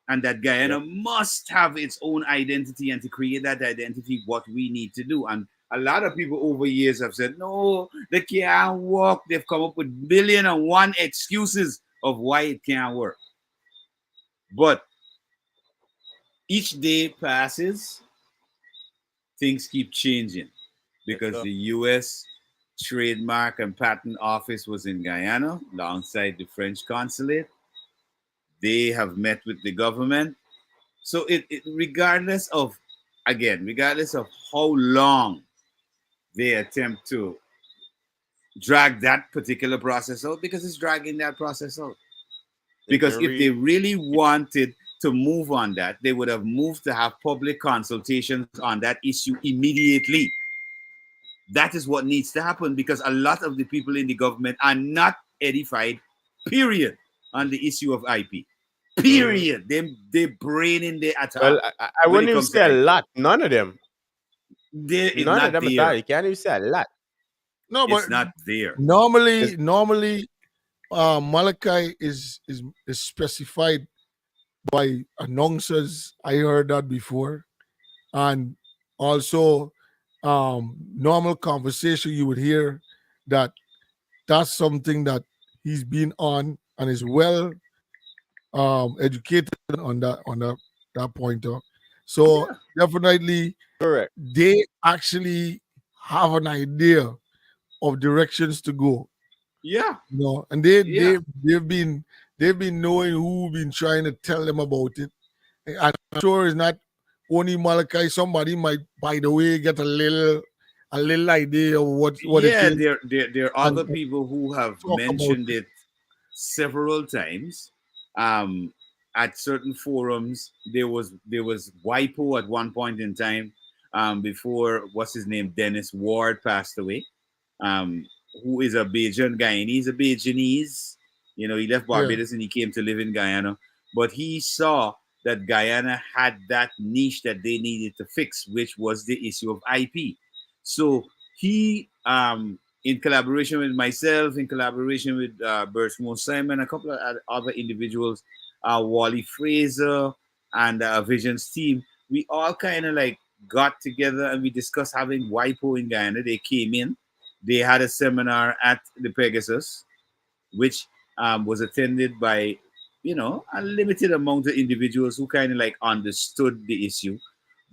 S4: and that Guyana
S6: Yep.
S4: must have its own identity, and to create that identity, what we need to do. And a lot of people over years have said, no, they can't work. They've come up with 1,000,001 excuses of why it can't work. But each day passes, things keep changing,
S6: Yes,
S4: because
S6: sir.
S4: the US Trademark and Patent Office was in Guyana alongside the French consulate. They have met with the government. So regardless of, again, regardless of how long they attempt to drag that particular process out, because it's dragging that process out.
S6: It's
S4: Because if they
S6: very
S4: really wanted to move on that, they would have moved to have public consultations on that issue immediately. That is what needs to happen, because a lot of the people in the government are not edified, period, on the issue of IP.
S6: Mhm.
S4: Period. They brain in there at
S6: Well.
S4: all
S6: I
S4: when
S6: wouldn't
S4: it
S6: even
S4: comes
S6: say
S4: to
S6: a
S4: IP.
S6: lot. None of them.
S4: It's
S6: None of
S4: not
S6: them at all.
S4: there.
S6: You can't even say a lot.
S5: No, but
S4: It's not there.
S5: normally Malachi is specified by announcers. I heard that before. And also normal conversation you would hear that that's something that he's been on and is well educated on that pointer. So
S4: Yeah.
S5: definitely
S6: Correct.
S5: they actually have an idea of directions to go.
S4: Yeah.
S5: You know, and they
S4: Yeah.
S5: they've been knowing who been trying to tell them about it. And I'm sure it's not only Malachi. Somebody might, by the way, get a little idea of what it
S4: Yeah.
S5: is
S4: There are other
S5: and
S4: people who have
S5: talk about
S4: mentioned
S5: it.
S4: it several times. Um, at certain forums, there was WIPO at one point in time, before what's his name, Dennis Ward, passed away. Um, who is a Bajan Guyanese. He's a Bajanese. You know, he left
S5: Yeah,
S4: Barbados and he came to live in Guyana. But he saw that Guyana had that niche that they needed to fix, which was the issue of IP. So he, in collaboration with myself, in collaboration with Bertmo Simon, a couple of other individuals, Wally Fraser, and Vision's team, we all kind of like got together and we discussed having WIPO in Guyana. They came in, they had a seminar at the Pegasus, which was attended by, a limited amount of individuals who kind of like understood the issue.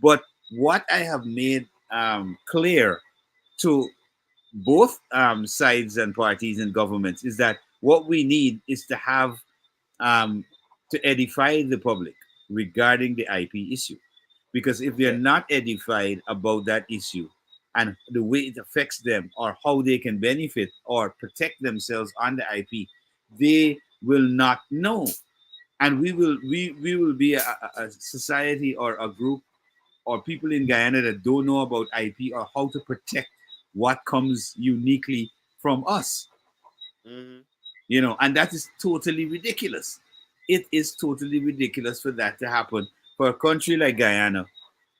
S4: But what I have made clear to both sides and parties and governments is that what we need is to have um, to edify the public regarding the IP issue. Because if they're
S6: Yeah.
S4: not edified about that issue and the way it affects them or how they can benefit or protect themselves on the IP, they will not know. And we will be a society or a group or people in Guyana that don't know about IP or how to protect what comes uniquely from us.
S6: Mhm.
S4: And that is totally ridiculous. It is totally ridiculous for that to happen for a country like Guyana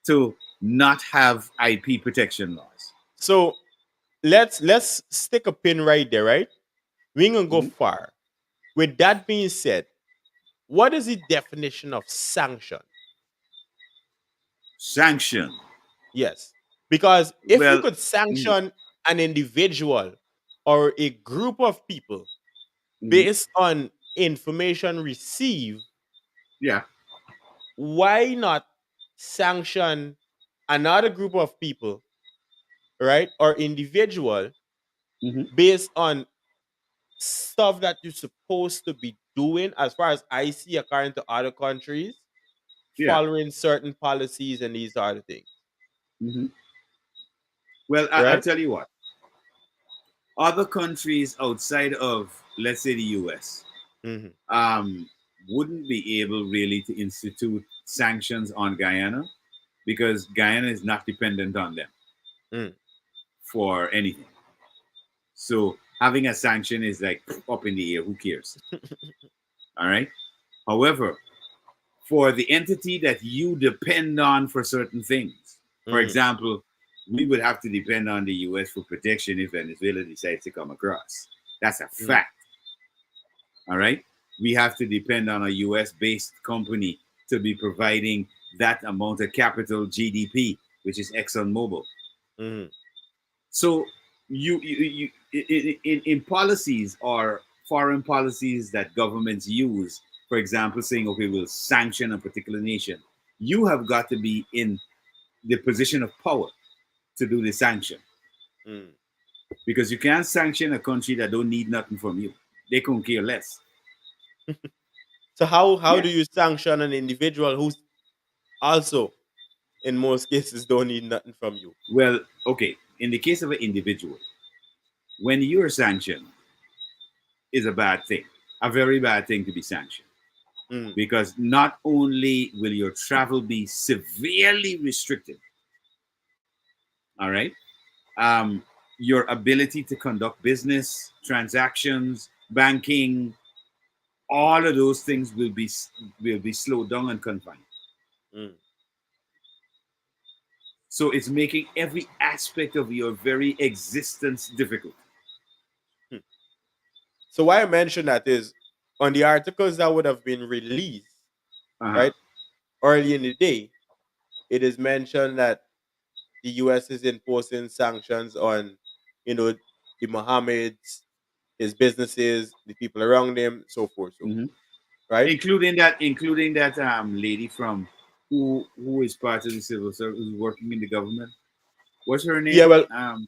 S4: to not have IP protection laws.
S6: So let's stick a pin right there, right? We ain't gonna go
S4: Mhm.
S6: far. With that being said, what is the definition of sanction?
S4: Sanction.
S6: Yes. Because if you
S4: Well,
S6: could
S4: mhm.
S6: sanction an individual or a group of people
S4: Mhm.
S6: based on information received,
S4: Yeah.
S6: why not sanction another group of people, right, or individual
S4: Mhm.
S6: based on stuff that you're supposed to be doing, as far as I see, according to other countries,
S4: Yeah.
S6: following certain policies and these other things,
S4: Mhm. Well, I'll
S6: right?
S4: tell you what. Other countries outside of, let's say, the US,
S6: Mm-hmm.
S4: um, wouldn't be able really to institute sanctions on Guyana because Guyana is not dependent on them
S6: Mm.
S4: for anything. So having a sanction is like up in the air. Who cares? All right. However, for the entity that you depend on for certain things, for
S6: Mm-hmm.
S4: example, we would have to depend on the US for protection if Venezuela decides to come across. That's a
S6: Mm.
S4: fact. All right. We have to depend on a US based company to be providing that amount of capital GDP, which is ExxonMobil.
S6: Mm-hmm.
S4: So in policies or foreign policies that governments use, for example, saying, okay, we'll sanction a particular nation, you have got to be in the position of power to do the sanction
S6: Mm.
S4: because you can't sanction a country that don't need nothing from you. They couldn't care less.
S6: So how
S4: Yeah.
S6: do you sanction an individual who's also, in most cases, don't need nothing from you?
S4: Well, okay. In the case of an individual, when you're sanctioned, is a bad thing, a very bad thing to be sanctioned.
S6: Mm.
S4: Because not only will your travel be severely restricted, all right, um, your ability to conduct business, transactions, banking, all of those things will be slowed down and confined.
S6: Mm.
S4: So it's making every aspect of your very existence difficult.
S6: Hmm. So why I mention that is on the articles that would have been released,
S4: Uh-huh.
S6: right, early in the day, it is mentioned that the US is imposing sanctions on, the Mohammeds, his businesses, the people around him, so forth, so
S4: Hmm.
S6: forth, right?
S4: Including that lady from who is part of the civil service who's working in the government. What's her
S6: Yeah,
S4: name?
S6: well,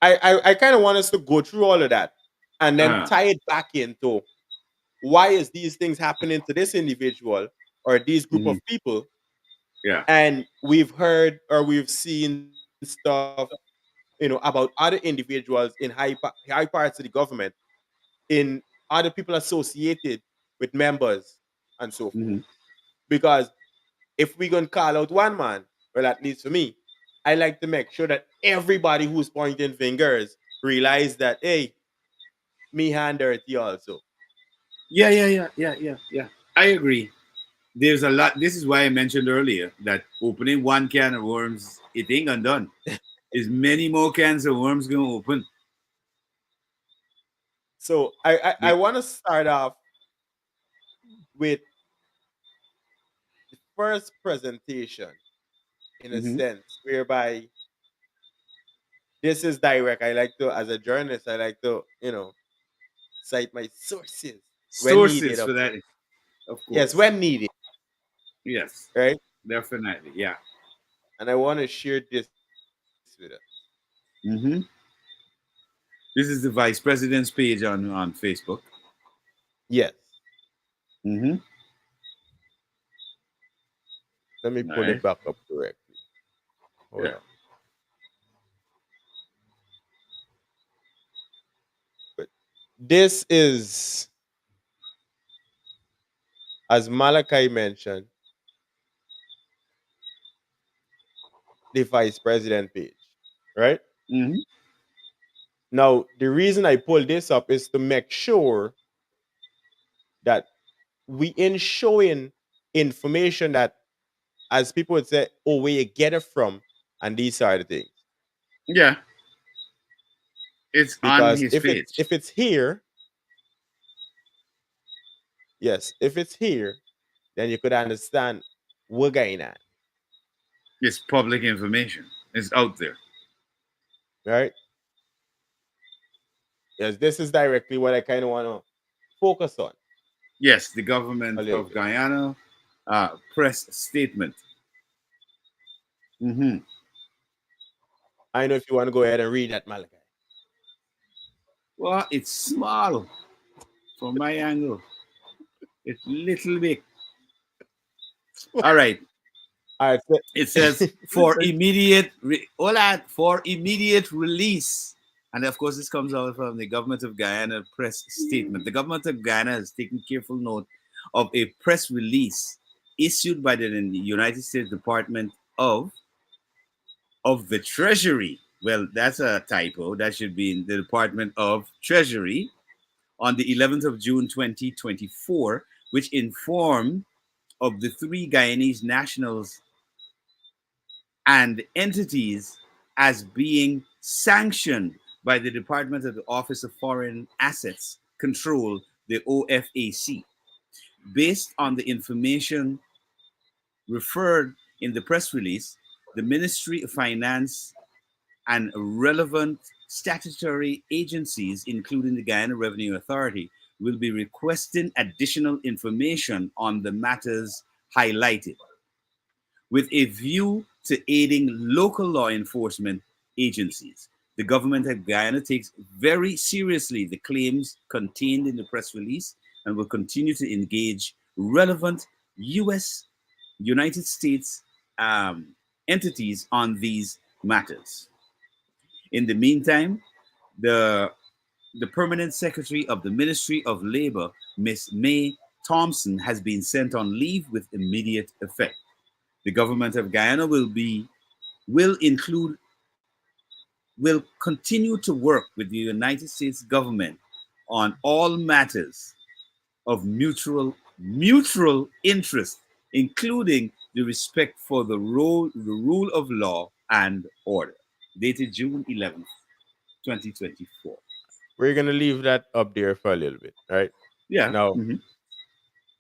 S6: I kind of want us to go through all of that and then
S4: Uh,
S6: tie it back into why is these things happening to this individual or these group
S4: mhm.
S6: of people.
S4: Yeah.
S6: And we've heard or we've seen stuff, about other individuals in high parts of the government, in other people associated with members and so forth.
S4: Hmm.
S6: Because if we're gonna call out one man, well, at least for me, I like to make sure that everybody who's pointing fingers realize that, hey, me hand dirty also.
S4: Yeah. I agree. There's a lot. This is why I mentioned earlier that opening one can of worms, it ain't undone. There's many more cans of worms gonna open.
S6: So I
S4: Be-
S6: want to start off with the first presentation, in a
S4: mhm.
S6: sense, whereby this is direct. I like to, as a journalist, I like to, cite my sources when needed,
S4: Sources
S6: of
S4: for that,
S6: course.
S4: of
S6: Yes,
S4: course.
S6: when needed,
S4: Yes,
S6: right?
S4: definitely. Yeah.
S6: And I want to share this with us.
S4: Hmm. This is the vice president's page on Facebook.
S6: Yes.
S4: Hmm.
S6: Let me
S4: All
S6: pull
S4: right.
S6: it back up correctly. Hold
S4: Yeah.
S6: on. But this is, as Malachi mentioned, the vice president page, right?
S4: Hmm.
S6: Now, the reason I pull this up is to make sure that we in showing information that, as people would say, oh, where you get it from, and these are the things.
S4: Yeah. It's on
S6: Because
S4: his
S6: if it's
S4: page.
S6: if it's here, yes, if it's here, then you could understand we're going at,
S4: It's public information. It's out there.
S6: right? Yes, this is directly what I kind of want to focus on
S4: Yes, the government
S6: a little
S4: of
S6: bit.
S4: Guyana press statement. Mhm.
S6: I know if you want to go ahead and read that, Malachi.
S4: Well, it's small from my angle. It's little bit. All right.
S6: All right. So,
S4: It says for immediate for immediate release. And of course, this comes out from the government of Guyana press statement. The government of Guyana has taken careful note of a press release issued by the United States Department of the Treasury. Well, that's a typo. That should be in the Department of Treasury on the 11th of June 2024, which informed of the three Guyanese nationals and entities as being sanctioned by the Department of the Office of Foreign Assets Control, the OFAC. Based on the information referred in the press release, the Ministry of Finance and relevant statutory agencies, including the Guyana Revenue Authority, will be requesting additional information on the matters highlighted, with a view to aiding local law enforcement agencies. The government of Guyana takes very seriously the claims contained in the press release and will continue to engage relevant United States entities on these matters. In the meantime, the permanent secretary of the Ministry of Labor, Ms. May Thompson, has been sent on leave with immediate effect. The government of Guyana will continue to work with the United States government on all matters of mutual interest, including the respect for the rule of law and order. Dated June 11th, 2024.
S6: we're gonna leave that up there for a little bit, right?
S4: Yeah.
S6: Now,
S4: Mhm.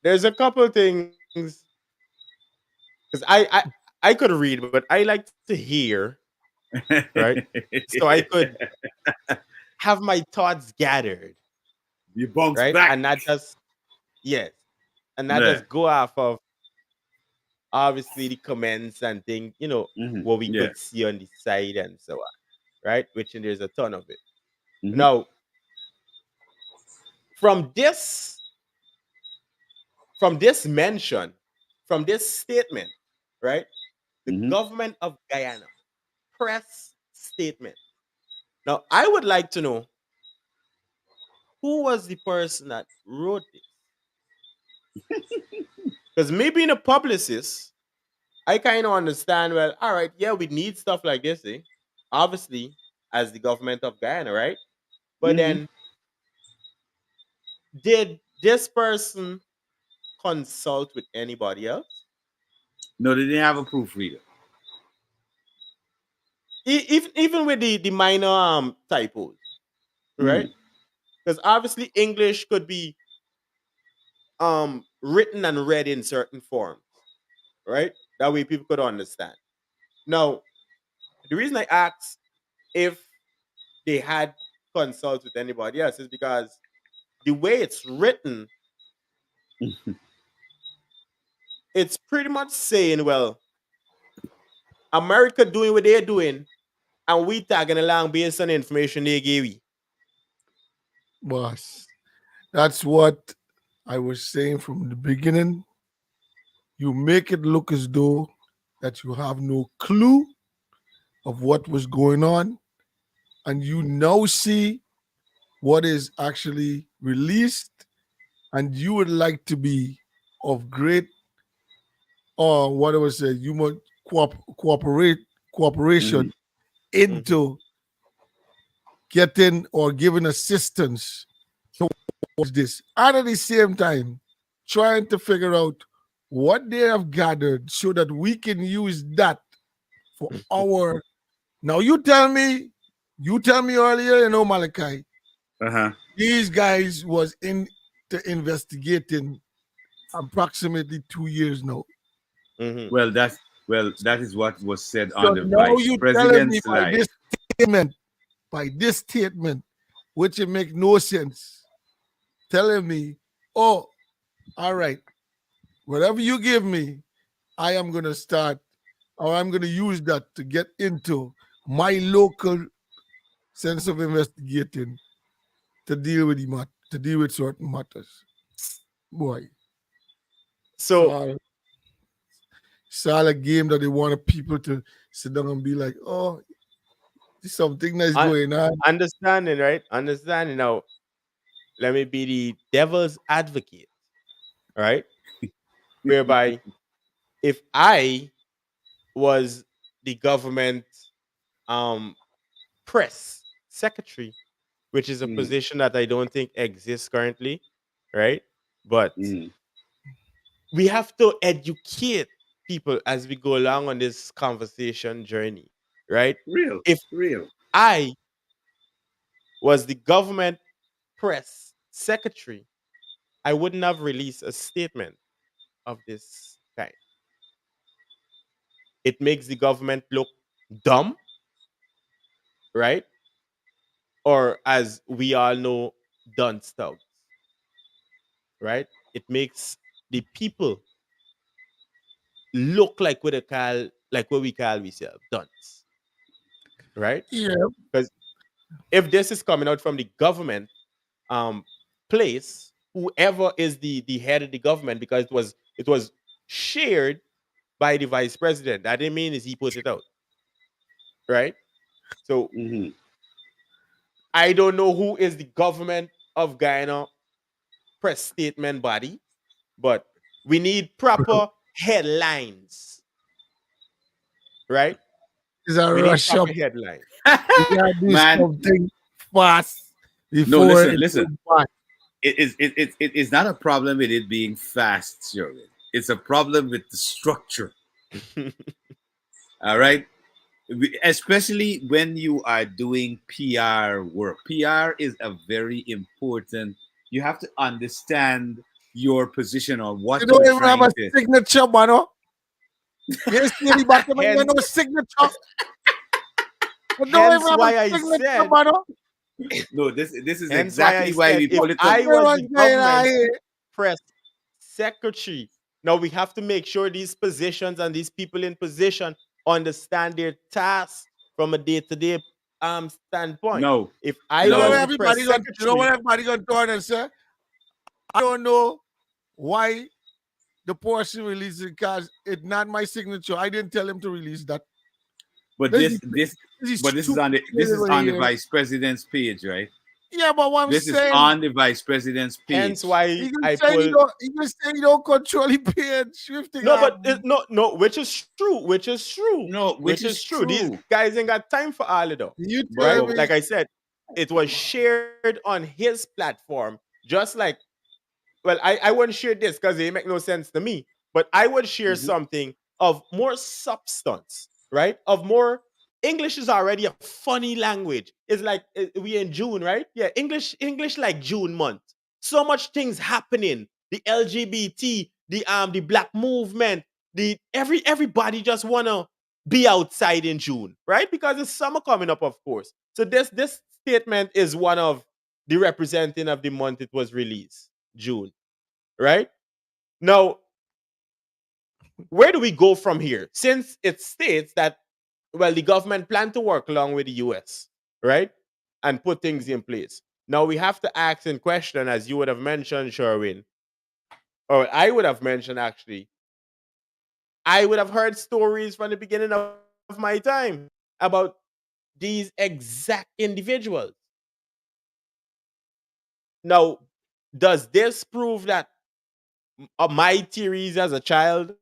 S6: there's a couple things because I could read, but I like to hear, right? So I could have my thoughts gathered,
S4: You bounce
S6: right?
S4: back.
S6: And not just yes, and not
S4: Yeah.
S6: just go off of obviously the comments and things,
S4: Mhm.
S6: what we
S4: Yeah.
S6: could see on the side and so on, right? Which and there's a ton of it.
S4: Mhm.
S6: Now, from this mention, from this statement, right? The
S4: Mhm.
S6: government of Guyana press statement. Now, I would like to know who was the person that wrote this? Because me being a publicist, I kind of understand, well, all right, yeah, we need stuff like this, eh? Obviously, as the government of Guyana, right? But
S4: Mhm.
S6: then, did this person consult with anybody else?
S4: No, they didn't have a proofreader.
S6: Even with the minor typos, right?
S4: Mhm.
S6: Because obviously English could be written and read in certain forms, right? That way people could understand. Now, the reason I asked if they had consulted with anybody else is because the way it's written, it's pretty much saying, well, America doing what they're doing, and we tagging along based on the information they gave you.
S5: Boss, that's what I was saying from the beginning. You make it look as though that you have no clue of what was going on, and you now see what is actually released, and you would like to be of great, or what I was saying, you must cooperation
S4: Mhm.
S5: into getting or giving assistance towards this. And at the same time, trying to figure out what they have gathered so that we can use that for our. Now you tell me earlier, Malachi,
S4: Uh-huh.
S5: these guys was into investigating approximately 2 years now.
S6: Mhm.
S4: Well, that is what was said
S5: So
S4: on the
S5: now
S4: vice
S5: you telling me
S4: president's slide.
S5: by this statement, which it make no sense, telling me, oh, all right, whatever you give me, I am gonna start, or I'm gonna use that to get into my local sense of investigating to deal with to deal with certain matters. Boy,
S6: So
S5: it's all a game that they wanted people to sit down and be like, oh, there's something that's
S6: Un-
S5: going on.
S6: understanding, right? Understanding now. Let me be the devil's advocate, right? Whereby if I was the government press secretary, which is a
S4: Mhm.
S6: position that I don't think exists currently, right? But
S4: Mhm.
S6: we have to educate people as we go along on this conversation journey, right?
S4: Real,
S6: If
S4: real.
S6: I was the government press secretary, I wouldn't have released a statement of this kind. It makes the government look dumb, right? Or as we all know, dunce thugs, right? It makes the people look like what they call like what we call ourselves, dunce, right?
S5: Yeah,
S6: Because if this is coming out from the government um place, whoever is the head of the government, because it was shared by the vice president. That didn't mean is he put it out, right? So
S4: Mhm.
S6: I don't know who is the government of Guyana press statement body, but we need proper headlines, right?
S5: it's a
S6: We need
S5: rush up.
S6: proper headlines.
S5: We gotta do
S4: Man,
S5: something fast
S4: no,
S5: before
S4: listen,
S5: it
S4: listen.
S5: goes bad.
S4: It is not a problem with it being fast, Sherwin. It's a problem with the structure. All right. Especially when you are doing PR work. PR is a very important. You have to understand your position on what
S5: You don't
S4: you're
S5: even have
S4: trying
S5: a
S4: to.
S5: signature, mano. You see the bottom, you
S6: hence,
S5: no signature. You don't
S6: hence
S5: even have
S6: why
S5: a
S6: I
S5: signature,
S6: said,
S5: mano.
S4: No, this is
S6: hence why I
S4: exactly why
S6: said,
S4: we
S6: if
S4: pull it
S6: I
S4: up.
S5: You know
S6: was
S5: what's
S6: the
S5: going on
S6: government
S5: here?
S6: press secretary, now we have to make sure these positions and these people in position understand their tasks from a day-to-day standpoint.
S4: No,
S6: If I
S5: You know what
S6: was
S4: no.
S6: the press
S5: everybody going you know what
S6: secretary,
S5: everybody gonna turn and say? I don't know why the person released it because it's not my signature. I didn't tell him to release that.
S4: But
S5: This
S4: this
S5: is
S4: this
S5: this is
S4: but this is
S5: stupid
S4: on the
S5: shit over here.
S4: vice president's page, right?
S5: Yeah, but what I'm
S4: This is
S5: saying,
S4: on the vice president's
S6: hence
S4: page.
S6: why
S5: you can
S6: I
S5: say you
S6: pull.
S5: don't you can say you don't control the page. Shifting
S6: No, but no, which is true, which is true,
S4: No, which
S6: which
S4: is
S6: is true. These
S4: true.
S6: guys ain't got time for all of that,
S5: you
S4: But
S6: right?
S5: tell
S4: but
S5: me
S6: Like I said, it was shared on his platform, just like, well, I wouldn't share this because it make no sense to me, but I would share
S4: Mhm.
S6: something of more substance, right? Of more. English is already a funny language. It's like we in June, right? Yeah, English like June month. So much things happening. The LGBT, the black movement, the everybody just wanna be outside in June, right? Because it's summer coming up, of course. So this statement is one of the representing of the month it was released, June, right? Now, where do we go from here? Since it states that, well, the government plan to work along with the US, right? And put things in place. Now we have to ask and question, as you would have mentioned, Sherwin, or I would have mentioned actually, I would have heard stories from the beginning of my time about these exact individuals. Now, does this prove that my theories as a child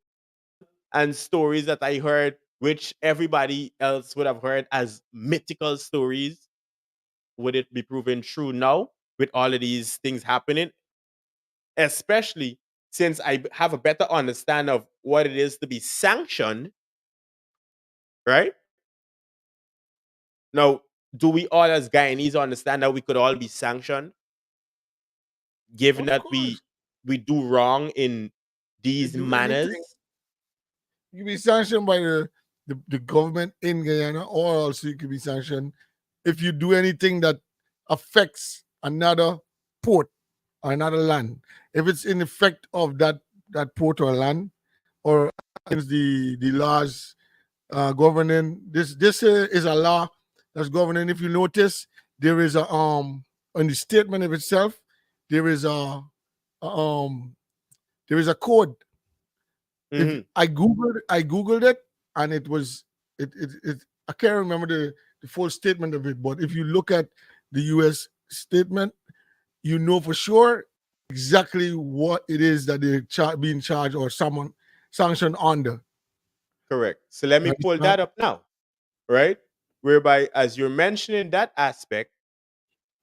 S6: and stories that I heard, which everybody else would have heard as mythical stories, would it be proven true now with all of these things happening? Especially since I have a better understanding of what it is to be sanctioned, right? Now, do we all as Guyanese understand that we could all be sanctioned, given
S5: of
S6: that
S5: course.
S6: we do wrong in
S5: You
S6: these
S5: do anything,
S6: manners?
S5: you can be sanctioned by the government in Guyana, or else you could be sanctioned if you do anything that affects another port or another land, if it's in effect of that port or land, or against the laws governing this is a law that's governing. If you notice, there is a on the statement of itself, there is a there is a code. If
S6: Mhm.
S5: I googled it, and it was it I can't remember the full statement of it, but if you look at the US statement, you know for sure exactly what it is that they're being charged or someone sanctioned under.
S6: Correct. So let me
S5: You
S6: pull
S5: understand?
S6: that up now, right? Whereby, as you're mentioning that aspect,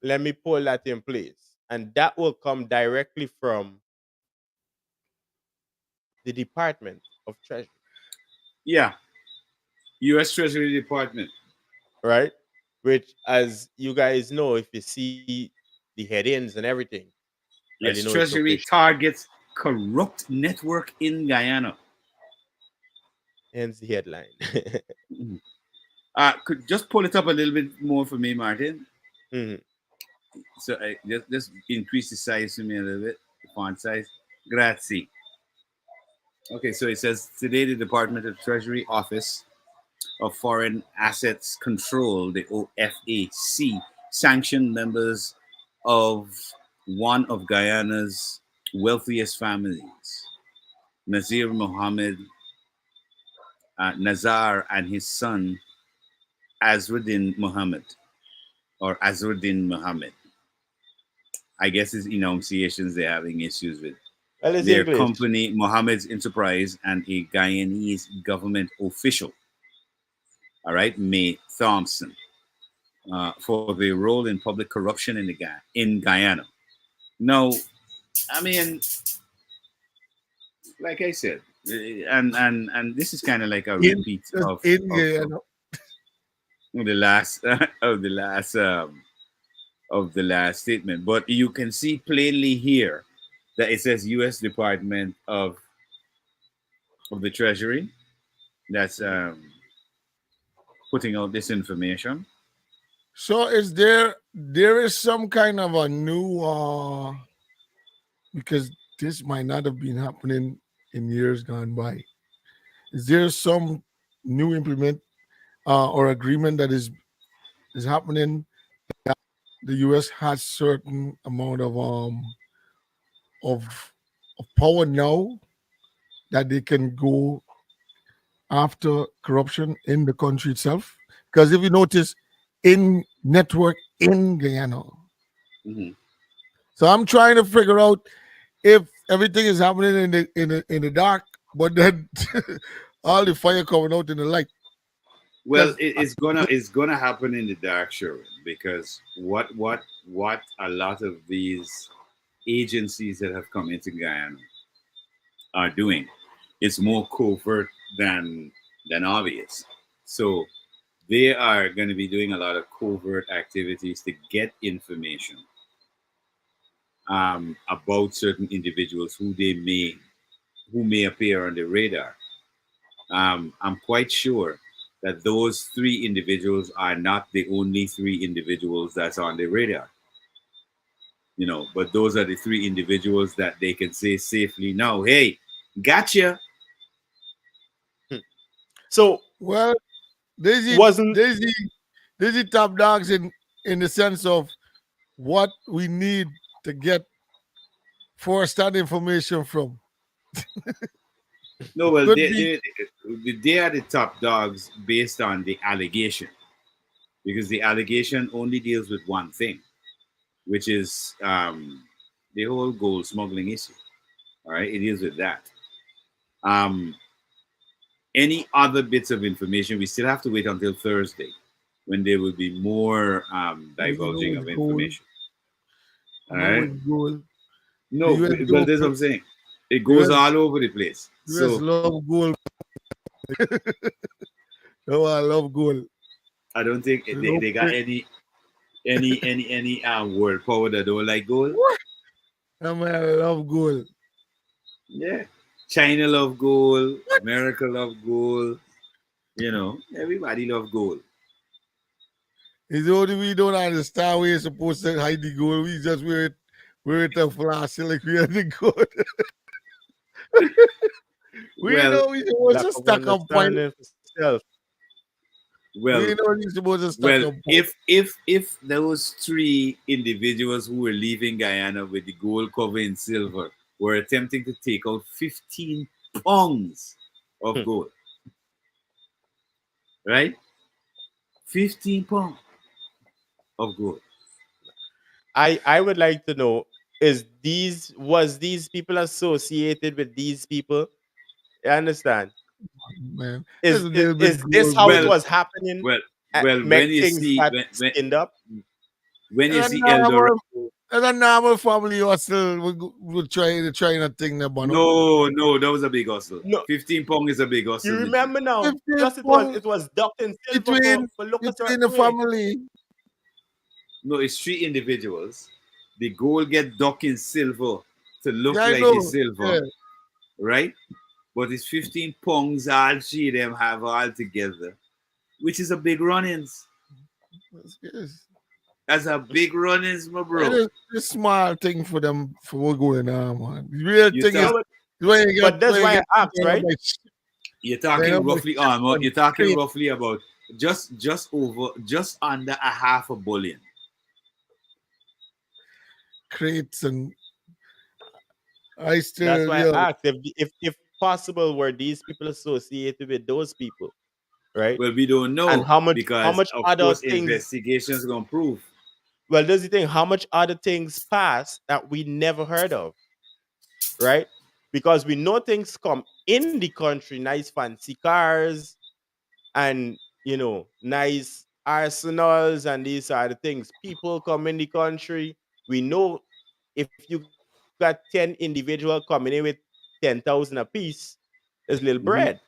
S6: let me pull that in place. And that will come directly from the Department of Treasury,
S4: Yeah, U.S. Treasury Department.
S6: right? Which, as you guys know, if you see the headings and everything, already
S4: Yes,
S6: know it's
S4: Treasury
S6: official.
S4: targets corrupt network in Guyana.
S6: Hence the headline.
S4: Mhm. Could just pull it up a little bit more for me, Martin.
S6: Mhm.
S4: So just increase the size for me a little bit, the font size. Grazie. Okay, so it says today the Department of Treasury Office of Foreign Assets Control, the OFAC, sanctioned members of one of Guyana's wealthiest families, Nazir Mohammed Nazar, and his son Azruddin Mohammed, or Azruddin Mohammed. I guess his enunciations they're having issues with.
S6: Well, it's
S4: Their
S6: English.
S4: company, Mohammed's Enterprise, and a Guyanese government official, all right, May Thompson, for their role in public corruption in Guyana. Now, I mean, like I said, and this is kind of like a
S5: In
S4: repeat
S5: in
S4: of the last of the last statement. But you can see plainly here that it says U.S. Department of the Treasury that's putting out this information.
S5: So there is some kind of a new because this might not have been happening in years gone by. Is there some new implement or agreement that is happening? The US has certain amount of of power now that they can go after corruption in the country itself. Because if you notice, in network in Guyana,
S4: Mhm.
S5: so I'm trying to figure out if everything is happening in the dark, but then all the fire coming out in the light.
S4: Well,
S5: Because
S4: it's gonna happen in the dark, sure, because what a lot of these agencies that have come into Guyana are doing is more covert than obvious. So they are going to be doing a lot of covert activities to get information about certain individuals who may appear on the radar. I'm quite sure that those three individuals are not the only three individuals that's on the radar. But those are the three individuals that they can say safely now, hey, gotcha.
S6: Hmm. So
S5: well, Daisy
S6: wasn't
S5: Daisy Daisy top dogs in the sense of what we need to get first that information from
S4: No, well,
S5: could be
S4: they are the top dogs based on the allegation, because the allegation only deals with one thing, which is the whole gold smuggling issue. All right, it deals with that. Um, any other bits of information, we still have to wait until Thursday, when there will be more
S5: you know
S4: divulging
S5: it's
S4: of
S5: gold.
S4: information.
S5: You
S4: All
S5: know
S4: right.
S5: it's gold. The
S4: No,
S5: US
S4: well,
S5: go
S4: that's what
S5: for
S4: I'm saying. It goes
S5: US
S4: all over the place.
S5: US
S4: So
S5: love gold. Oh, I love gold.
S4: I don't think
S5: They
S4: they,
S5: don't
S4: they got
S5: play.
S4: any world power that don't like gold.
S5: I mean, I love gold.
S4: Yeah. China love gold. America love gold. Everybody love gold.
S5: It's only we don't understand we're supposed to hide the gold. We just wear it a flash like we are the gold. We
S4: Well,
S5: know we supposed
S6: Lack
S5: to
S6: of
S5: stack up point.
S6: understanding for self.
S5: We
S4: well,
S5: know we supposed to stack
S4: well.
S5: up point.
S4: If those three individuals who were leaving Guyana with the gold cover in silver were attempting to take out 15 pounds of
S6: Hmm.
S4: gold, right? 15 pounds of gold.
S6: I would like to know, is these people associated with these people? You understand?
S5: Man. There's a little bit
S6: Is this
S5: gold,
S6: how it
S5: man.
S4: Well,
S6: was happening?
S4: well,
S6: Make
S4: when you
S6: things
S4: see
S6: got skinned up.
S4: when you
S5: There's a
S4: see Eldorado.
S5: normal family hustle. We trying a thing there, but no.
S4: No, that was a big hustle.
S6: No,
S4: 15 pound is a big
S6: you
S4: hustle. Mitchell.
S6: remember now?
S5: 15
S6: Plus,
S5: pound
S6: it was ducked in silver
S5: between
S6: for look a
S5: between
S6: certain
S5: the
S6: way.
S5: family.
S4: No, it's three individuals. The gold get docked in silver to look
S5: Yeah, I
S4: like it's
S5: know.
S4: silver,
S5: Yeah.
S4: right? But it's 15 pounds all three of them have all together, which is a big runnings.
S5: Yes.
S4: That's a big runnings, my
S5: It
S4: bro.
S5: is a small thing for them for what going on, man. The real
S4: You
S5: thing is
S4: talk,
S5: when you
S6: But
S5: get
S6: that's
S5: when you
S6: why
S5: get
S6: I asked, right?
S4: you're
S5: they know
S4: talking
S5: my
S4: roughly on
S5: and
S4: you're talking
S5: crate,
S4: roughly about just under a half a billion.
S5: crates and I
S6: That's
S5: still
S6: why
S5: yo
S6: I asked if possible were these people associated with those people, right?
S4: Well, we don't
S6: And
S4: know
S6: how
S4: because
S6: much
S4: of
S6: other
S4: course
S6: things?
S4: investigations gonna prove.
S6: Well, there's the thing. How much other things pass that we never heard of, right? Because we know things come in the country, nice fancy cars, and nice arsenals, and these are the things. People come in the country. We know if you got 10 individual coming in with 10,000 apiece, there's little
S4: Mhm.
S6: bread.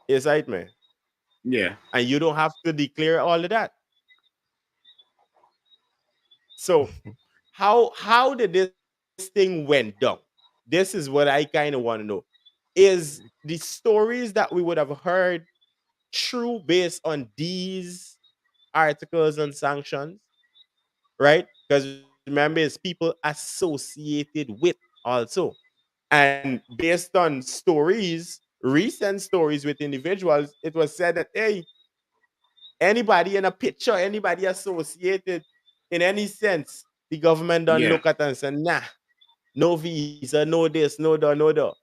S6: Yes, right, man.
S4: Yeah.
S6: And you don't have to declare all of that. So how did this thing went down? This is what I kind of want to know. Is the stories that we would have heard true based on these articles and sanctions, right? Because remember, it's people associated with also. And based on stories, recent stories with individuals, it was said that, hey, anybody in a picture, anybody associated in any sense, the government don't
S4: Yeah.
S6: look at and say, nah, no visa, no this, no that, no that.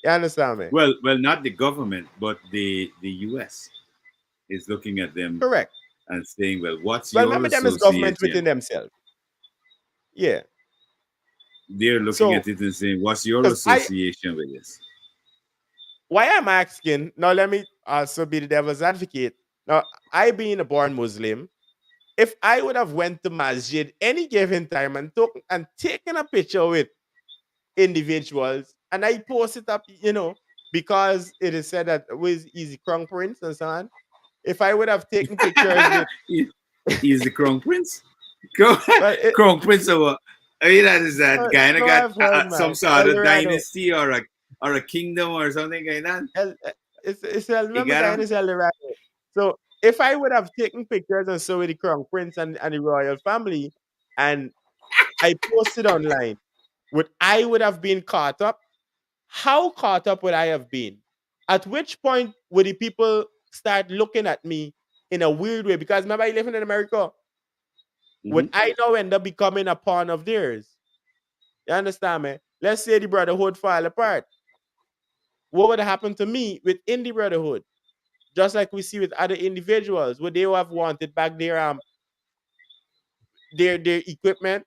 S6: You understand me?
S4: Well, not the government, but the US is looking at them
S6: Correct.
S4: and saying, "Well, what's
S6: Well,
S4: your
S6: remember them as governments
S4: association?"
S6: within themselves. Yeah.
S4: They're looking
S6: So,
S4: at it and saying, "What's your
S6: because
S4: association with this?"
S6: why I'm asking, now let me also be the devil's advocate. Now, I being a born Muslim, if I would have went to masjid any given time and taken a picture with individuals and I post it up, because it is said that with easy crown prince and so on. If I would have taken pictures with,
S4: He's the crown prince. Crown,
S6: well,
S4: crown prince of what? I mean, that is that guy and
S6: no,
S4: got
S6: I've heard,
S4: some
S6: man.
S4: sort of
S6: Eldorado.
S4: dynasty or a kingdom or something like that.
S6: I
S4: You
S6: remember
S4: got
S6: guy
S4: him?
S6: is Eldorado. So if I would have taken pictures and so with the crown prince and the royal family, and I posted online, I would have been caught up? How caught up would I have been? At which point would the people start looking at me in a weird way? Because remember, I living in America. Would
S4: Mhm.
S6: I now end up becoming a pawn of theirs? You understand me? Let's say the brotherhood fall apart. What would happen to me within the brotherhood? Just like we see with other individuals, would they have wanted back their equipment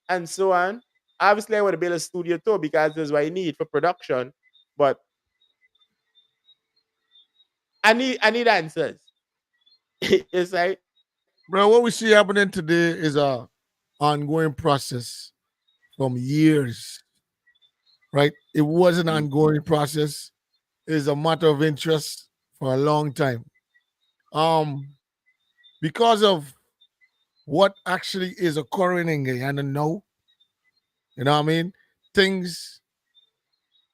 S6: and so on? Obviously, I would have built a studio too because that's what I need for production. But I need answers. It's like,
S5: bro, what we see happening today is a ongoing process from years, right? It was an
S4: Mm.
S5: ongoing process. It's a matter of interest for a long time. Um, because of what actually is occurring in Guyana now, you know what I mean? Things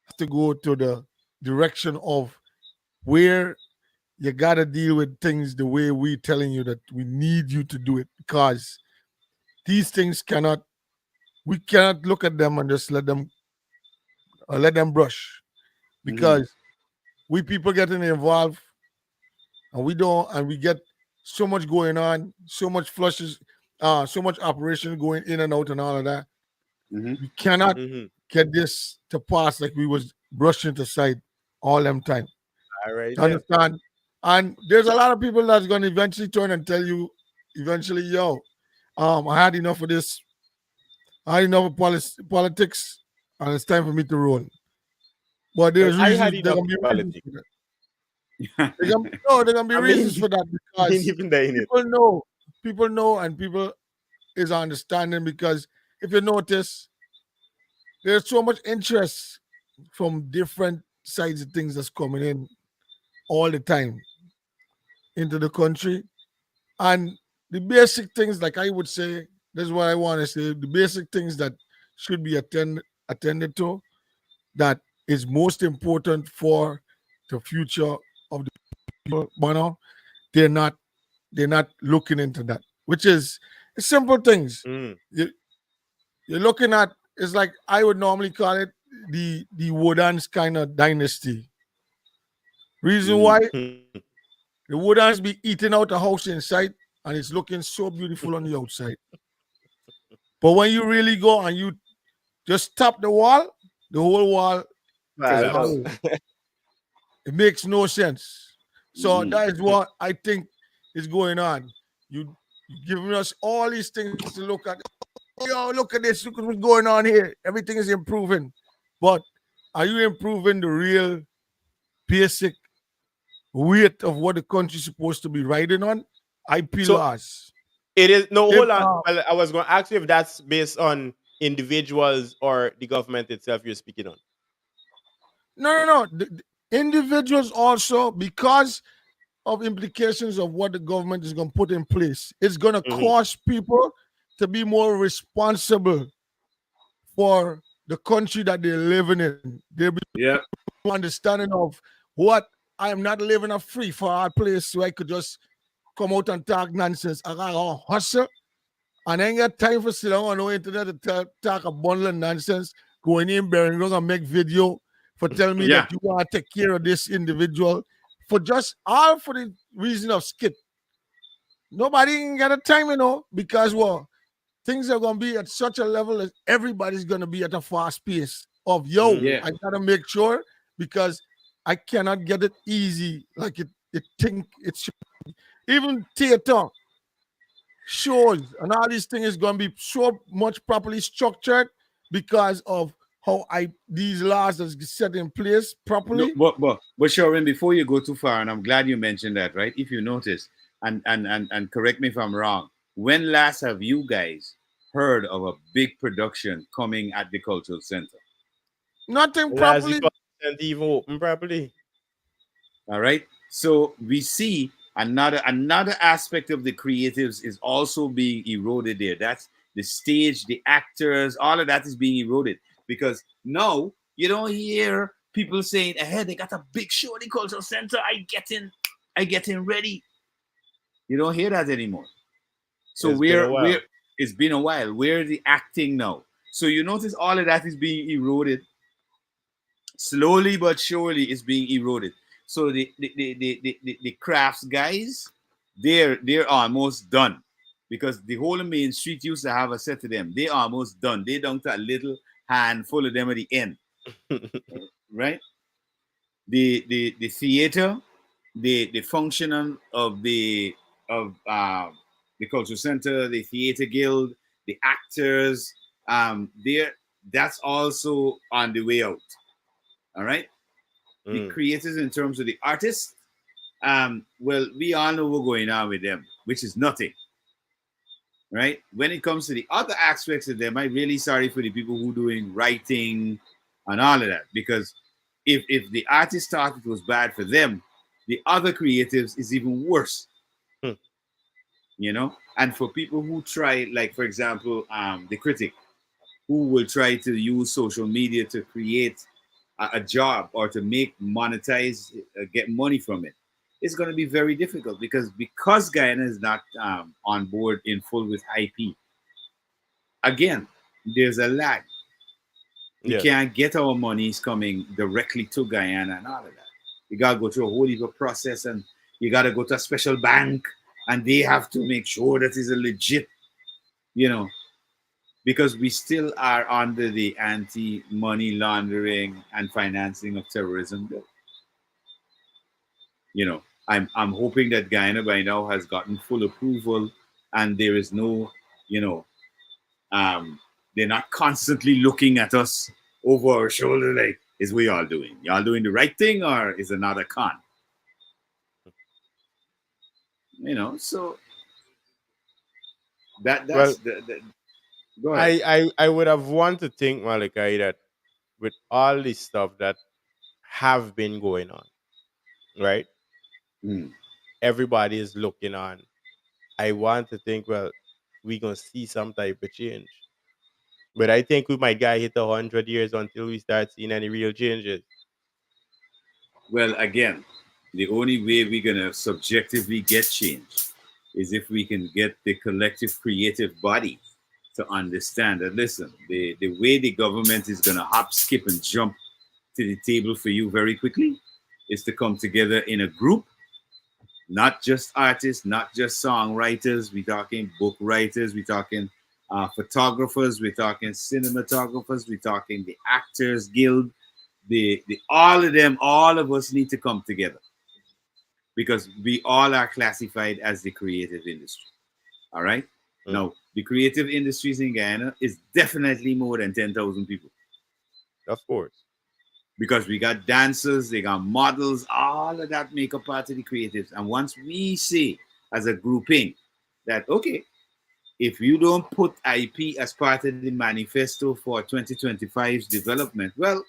S5: have to go to the direction of where you gotta deal with things the way we telling you that we need you to do it, because these things cannot, we cannot look at them and just let them brush, because we people getting involved, and we don't, and we get so much going on, so much flushes, so much operation going in and out and all of that.
S4: Mhm.
S5: We cannot
S6: Mm-hmm.
S5: get this to pass like we was brushing it aside all them time.
S6: All right.
S5: You understand? And there's a lot of people that's going to eventually turn and tell you, eventually, yo, I had enough of this. I had enough of politics, and it's time for me to roll. But there's
S6: I had
S5: reasons. There
S6: enough
S5: gonna be
S6: of
S5: reasons
S6: politics.
S5: for that. No, there gonna be
S6: I mean,
S5: reasons for that,
S6: Ain't
S5: because
S6: even there in it.
S5: people know, and people is understanding, because if you notice, there's so much interest from different sides of things that's coming in all the time into the country. And the basic things, like I would say, this is what I want to say, the basic things that should be attended to, that is most important for the future of the people. But no, they're not they're not looking into that, which is simple things.
S6: Mm.
S5: You're looking at, it's like I would normally call it the Woodans kind of dynasty. Reason why,
S6: Mm.
S5: the Woodans be eating out the house inside, and it's looking so beautiful on the outside. But when you really go and you just tap the wall, the whole wall,
S6: Well,
S5: hollow. It makes no sense. So
S4: Mhm.
S5: that is what I think is going on. You giving us all these things to look at. Yo, look at this. Look at what's going on here. Everything is improving. But are you improving the real basic weight of what the country's supposed to be riding on? IP
S6: So
S5: laws.
S6: it is no.
S5: If,
S6: Hold on. Well, I was going to ask you if that's based on individuals or the government itself you're speaking on.
S5: no. The individuals also, because of implications of what the government is going to put in place, it's going to
S6: Mhm.
S5: cause people to be more responsible for the country that they're living in. They'll be
S4: Yeah.
S5: more understanding of what, I am not living a free for our place where I could just come out and talk nonsense. I got to hustle, and I ain't got time for sit down on the internet to talk a bundle of nonsense, going in there and gonna make video for telling me
S4: Yeah.
S5: that you want to take care of this individual for just for the reason of skit. Nobody can get a time, because things are gonna be at such a level that everybody's gonna be at a fast pace of
S4: Yeah.
S5: I gotta make sure, because I cannot get it easy like it think it should. Even theater shows and all these things is gonna be so much properly structured because of how these laws are set in place
S4: No,
S5: properly.
S4: but Sharon, before you go too far, and I'm glad you mentioned that, right? If you notice, and correct me if I'm wrong, when last have you guys heard of a big production coming at the cultural center?
S5: Nothing
S6: As the
S5: properly.
S6: content even open properly.
S4: All right. So we see another aspect of the creatives is also being eroded there. That's the stage, the actors, all of that is being eroded, because now you don't hear people saying, "Hey, they got a big show at the cultural center. I getting ready." You don't hear that anymore. So
S6: It's been a while.
S4: we're it's been a while. Where's the acting now? So you notice all of that is being eroded slowly but surely. Is being eroded. So the crafts guys, they're almost done, because the whole Main Street used to have a set of them. They almost done. They down to a little handful of them at the end, right? The theater, the functioning of the cultural center, the theater guild, the actors, there that's also on the way out. All right. The
S6: Mm.
S4: creators, in terms of the artists, well, we all know what's going on with them, which is nothing, right? When it comes to the other aspects of them, I'm really sorry for the people who doing writing and all of that, because if the artist thought it was bad for them, the other creatives is even worse,
S6: Hmm.
S4: And for people who try, like for example, the critic, who will try to use social media to create a job or to make monetize, get money from it. it's going to be very difficult because Guyana is not on board in full with IP. Again, there's a lag. We
S6: Yes.
S4: can't get our monies coming directly to Guyana and all of that. You gotta go through a whole heap of process, and you gotta go to a special bank, and they have to make sure that it's a legit, because we still are under the anti-money laundering and financing of terrorism bill. I'm hoping that Guyana by now has gotten full approval, and there is no, they're not constantly looking at us over our shoulder like, is we all doing? Y'all doing the right thing, or is another con? So that's
S6: Well,
S4: go ahead.
S6: I would have wanted to think, Malachi, that with all this stuff that have been going on, right?
S4: Mm.
S6: Everybody is looking on. I want to think, well, we're gonna see some type of change. But I think we might get hit 100 years until we start seeing any real changes.
S4: Well, again, the only way we're gonna subjectively get change is if we can get the collective creative body to understand that, listen, the way the government is gonna hop, skip, and jump to the table for you very quickly is to come together in a group, not just artists, not just songwriters. We're talking book writers, we're talking photographers, we're talking cinematographers, we're talking the Actors Guild, the all of us need to come together, because we all are classified as the creative industry. All right. Now, the creative industries in Guyana is definitely more than 10,000 people.
S6: Of course.
S4: Because we got dancers, they got models, all of that make up part of the creatives. And once we say as a grouping that, okay, if you don't put IP as part of the manifesto for 2025's development, well,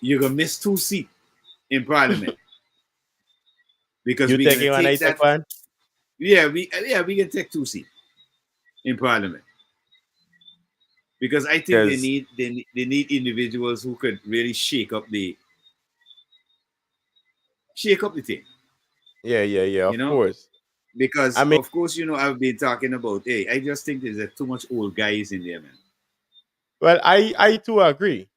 S4: you're going to miss 2 seats in Parliament. Because
S6: you
S4: we're
S6: taking
S4: going to take that.
S6: one?
S4: Yeah, we can take 2 seats in Parliament. Because I think they need individuals who could really shake up the thing.
S6: Yeah, of course.
S4: Because of course, I've been talking about, hey, I just think there's too much old guys in there, man.
S6: Well, I too agree.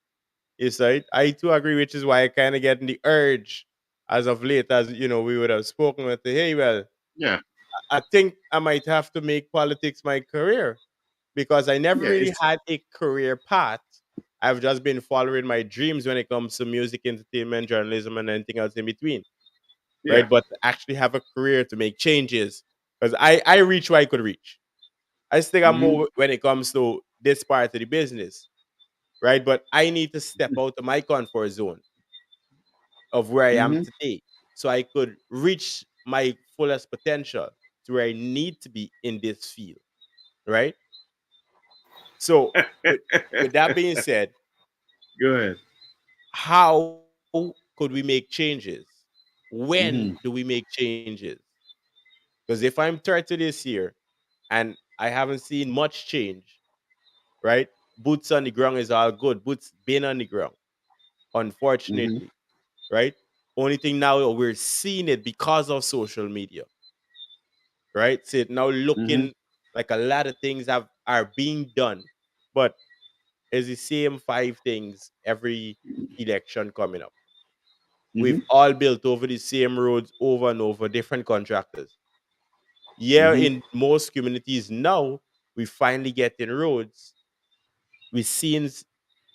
S6: Yes, right. I too agree, which is why I kind of getting the urge as of late, as we would have spoken with the, hey, well,
S4: yeah,
S6: I think I might have to make politics my career, because I never really had a career path. I've just been following my dreams when it comes to music, entertainment, journalism, and anything else in between.
S4: Yeah.
S6: Right. But to actually have a career to make changes, because I reach where I could reach. I just think I'm more when it comes to this part of the business. Right. But I need to step out of my comfort zone of where I am today, so I could reach my fullest potential to where I need to be in this field. Right. So with that being said,
S4: go ahead.
S6: How could we make changes? When do we make changes? Because if I'm 30 this year and I haven't seen much change, right? Boots on the ground is all good. Boots been on the ground, unfortunately, right? Only thing now we're seeing it because of social media, right? So it now looking like a lot of things are being done, but it's the same 5 things every election coming up. We've all built over the same roads over and over, different contractors. Yeah, in most communities now, we finally getting roads. We've seen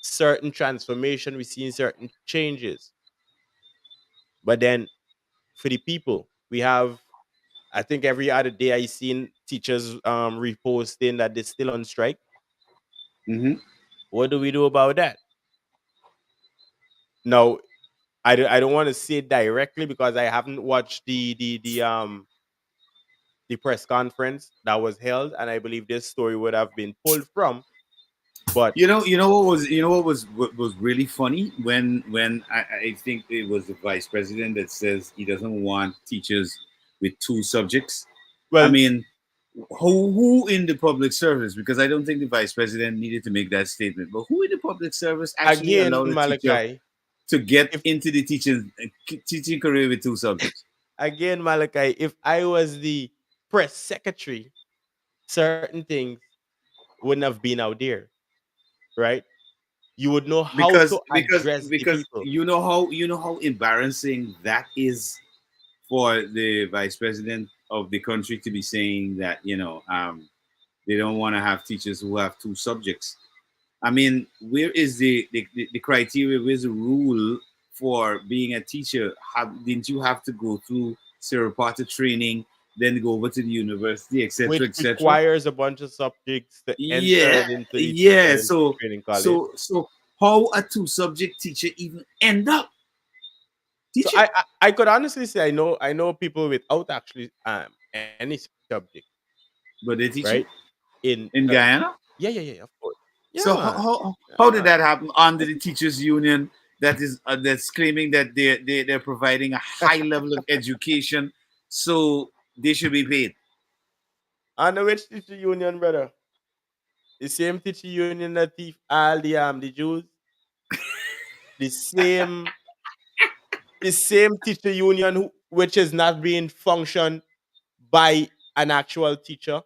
S6: certain transformation, we've seen certain changes. But then for the people, we have, I think every other day I seen teachers reposting that they're still on strike. What do we do about that? Now, I don't want to say it directly because I haven't watched the press conference that was held, and I believe this story would have been pulled from. But
S4: what was really funny when I think it was the vice president that says he doesn't want teachers with 2 subjects. Well, I mean, who in the public service? Because I don't think the vice president needed to make that statement. But who in the public service actually
S6: again,
S4: allowed a
S6: Malachi,
S4: teacher to get
S6: If-
S4: into the teaching career with 2 subjects.
S6: Again, Malachi, if I was the press secretary, certain things wouldn't have been out there, right? You would know how
S4: Because
S6: to
S4: because
S6: address the
S4: because
S6: people.
S4: you know how embarrassing that is for the vice president of the country to be saying that, they don't want to have teachers who have 2 subjects. I mean, where is the criteria? Where's the rule for being a teacher? Didn't you have to go through Siripata training, then go over to the university,
S6: Which
S4: etc., etc.?
S6: requires a bunch of subjects to
S4: Yeah,
S6: enter into the
S4: yeah.
S6: training college.
S4: So how a 2 subject teacher even end up
S6: So
S4: teaching?
S6: I could honestly say I know people without actually any subject,
S4: But they teaching
S6: right? In
S4: in Guyana.
S6: yeah, of course. Yeah,
S4: So
S6: man.
S4: how did
S6: man.
S4: that happen under the teachers union that's claiming that they're providing a high level of education, so they should be paid?
S6: I know which teacher union, brother. The same teacher union that thief all the Jews. The same teacher union which is not being functioned by an actual teacher.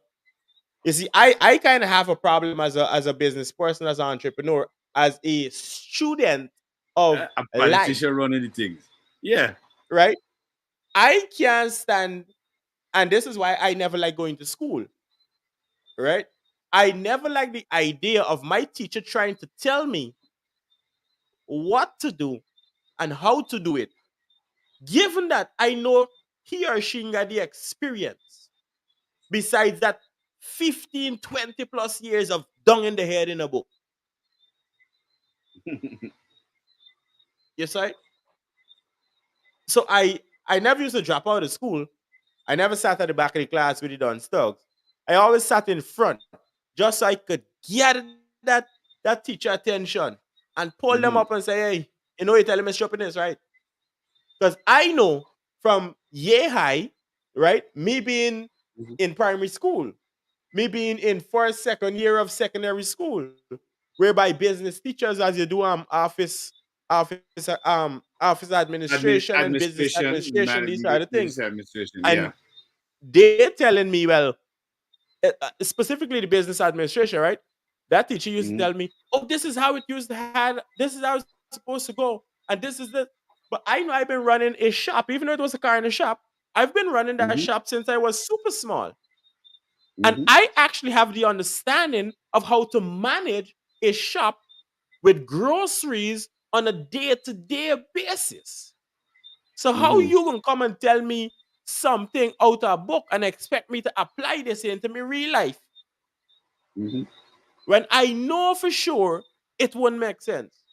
S6: You see, I kind of have a problem as a business person, as an entrepreneur, as a student of
S4: A
S6: life,
S4: politician running the things. Yeah.
S6: right? I can't stand, and this is why I never like going to school, right? I never like the idea of my teacher trying to tell me what to do and how to do it, given that I know he or she got the experience. Besides that 15, 20 plus years of dung in the head in a book. Yes, right? So I never used to drop out of school. I never sat at the back of the class with the Don Stokes. I always sat in front just so I could get that teacher attention and pull them
S4: Mhm.
S6: up and say, hey, you tell him Mr. Shopping this, right? Because I know from year high, right? Me being
S4: Mhm.
S6: in primary school, me being in first, second year of secondary school, whereby business teachers, as you do office administration and business administration, these are the things.
S4: Business administration. Yeah.
S6: And they're telling me, well, specifically the business administration, right? That teacher used to
S4: Mhm.
S6: tell me, oh, this is how it used to have, this is how it's supposed to go, and this is the. But I know I've been running a shop, even though it was a car in a shop. I've been running that
S4: Mhm.
S6: shop since I was super small. And
S4: Mhm.
S6: I actually have the understanding of how to manage a shop with groceries on a day-to-day basis. So how
S4: Mhm.
S6: you gonna come and tell me something out of a book and expect me to apply this into my real life
S4: Mhm.
S6: when I know for sure it wouldn't make sense?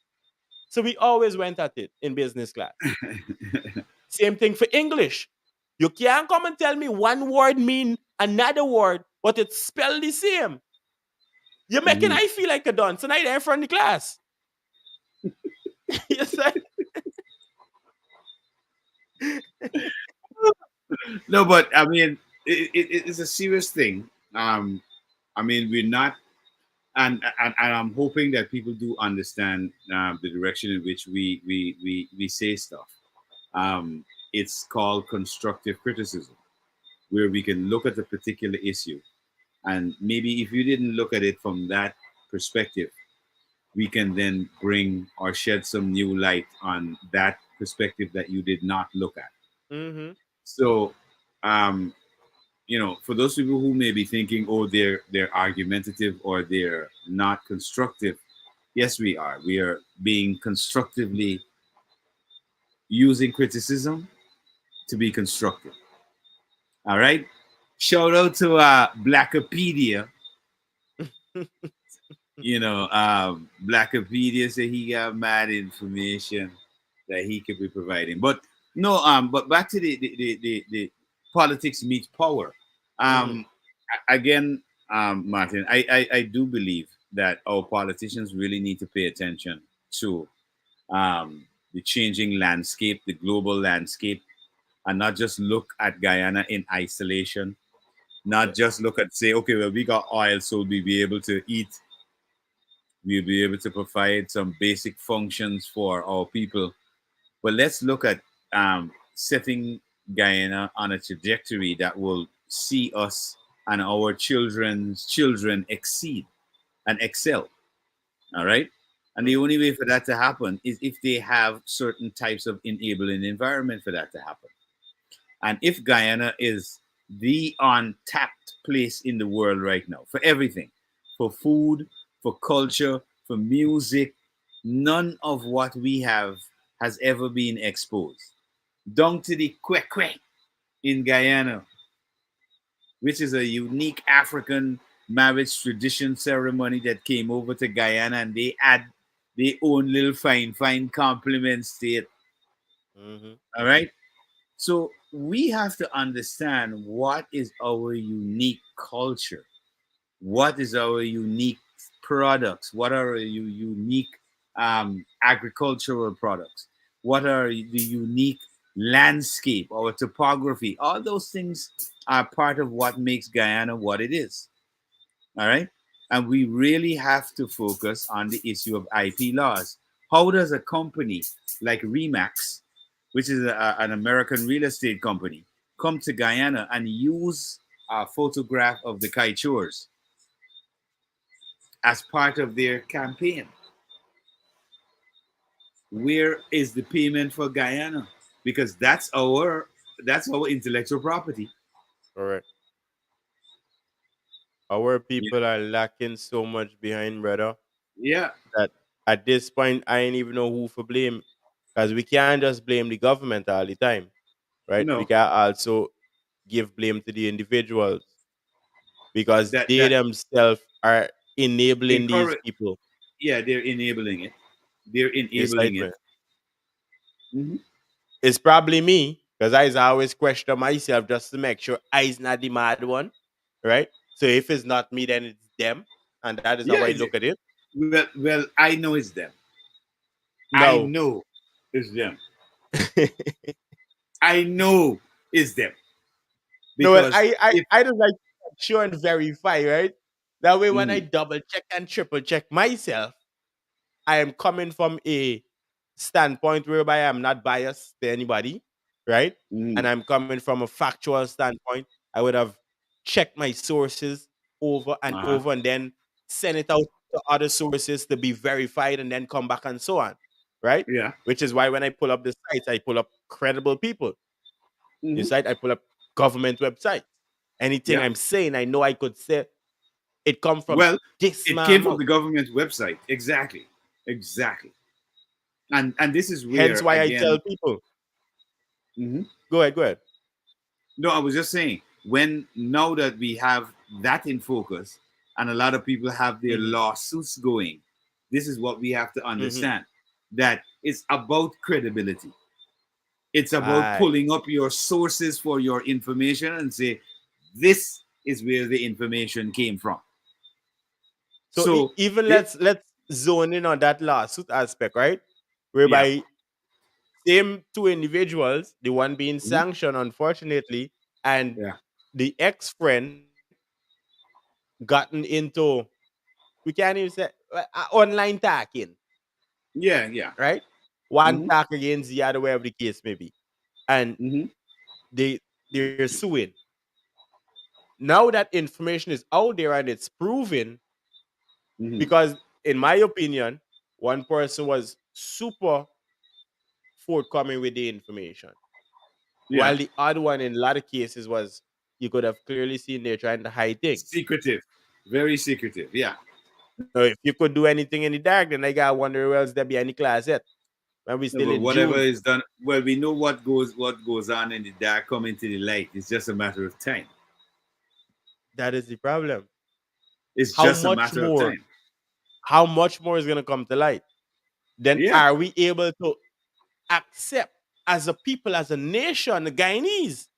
S6: So we always went at it in business class. Same thing for English. You can't come and tell me one word mean another word, but it's spelled the same. You're making
S4: Mhm.
S6: I feel like a dunce, and I there in front of the class. Yes, sir.
S4: No, but I mean, it's a serious thing. I mean, we're not, and I'm hoping that people do understand the direction in which we say stuff. It's called constructive criticism, where we can look at a particular issue, and maybe if you didn't look at it from that perspective, we can then bring or shed some new light on that perspective that you did not look at.
S6: Mm-hmm.
S4: So, um, for those people who may be thinking, oh, they're argumentative or they're not constructive, yes, we are. We are being constructively using criticism to be constructive. All right. Shout out to Blackopedia. Blackopedia said he got mad information that he could be providing. But no, but back to the politics meets power.
S6: Mm-hmm.
S4: Again, Martin, I do believe that our politicians really need to pay attention to the changing landscape, the global landscape, and not just look at Guyana in isolation. Not
S6: Yes.
S4: just look at say, okay, well, we got oil, so we'll be able to eat. We'll be able to provide some basic functions for our people. But let's look at setting Guyana on a trajectory that will see us and our children's children exceed and excel. All right. And the only way for that to happen is if they have certain types of enabling environment for that to happen. And if Guyana is the untapped place in the world right now for everything, for food, for culture, for music, none of what we have has ever been exposed. Down to the kwekwe in Guyana, which is a unique African marriage tradition ceremony that came over to Guyana, and they add their own little fine compliments to it.
S6: Mm-hmm.
S4: All right. So we have to understand what is our unique culture, what is our unique products, what are our unique agricultural products, what are the unique landscape, our topography. All those things are part of what makes Guyana what it is. All right. And we really have to focus on the issue of IP laws. How does a company like Remax, which is an American real estate company, come to Guyana and use a photograph of the Kaichors as part of their campaign? Where is the payment for Guyana? Because that's our intellectual property.
S6: Correct. Our people are lacking so much behind, brother,
S4: Yeah.
S6: that at this point I ain't even know who for blame. Because we can't just blame the government all the time, right? We
S4: No.
S6: can also give blame to the individuals because
S4: That
S6: they
S4: that
S6: themselves are enabling these
S4: encourage.
S6: people.
S4: Yeah, they're enabling it. They're
S6: It's
S4: enabling
S6: like,
S4: it. Mhm.
S6: it's probably me because I always question myself just to make sure I's not the mad one, right? So if it's not me, then it's them, and that is how
S4: Yeah.
S6: I look at it.
S4: Well, I know it's them. I
S6: No,
S4: know it's them. I know it's them.
S6: no, well,
S4: Because if
S6: I don't like sure and verify, right? That way, when I
S4: Mhm.
S6: double check and triple check myself, I am coming from a standpoint whereby I'm not biased to anybody, right?
S4: Mhm.
S6: And I'm coming from a factual standpoint. I would have checked my sources over and
S4: Uh-huh.
S6: over and then send it out to other sources to be verified and then come back and so on, right?
S4: Yeah.
S6: Which is why when I pull up the sites, I pull up credible people.
S4: Mhm.
S6: Inside, I pull up government websites. Anything
S4: Yeah.
S6: I'm saying, I know I could say it come from
S4: Well,
S6: this
S4: it
S6: man
S4: came from
S6: mouth.
S4: the government website. Exactly. Exactly. And this is
S6: Hence
S4: where
S6: why I
S4: again.
S6: tell people,
S4: Mhm.
S6: go ahead, go ahead.
S4: No, I was just saying, when now that we have that in focus and a lot of people have their
S6: Mm-hmm.
S4: lawsuits going, this is what we have to
S6: Mm-hmm.
S4: understand, that it's about credibility. It's about
S6: Aye.
S4: pulling up your sources for your information and say, this is where the information came from.
S6: So
S4: So,
S6: even
S4: it,
S6: let's zone in on that lawsuit aspect, right?
S4: yeah.
S6: Whereby same two individuals, the one being
S4: Mhm.
S6: sanctioned, unfortunately, and
S4: Yeah.
S6: the ex-friend gotten into, we can't even say online tacking,
S4: Yeah. Yeah.
S6: right? One
S4: Hmm.
S6: tack against the other, wherever the case may be, and
S4: Hmm.
S6: they they're suing. Now that information is out there and it's proven,
S4: Hmm.
S6: because in my opinion, one person was super forthcoming with the information,
S4: Yeah.
S6: while the other one in a lot of cases was, you could have clearly seen they're trying to hide things.
S4: Secretive. Very secretive. Yeah.
S6: So if you could do anything in the dark, then I gotta wonder who else there behind the closet. When we
S4: No,
S6: still
S4: but
S6: in
S4: whatever
S6: June,
S4: is done, well, we know what goes on in the dark coming to the light. It's just a matter of time.
S6: that is the problem.
S4: It's
S6: How
S4: just a
S6: much
S4: matter of
S6: more?
S4: time.
S6: How much more is gonna come to light? Then
S4: Yeah.
S6: are we able to accept as a people, as a nation, the Guyanese?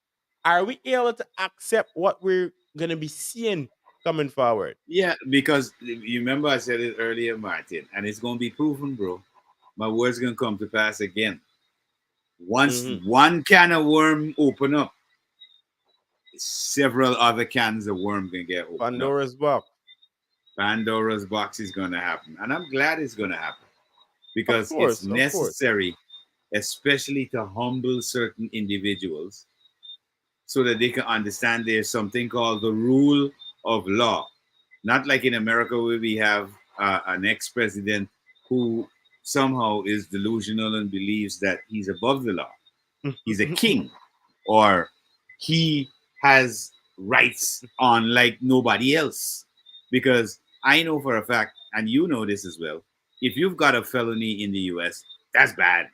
S6: Are we able to accept what we're gonna be seeing coming forward?
S4: Yeah, because you remember I said it earlier, Martin, and it's going to be proven, bro. My word's going to come to pass again. Once
S6: Mhm.
S4: one can of worm open up, several other cans of worm can get opened up.
S6: Pandora's box.
S4: Pandora's box is going to happen, and I'm glad it's going to happen
S6: Of
S4: because it's
S6: course, of course.
S4: necessary. especially to humble certain individuals so that they can understand there's something called the rule of law. Not like in America where we have an ex-president who somehow is delusional and believes that he's above the law. He's a king, or he has rights on like nobody else. Because I know for a fact, and you know this as well, if you've got a felony in the US, that's bad.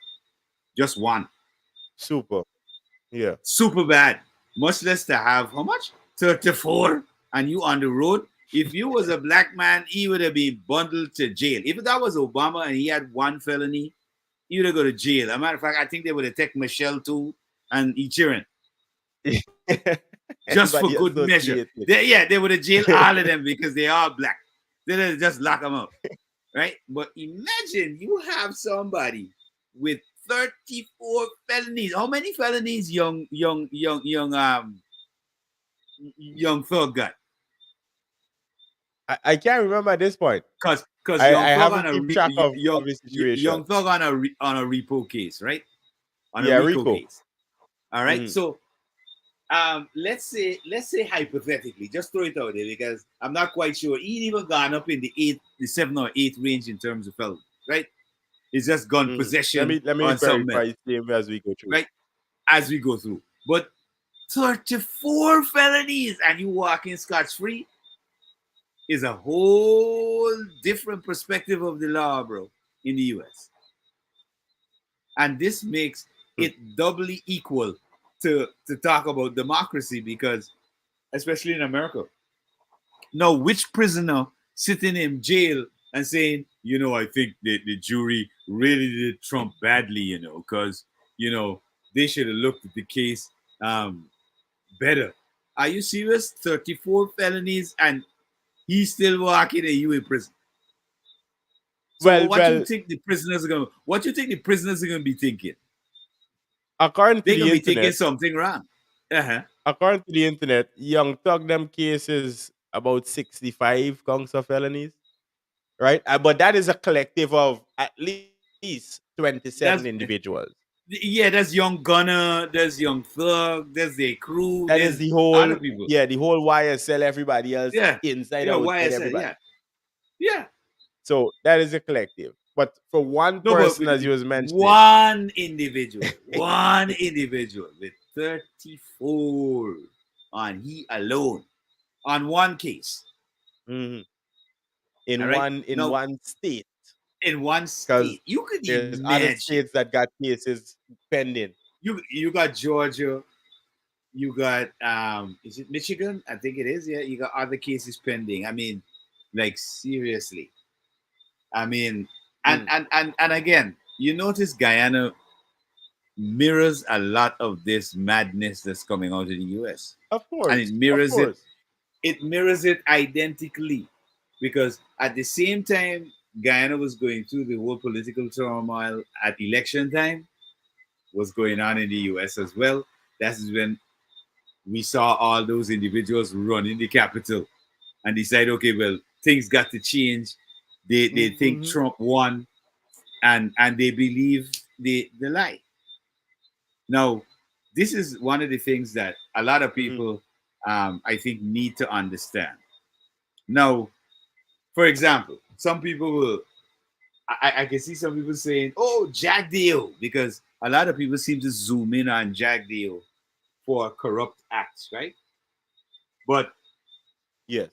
S4: Just one.
S6: Super. Yeah.
S4: Super bad. Much less to have how much? 34, and you on the road. If you was a black man, he would have been bundled to jail. If that was Obama and he had one felony, he would have go to jail. As a matter of fact, I think they would have taken Michelle too and Ichiran just for
S6: Everybody
S4: good measure.
S6: associated.
S4: They would have jailed all of them because they are black. They would just lock them up, right? But imagine you have somebody with 34 felonies. How many felonies young Thug got?
S6: I can't remember at this point.
S4: Because
S6: I
S4: Young Thug
S6: haven't
S4: on a
S6: keep track of
S4: Young
S6: the situation.
S4: Young Thug on a repo case, right? On
S6: Yeah,
S4: a RICO
S6: RICO.
S4: case. All right.
S6: Mhm.
S4: So let's say hypothetically, just throw it out there because I'm not quite sure. He even gone up in the 7 or 8 range in terms of felony, right? It's just gun
S6: Mhm.
S4: possession
S6: Let me
S4: on some
S6: verify
S4: men,
S6: his claim as we go through.
S4: right? As we go through. But 34 felonies and you walking scotch-free is a whole different perspective of the law, bro, in the US. And this makes it doubly equal to talk about democracy because, especially in America, now which prisoner sitting in jail and saying, I think the jury really did Trump badly, because, they should have looked at the case better. Are you serious? 34 felonies and he's still walking and you in prison. So what you think the prisoners are gonna be thinking?
S6: According to
S4: They're
S6: the
S4: gonna be thinking
S6: internet,
S4: something wrong.
S6: according to the internet, Young Thug them cases about 65 counts of felonies, right? But that is a collective of at least 27
S4: That's
S6: individuals.
S4: There's Young Gunner, there's Young Thug, there's their crew,
S6: That
S4: there's
S6: is the whole,
S4: other people.
S6: the whole YSL, everybody else,
S4: Yeah.
S6: inside,
S4: Yeah,
S6: outside,
S4: YSL,
S6: everybody.
S4: yeah.
S6: So that is a collective. But for one
S4: No,
S6: person,
S4: but
S6: as you was mentioning,
S4: one individual with 34 on he alone on one case.
S6: mhm, in
S4: All right.
S6: one state,
S4: In one
S6: because
S4: state, you could
S6: there's other
S4: imagine.
S6: states that got cases pending.
S4: You got Georgia, you got is it Michigan? I think it is. Yeah, you got other cases pending. I mean, like seriously. I mean, and again, you notice Guyana mirrors a lot of this madness that's coming out of the US.
S6: Of course,
S4: And it mirrors it identically. Because at the same time Guyana was going through the whole political turmoil at election time, was going on in the US as well. That's when we saw all those individuals running the Capitol and decide, okay, well, things got to change. They think Trump won, and they believe the lie. Now, this is one of the things that a lot of people, I think, need to understand. Now, for example, some people will, I can see some people saying, oh, Jack Dale, because a lot of people seem to zoom in on Jack Dale for corrupt acts, right? But
S6: yes,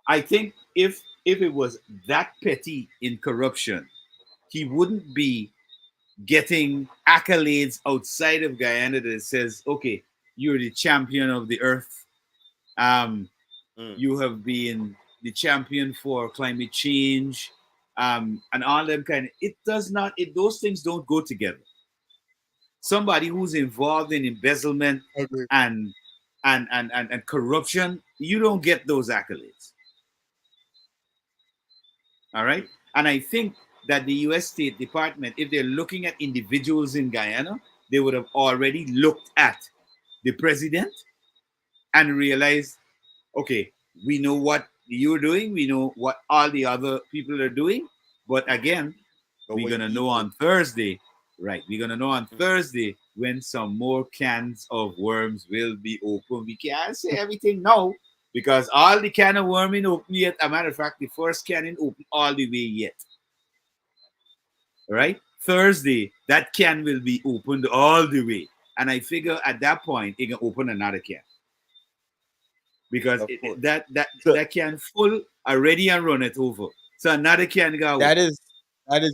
S4: I think if it was that petty in corruption, he wouldn't be getting accolades outside of Guyana that says, okay, you're the champion of the earth. You have been the champion for climate change, and all them kind of, those things don't go together. Somebody who's involved in embezzlement and corruption, you don't get those accolades. All right. And I think that the US State Department, if they're looking at individuals in Guyana, they would have already looked at the president and realized, okay, we know what you're doing, we know what all the other people are doing, but again, we're gonna know on Thursday Right. We're gonna know on Thursday when some more cans of worms will be open. We can't say everything now because all the can of worm in open yet. A matter of fact, the first can in open all the way yet. Right? Thursday, that can will be opened all the way. And I figure at that point it can open another can. Because
S6: Of course. So
S4: that can full already and run it over. So another can go.
S6: that is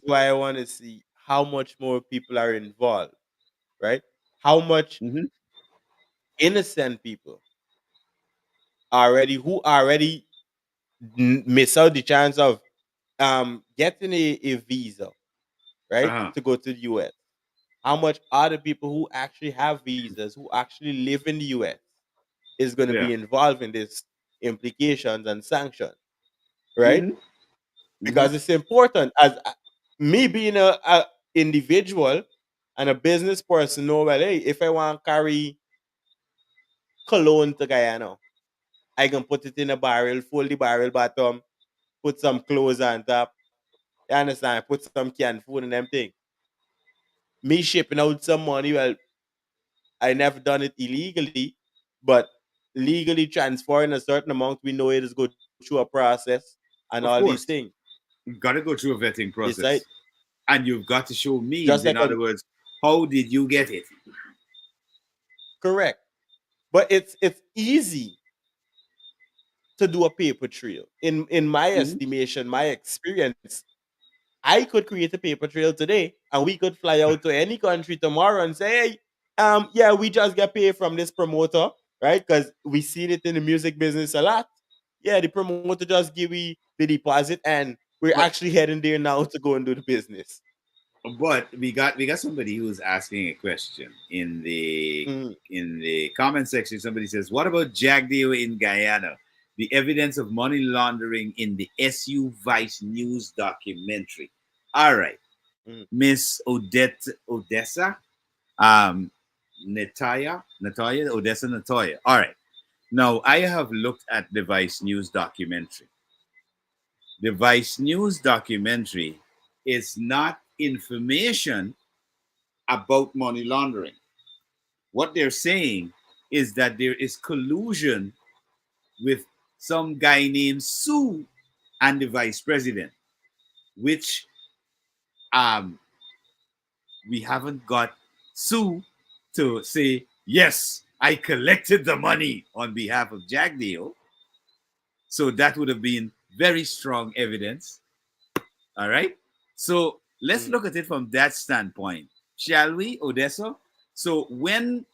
S6: why I want to see how much more people are involved, right? How much
S4: Mhm.
S6: innocent people already miss out the chance of getting a visa, right,
S4: Uh-huh.
S6: to go to the US. How much other people who actually have visas, who actually live in the US, is going to
S4: Yeah.
S6: be involved in this implications and sanctions, right?
S4: Mhm. Mhm.
S6: Because it's important. As me being a individual and a business person, know well, hey, if I want to carry cologne to Guyana, I can put it in a barrel, fold the barrel bottom, put some clothes on top. You understand? Put some canned food and them thing. Me shipping out some money, well, I never done it illegally, but legally transferring a certain amount, we know it is go through a process and
S4: Of
S6: all these
S4: course.
S6: things.
S4: You've got to go through a vetting
S6: It's like
S4: process. And you've got to show means.
S6: just
S4: In
S6: like a
S4: other words, how did you get it?
S6: correct. But it's easy to do a paper trail. In my
S4: Mhm.
S6: estimation, my experience, I could create a paper trail today and we could fly out to any country tomorrow and say, hey, yeah, we just get paid from this promoter, right? Because we see it in the music business a lot. Yeah, the promoter just give me the deposit and we're
S4: But
S6: actually heading there now to go and do the business.
S4: we got somebody who's asking a question
S6: Mm.
S4: in the comment section. Somebody says, "What about Jagdeo in Guyana? The evidence of money laundering in the SU Vice News documentary." All right,
S6: Mm.
S4: Miss Odessa, um, Natoya, Odessa Natoya. All right. Now I have looked at the Vice News documentary. The Vice News documentary is not information about money laundering. What they're saying is that there is collusion with some guy named Sue and the vice president, which um, we haven't got Sue to say, yes, I collected the money on behalf of Jagdeo. So that would have been very strong evidence. All right. So let's
S6: Mm.
S4: look at it from that standpoint, shall we, Odessa? So when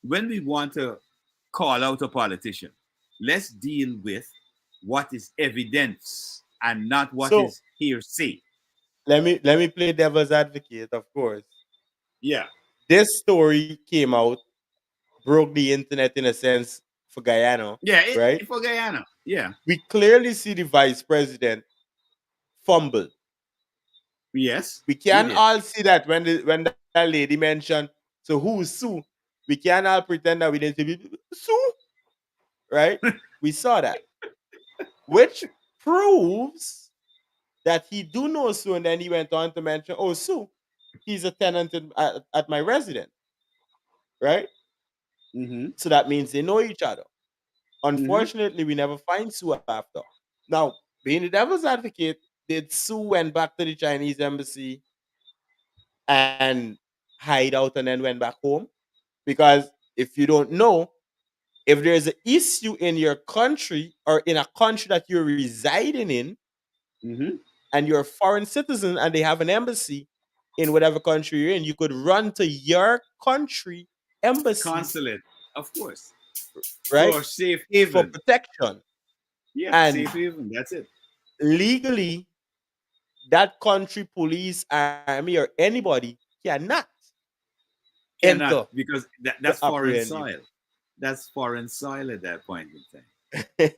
S4: we want to call out a politician, let's deal with what is evidence and not what
S6: So
S4: is hearsay.
S6: let me play devil's advocate, of course.
S4: Yeah.
S6: This story came out, broke the internet in a sense for Guyana,
S4: Yeah,
S6: right?
S4: for Guyana. Yeah.
S6: We clearly see the vice president fumble.
S4: Yes,
S6: We
S4: he
S6: can
S4: did.
S6: all see that when that lady mentioned, so who's Sue? We can all pretend that we didn't see Sue, right? We saw that, which proves that he do know Sue, and then he went on to mention, oh, Sue, he's a tenant at my residence, right?
S4: Mm-hmm.
S6: So that means they know each other.
S4: Mm-hmm.
S6: Unfortunately, we never find Sue after. Now, being the devil's advocate, did Sue went back to the Chinese embassy and hide out and then went back home? Because if you don't know, if there's an issue in your country or in a country that you're residing in
S4: Mm-hmm.
S6: and you're a foreign citizen and they have an embassy in whatever country you're in, you could run to your country embassy,
S4: Consulate, of course.
S6: right,
S4: For safe
S6: for
S4: haven.
S6: protection.
S4: Yeah,
S6: And
S4: safe haven. That's it.
S6: legally, that country police, army, or anybody cannot
S4: Cannot
S6: enter
S4: because
S6: to
S4: that's foreign
S6: apprehend you.
S4: soil. That's foreign soil at that point in time.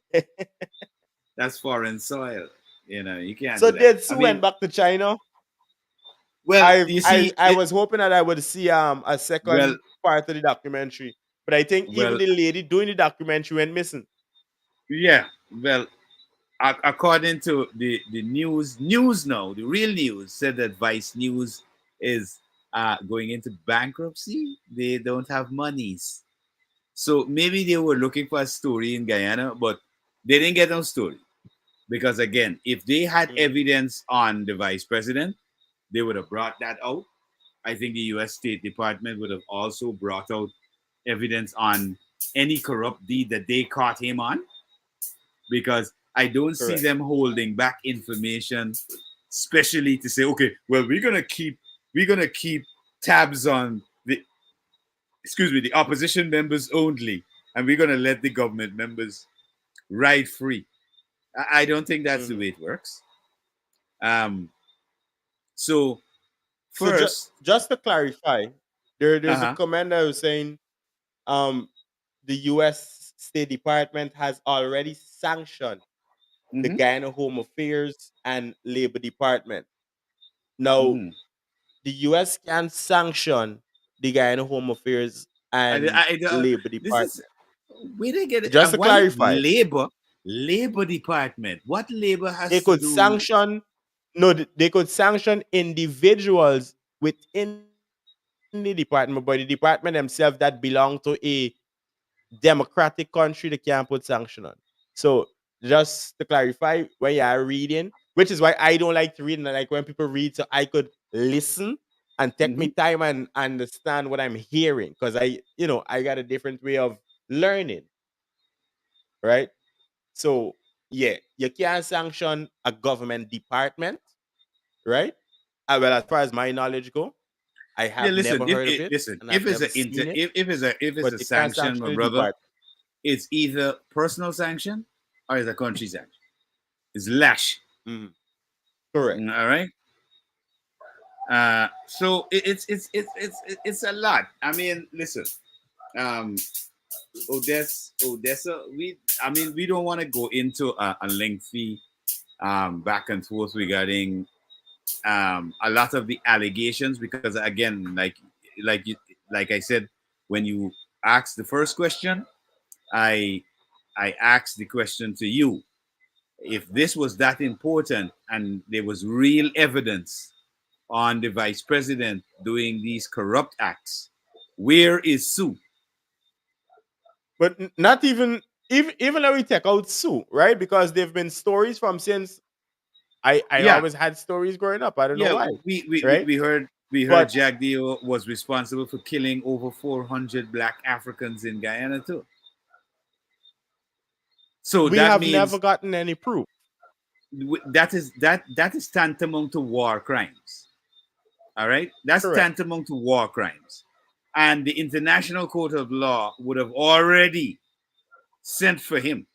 S4: That's foreign soil. You can't
S6: So
S4: do that.
S6: did
S4: I
S6: Sue went
S4: mean,
S6: back to China?
S4: well,
S6: I
S4: you
S6: I
S4: see,
S6: I was hoping that I would see a
S4: well,
S6: second part of the documentary, but I think even
S4: well,
S6: the lady doing the documentary went missing.
S4: yeah, well, according to the news now, the real news said that Vice News is going into bankruptcy. They don't have monies. So maybe they were looking for a story in Guyana, but they didn't get no story. Because again, if they had
S6: Mm.
S4: evidence on the vice president, they would have brought that out. I think the US State Department would have also brought out evidence on any corrupt deed that they caught him on. Because I don't see
S6: Correct.
S4: them holding back information, especially to say, okay, well, we're gonna keep tabs on the opposition members only, and we're gonna let the government members ride free. I don't think that's the
S6: Mhm.
S4: way it works. So
S6: So
S4: first,
S6: just to clarify, there's a
S4: uh-huh,
S6: comment that was saying the U.S. State Department has already sanctioned the
S4: hmm
S6: Guyana Home Affairs and Labor Department. Now,
S4: hmm
S6: the U.S. can sanction the Guyana Home Affairs and Labor
S4: this is
S6: Department.
S4: where they get it.
S6: Just
S4: And
S6: to
S4: why
S6: clarify,
S4: labor department? What labor
S6: they
S4: has to
S6: could
S4: do?
S6: sanction no, they could sanction individuals within the department, but the department themselves that belong to a democratic country, they can't put sanction on. So just to clarify, when you are reading, which is why I don't like to read, and I like when people read, so I could listen and take me
S4: Mhm.
S6: time and understand what I'm hearing, because I got a different way of learning, right? So yeah, you can't sanction a government department, right? Well, as far as my knowledge go, I
S4: Yeah,
S6: have
S4: listen.
S6: never heard of it and
S4: If
S6: I've
S4: it's
S6: never
S4: a
S6: seen it,
S4: if it's
S6: but
S4: a
S6: you can't
S4: sanction,
S6: sanction
S4: my
S6: the
S4: brother,
S6: department.
S4: it's either personal sanction or it's a country sanction. It's lash.
S6: Mhm. Correct.
S4: All right. So it's a lot. I mean, listen. Um, Odessa. We don't want to go into a lengthy back and forth regarding a lot of the allegations because again, like you, like I said, when you asked the first question, I I asked the question to you. If this was that important and there was real evidence on the vice president doing these corrupt acts, where is Sue?
S6: But not even though we take out Sue, right? Because there've been stories from since I
S4: Yeah,
S6: always had stories growing up. I don't know
S4: yeah.
S6: why,
S4: We
S6: right?
S4: we heard
S6: But
S4: Jack Dio was responsible for killing over 400 black Africans in Guyana too. So
S6: we
S4: that
S6: have never
S4: means
S6: gotten any proof.
S4: that is tantamount to war crimes. All right, that's
S6: Correct.
S4: tantamount to war crimes, and the International Court of Law would have already sent for him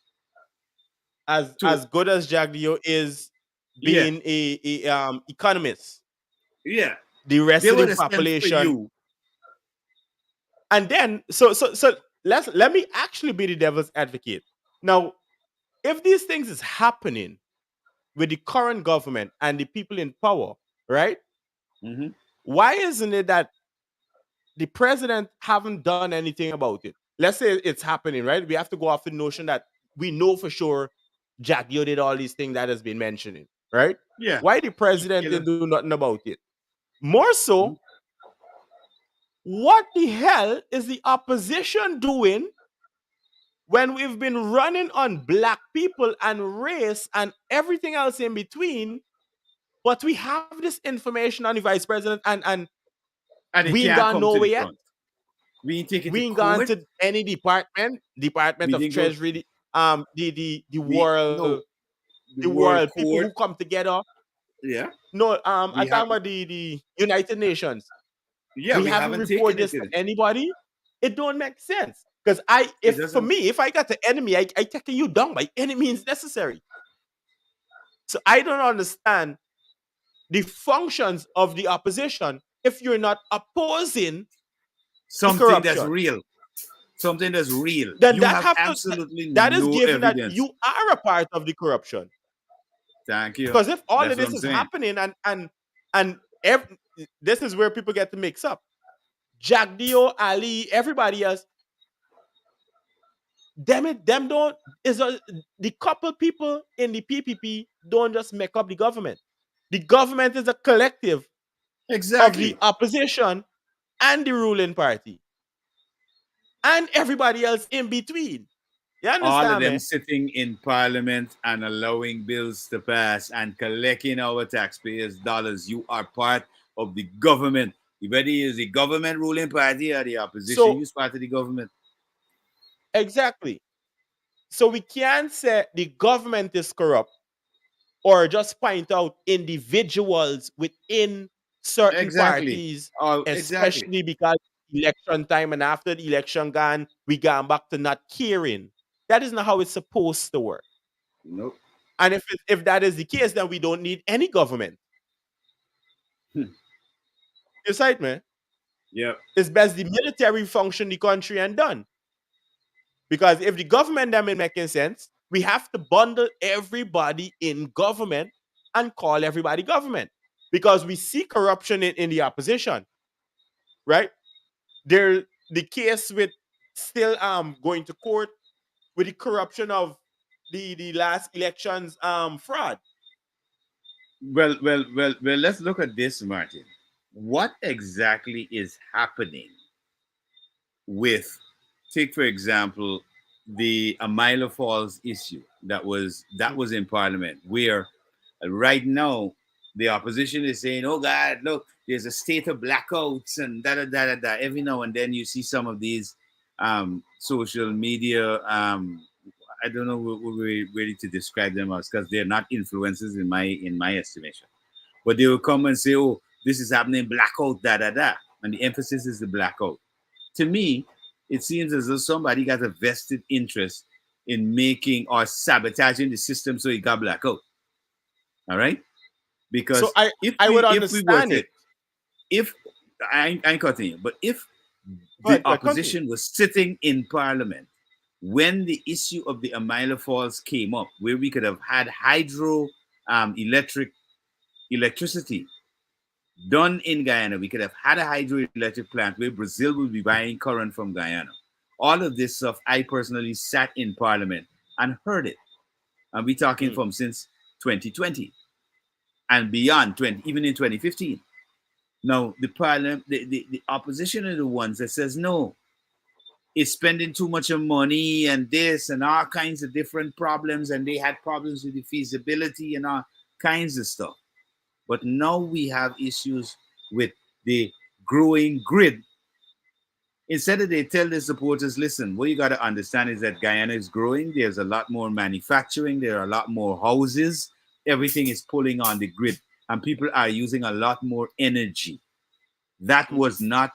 S4: to
S6: As good as Jagdio is
S4: yeah
S6: being a economist,
S4: yeah
S6: the rest
S4: they
S6: of the
S4: would have sent for
S6: population,
S4: you.
S6: and then so let me actually be the devil's advocate. Now, if these things is happening with the current government and the people in power, right?
S4: Mhm.
S6: Why isn't it that the president haven't done anything about it? Let's say it's happening, right? We have to go off the notion that we know for sure Jack Yo did all these things that has been mentioning, right?
S4: Yeah,
S6: Why the
S4: he
S6: president
S4: killed
S6: didn't do nothing about it? More
S4: him.
S6: so, what the hell is the opposition doing when we've been running on black people and race and everything else in between, but we have this information on the vice president and
S4: And it
S6: we ain't
S4: can't
S6: gone
S4: come to
S6: nowhere
S4: the
S6: yet?
S4: front. We ain't take it to
S6: We ain't gone
S4: court.
S6: to any Department
S4: We
S6: of
S4: didn't go.
S6: Treasury, the
S4: We no
S6: world,
S4: the
S6: the
S4: world
S6: world people
S4: court.
S6: who come together.
S4: Yeah,
S6: No, I
S4: we
S6: talking
S4: haven't.
S6: about the United Nations.
S4: Yeah,
S6: We
S4: we
S6: haven't
S4: haven't taken
S6: reported
S4: it
S6: this
S4: to
S6: to
S4: them.
S6: anybody. It don't make sense. Because
S4: It
S6: if for
S4: doesn't.
S6: me, if I got the enemy, I taking you down by any means necessary. So I don't understand the functions of the opposition if you're not opposing the
S4: Something that's
S6: corruption.
S4: real. Something that's real.
S6: Then
S4: You
S6: that
S4: have
S6: have to
S4: absolutely
S6: that is
S4: no
S6: given that
S4: evidence.
S6: you are a part of the corruption.
S4: Thank you.
S6: Because if all
S4: That's
S6: of
S4: what
S6: this
S4: I'm
S6: is
S4: saying.
S6: happening and this is where people get to mix up. Jack Dio, Ali, everybody else, them don't the couple people in the PPP don't just make up the government. The government is a collective of
S4: Exactly.
S6: the opposition and the ruling party and everybody else in between. You
S4: All of
S6: understand
S4: them
S6: me?
S4: sitting in parliament and allowing bills to pass and collecting our taxpayers' dollars. You are part of the government. Whether you is the government ruling party or the opposition,
S6: So
S4: you're part of the government.
S6: exactly. So we can't say the government is corrupt or just point out individuals within certain
S4: Exactly.
S6: parties,
S4: Oh, exactly.
S6: especially because election time and after the election gone, we gone back to not caring. That is not how it's supposed to work.
S4: Nope.
S6: And if that is the case, then we don't need any government.
S4: Hmm.
S6: You sight me?
S4: Yep.
S6: It's best the military function the country and done. Because if the government them ain't making sense, we have to bundle everybody in government and call everybody government. Because we see corruption in the opposition, right? There the case with still going to court with the corruption of the last elections fraud.
S4: Well. Let's look at this, Martin. What exactly is happening with, take for example, the Amila Falls issue that was in Parliament, where right now the opposition is saying, "Oh God, look, there's a state of blackouts and da da da da da." Every now and then you see some of these social media. I don't know what we're ready to describe them as because they're not influencers in my estimation. But they will come and say, "Oh, this is happening, blackout, da da da," and the emphasis is the blackout. To me, it seems as though somebody got a vested interest in making or sabotaging the system so it got blackout. All right,
S6: So
S4: because
S6: I
S4: if
S6: I
S4: we
S6: would
S4: if we were
S6: understand
S4: to
S6: it.
S4: if I ain't cutting you, but if the
S6: Go ahead, continue.
S4: opposition was sitting in Parliament when the issue of the Amila Falls came up, where we could have had hydro electricity done in Guyana. We could have had a hydroelectric plant where Brazil would be buying current from Guyana. All of this stuff, I personally sat in Parliament and heard it. And we're talking
S6: Mm.
S4: from since 2020 and beyond, even in 2015. Now, the parliament, the opposition are the ones that says no, it's spending too much of money and this and all kinds of different problems, and they had problems with the feasibility and all kinds of stuff. But now we have issues with the growing grid. Instead of they tell the supporters, listen, what you got to understand is that Guyana is growing. There's a lot more manufacturing. There are a lot more houses. Everything is pulling on the grid, and people are using a lot more energy. That
S6: Mhm.
S4: was not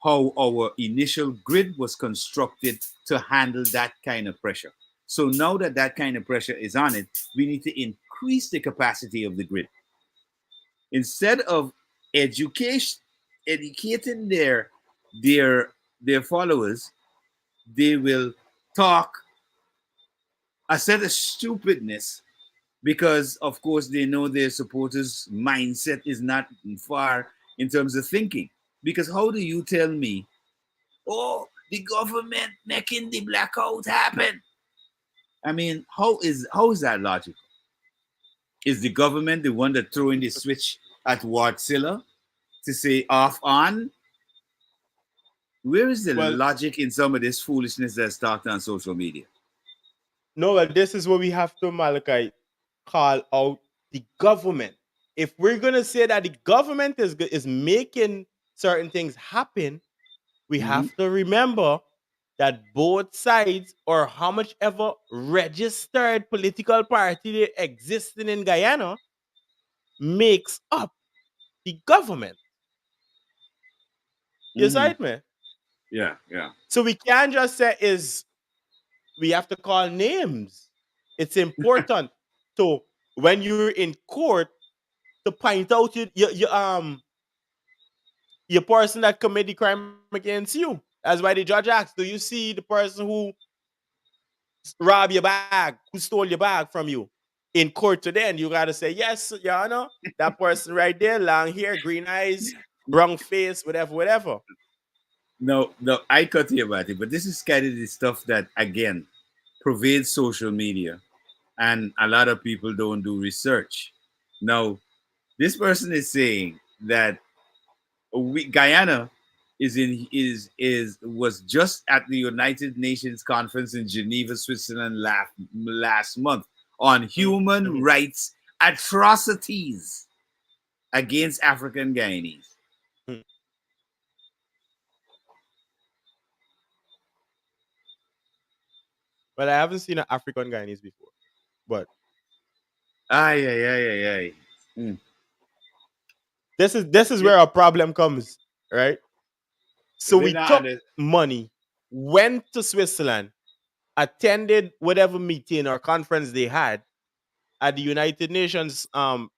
S4: how our initial grid was constructed to handle that kind of pressure. So now that that kind of pressure is on it, we need to increase the capacity of the grid. Instead of education educating their their followers, they will talk a set of stupidness because of course they know their supporters mindset is not far in terms of thinking. Because how do you tell me, oh, the government making the blackout happen? I mean, how is that logical? Is the government the one that throwing the switch at Wartzilla to say off on? Where is the
S6: Well,
S4: logic in some of this foolishness that's talked on social media?
S6: no, well, this is where we have to, Malachi, call out the government. If we're gonna say that the government is making certain things happen, we
S4: Mhm.
S6: have to remember that both sides, or how much ever registered political party they existing in Guyana, makes up the government. You
S4: Mhm.
S6: side me?
S4: Yeah, yeah.
S6: So we can't just say is we have to call names. It's important. So when you're in court to point out your person that committed the crime against you. That's why the judge asks, do you see the person who robbed your bag, who stole your bag from you in court today? And you gotta say, yes, your honor, that person right there, long hair, green eyes, brown face, whatever, whatever.
S4: No, no, I cut you about it, but this is kind of the stuff that again pervades social media, and a lot of people don't do research. Now, this person is saying that Guyana was just at the United Nations conference in Geneva, Switzerland last month on human
S6: Mhm.
S4: rights atrocities against African Guyanese.
S6: Mhm. Well, I haven't seen an African Guyanese before, but
S4: Ay, ay, ay, ay, ay. Mm.
S6: this is
S4: Yeah,
S6: where our problem comes, right? So
S4: they
S6: we
S4: not
S6: took
S4: under-
S6: money, went to Switzerland, attended whatever meeting or conference they had at the United Nations
S4: and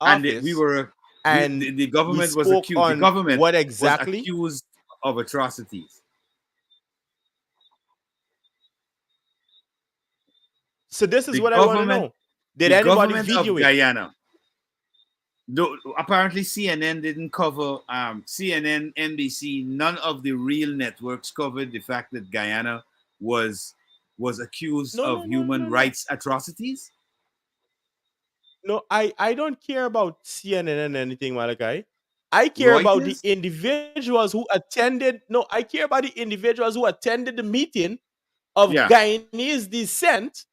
S4: we
S6: office,
S4: were
S6: and
S4: the
S6: we
S4: government was
S6: spoke
S4: accused. The
S6: on
S4: government
S6: what
S4: was
S6: exactly.
S4: accused of atrocities.
S6: So this is
S4: The
S6: what I want to
S4: government,
S6: know. Did
S4: the
S6: anybody
S4: government of
S6: video it?
S4: Guyana. No, apparently CNN didn't cover CNN, NBC, none of the real networks covered the fact that Guyana was accused
S6: No,
S4: of
S6: no, no, no,
S4: human
S6: no.
S4: rights atrocities.
S6: No, I don't care about CNN and anything, Malachi. I care about the
S4: Reuters?
S6: individuals who attended. No, I care about the individuals who attended the meeting of
S4: Yeah.
S6: Guyanese descent.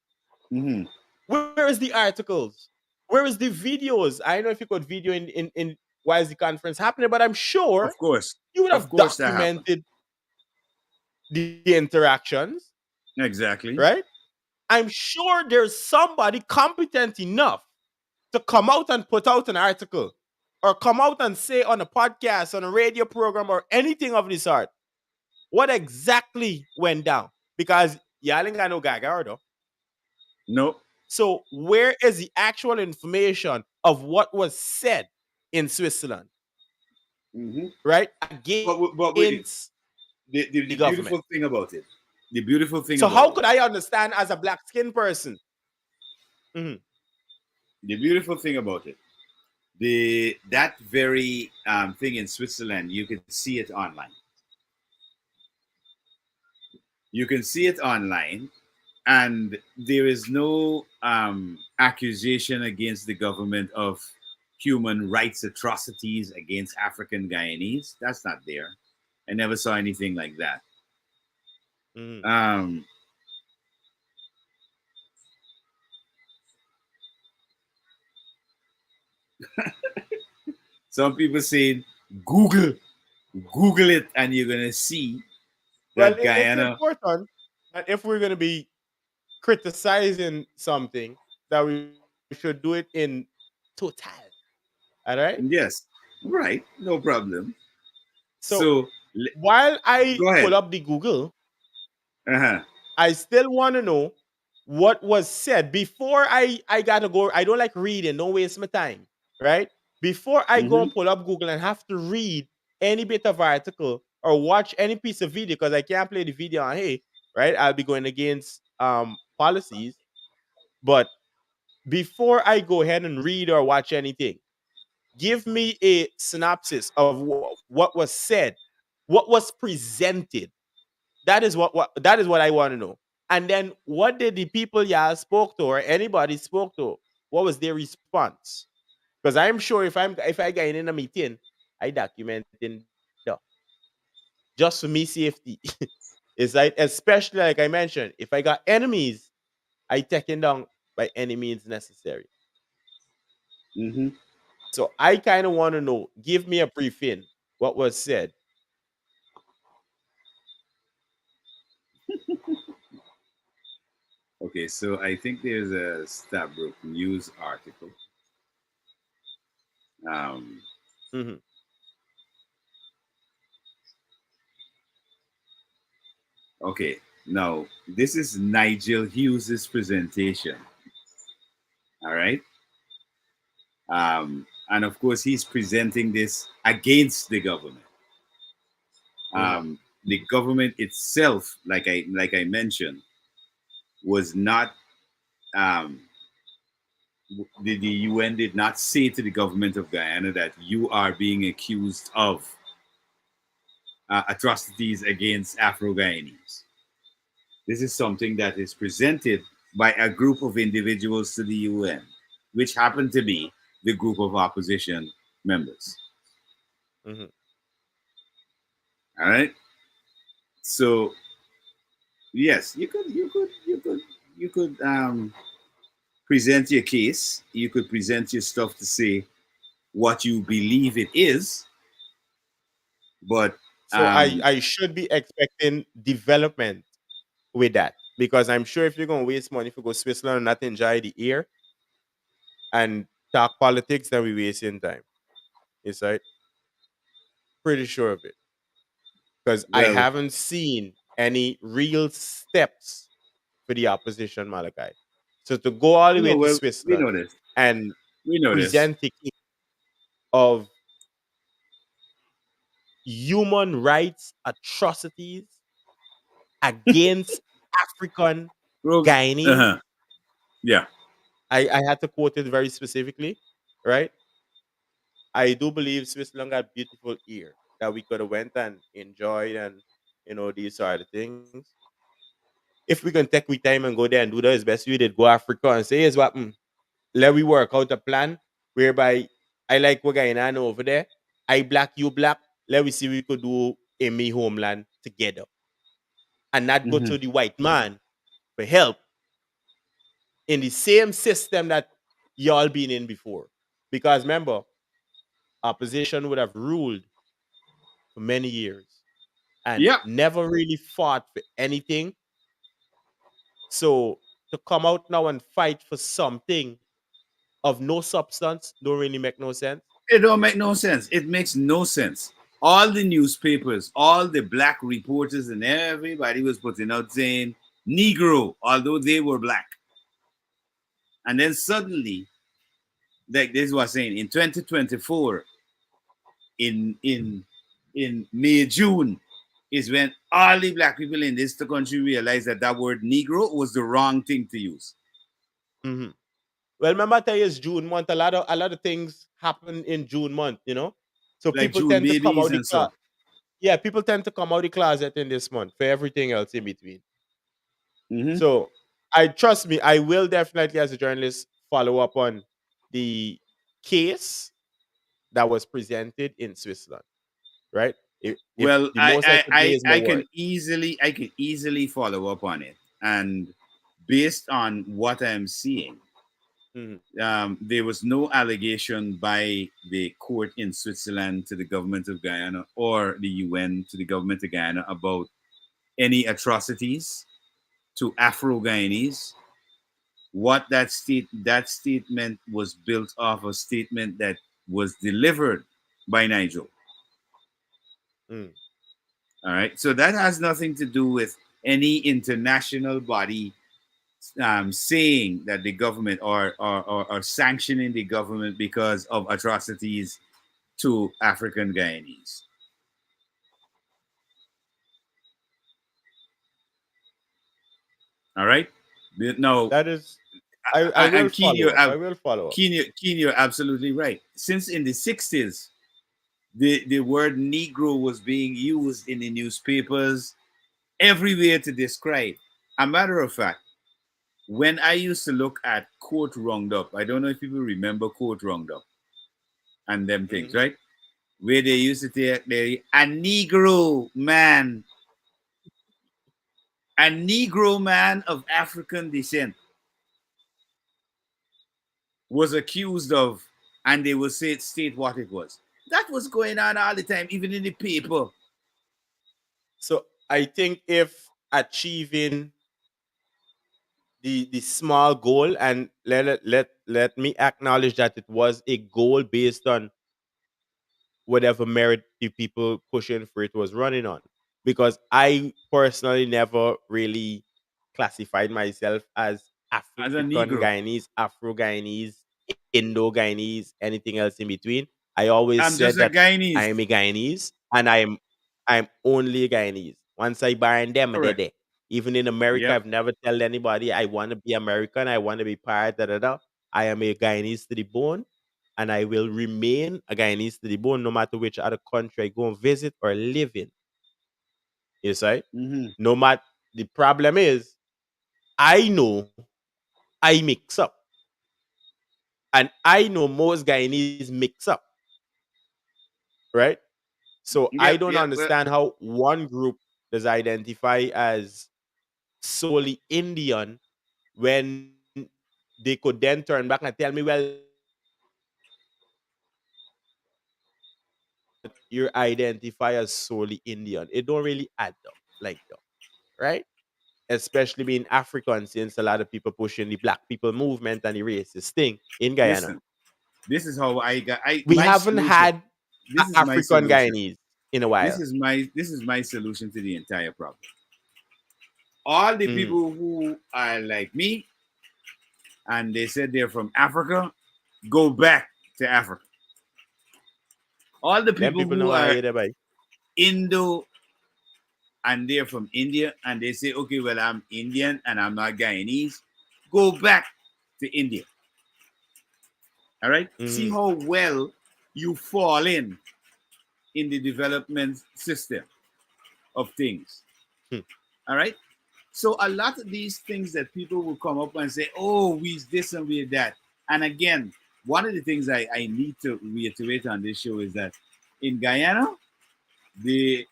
S4: Hmm.
S6: Where is the articles? Where is the videos? I don't know if you could video in why is the conference happening, but I'm sure
S4: Of course.
S6: you would
S4: Of
S6: have
S4: course that happened.
S6: documented the interactions,
S4: Exactly.
S6: right? I'm sure there's somebody competent enough to come out and put out an article or come out and say on a podcast, on a radio program, or anything of this sort what exactly went down. Because y'all ain't got no gaga, though.
S4: No.
S6: So, where is the actual information of what was said in Switzerland,
S4: Hmm.
S6: right?
S4: But wait,
S6: Against
S4: the
S6: the government.
S4: beautiful thing about it, the beautiful thing
S6: So,
S4: about
S6: how
S4: it,
S6: could I understand as a black skinned person? Mhm.
S4: the beautiful thing about it, that very thing in Switzerland, you can see it online. You can see it online, and there is no accusation against the government of human rights atrocities against African Guyanese. That's not there. I never saw anything like that.
S6: Mhm.
S4: Some people say Google it, and you're gonna see
S6: Well,
S4: that
S6: it's
S4: Guyana.
S6: important that if we're going to be criticizing something, that we should do it in total. All right.
S4: Yes, right, no problem.
S6: So
S4: So
S6: while I
S4: go ahead.
S6: pull up the Google,
S4: Uh-huh.
S6: I still want to know what was said before I gotta go. I don't like reading, don't waste my time. Right? Before I go
S4: Mhm.
S6: and pull up Google and have to read any bit of article or watch any piece of video because I can't play the video on hey, right? I'll be going against policies. But before I go ahead and read or watch anything, give me a synopsis of what was said, what was presented. That is what I want to know. And then what did the people y'all spoke to or anybody spoke to? What was their response? Because I'm sure if I get in a meeting, I document in the just for me safety. It's like especially like I mentioned, if I got enemies, I take them down by any means necessary.
S4: Mhm.
S6: So I kind of want to know. Give me a briefing. What was said?
S4: Okay, so I think there's a Stabrook News article. Um,
S6: Mhm.
S4: okay, now this is Nigel Hughes's presentation. All right, and of course he's presenting this against the government. The government itself, like I mentioned, was not. Um, the UN did not say to the government of Guyana that you are being accused of atrocities against Afro Guyanese. This is something that is presented by a group of individuals to the UN, which happen to be the group of opposition members.
S6: Mhm.
S4: All right. So yes, you could present your case. You could present your stuff to say what you believe it is, but
S6: So I should be expecting development with that, because I'm sure if you're gonna waste money if you go Switzerland and not enjoy the air and talk politics, then we wasting time. It's right. Pretty sure of it, because I
S4: well,
S6: haven't seen any real steps for the opposition, Malachi. So to go all the way
S4: no,
S6: to
S4: well, we
S6: Switzerland
S4: know this.
S6: and
S4: We know this.
S6: present a case of human rights atrocities against African
S4: Rogue.
S6: Guyanese,
S4: Uh-huh. Yeah.
S6: I had to quote it very specifically, right? I do believe Switzerland got beautiful air that we could have went and enjoyed, and these sort of things. If we can take we time and go there and do that, as best we did go Africa and say, here's what, let we work out a plan whereby I like what going on over there. I black, you black. Let we see we could do in me homeland together and not go
S4: Hmm.
S6: to the white man for help in the same system that y'all been in before. Because remember, opposition would have ruled for many years and
S4: Yeah.
S6: never really fought for anything. So to come out now and fight for something of no substance don't really make no sense.
S4: It don't make no sense. It makes no sense. All the newspapers, all the black reporters, and everybody was putting out saying Negro, although they were black. And then suddenly, like this was saying, in 2024, in May, June, is when all the black people in this country realized that that word Negro was the wrong thing to use.
S6: Mm-hmm. Well, remember, I tell you, it's June month. A lot of things happen in June month. So
S4: Like
S6: people
S4: June
S6: tend to come
S4: babies
S6: out the
S4: and
S6: closet.
S4: so.
S6: Yeah, people tend to come out the closet in this month for everything else in between.
S4: Mm-hmm.
S6: So I trust me, I will definitely, as a journalist, follow up on the case that was presented in Switzerland. Right? If
S4: Well,
S6: the most I could say is my word.
S4: I can easily follow up on it, and based on what I'm seeing,
S6: Mhm.
S4: there was no allegation by the court in Switzerland to the government of Guyana or the UN to the government of Guyana about any atrocities to Afro Guyanese. What that statement was built off a statement that was delivered by Nigel.
S6: Mm.
S4: All right, so that has nothing to do with any international body saying that the government or sanctioning the government because of atrocities to African Guyanese. All right. Now,
S6: That is, I will
S4: and Keen,
S6: follow up. I will follow up.
S4: Keen, you're absolutely right. Since in the 60s, the word Negro was being used in the newspapers everywhere to describe. A matter of fact, when I used to look at Court Roundup, I don't know if people remember Court Roundup and them things,
S6: Mhm.
S4: right? Where they used to take a Negro man, a Negro man of African descent was accused of, and they would state what it was. That was going on all the time, even in the paper.
S6: So I think if achieving the small goal, and let me acknowledge that it was a goal based on whatever merit the people pushing for it was running on, because I personally never really classified myself as
S4: As a
S6: African
S4: Negro,
S6: Guyanese, Afro Guyanese, Indo Guyanese, anything else in between. I always
S4: I'm just
S6: said
S4: a
S6: that I
S4: Guyanese.
S6: am a Guyanese and I'm only a Guyanese. Once I burn them, they're
S4: Correct.
S6: there. Even in America,
S4: Yep.
S6: I've never tell anybody I want to be American, I want to be part, da da da. I am a Guyanese to the bone, and I will remain a Guyanese to the bone no matter which other country I go and visit or live in. You see?
S4: Mm-hmm.
S6: No matter, the problem is I know I mix up. And I know most Guyanese mix up, right? So
S4: Yeah,
S6: I don't
S4: yeah, well,
S6: understand how one group does identify as solely Indian when they could then turn back and tell me, well, you identify as solely Indian. It don't really add up like that, right? Especially being African, since a lot of people pushing the black people movement and the racist thing in Guyana.
S4: listen, this is how I got
S6: We
S4: my
S6: haven't
S4: solution.
S6: had
S4: This is my
S6: African
S4: solution.
S6: Guyanese in a while.
S4: This is my solution to the entire problem. All the
S6: Mhm.
S4: people who are like me and they said they're from Africa, go back to Africa. All the
S6: Them
S4: people
S6: people
S4: who
S6: know I
S4: are
S6: hear that by.
S4: Indo and they're from India and they say, okay, well, I'm Indian and I'm not Guyanese, go back to India. All right? See
S6: Mhm.
S4: how well you fall in the development system of things.
S6: Hmm.
S4: All right? So a lot of these things that people will come up and say, oh, we this and we that. And again, one of the things I need to reiterate on this show is that in Guyana, the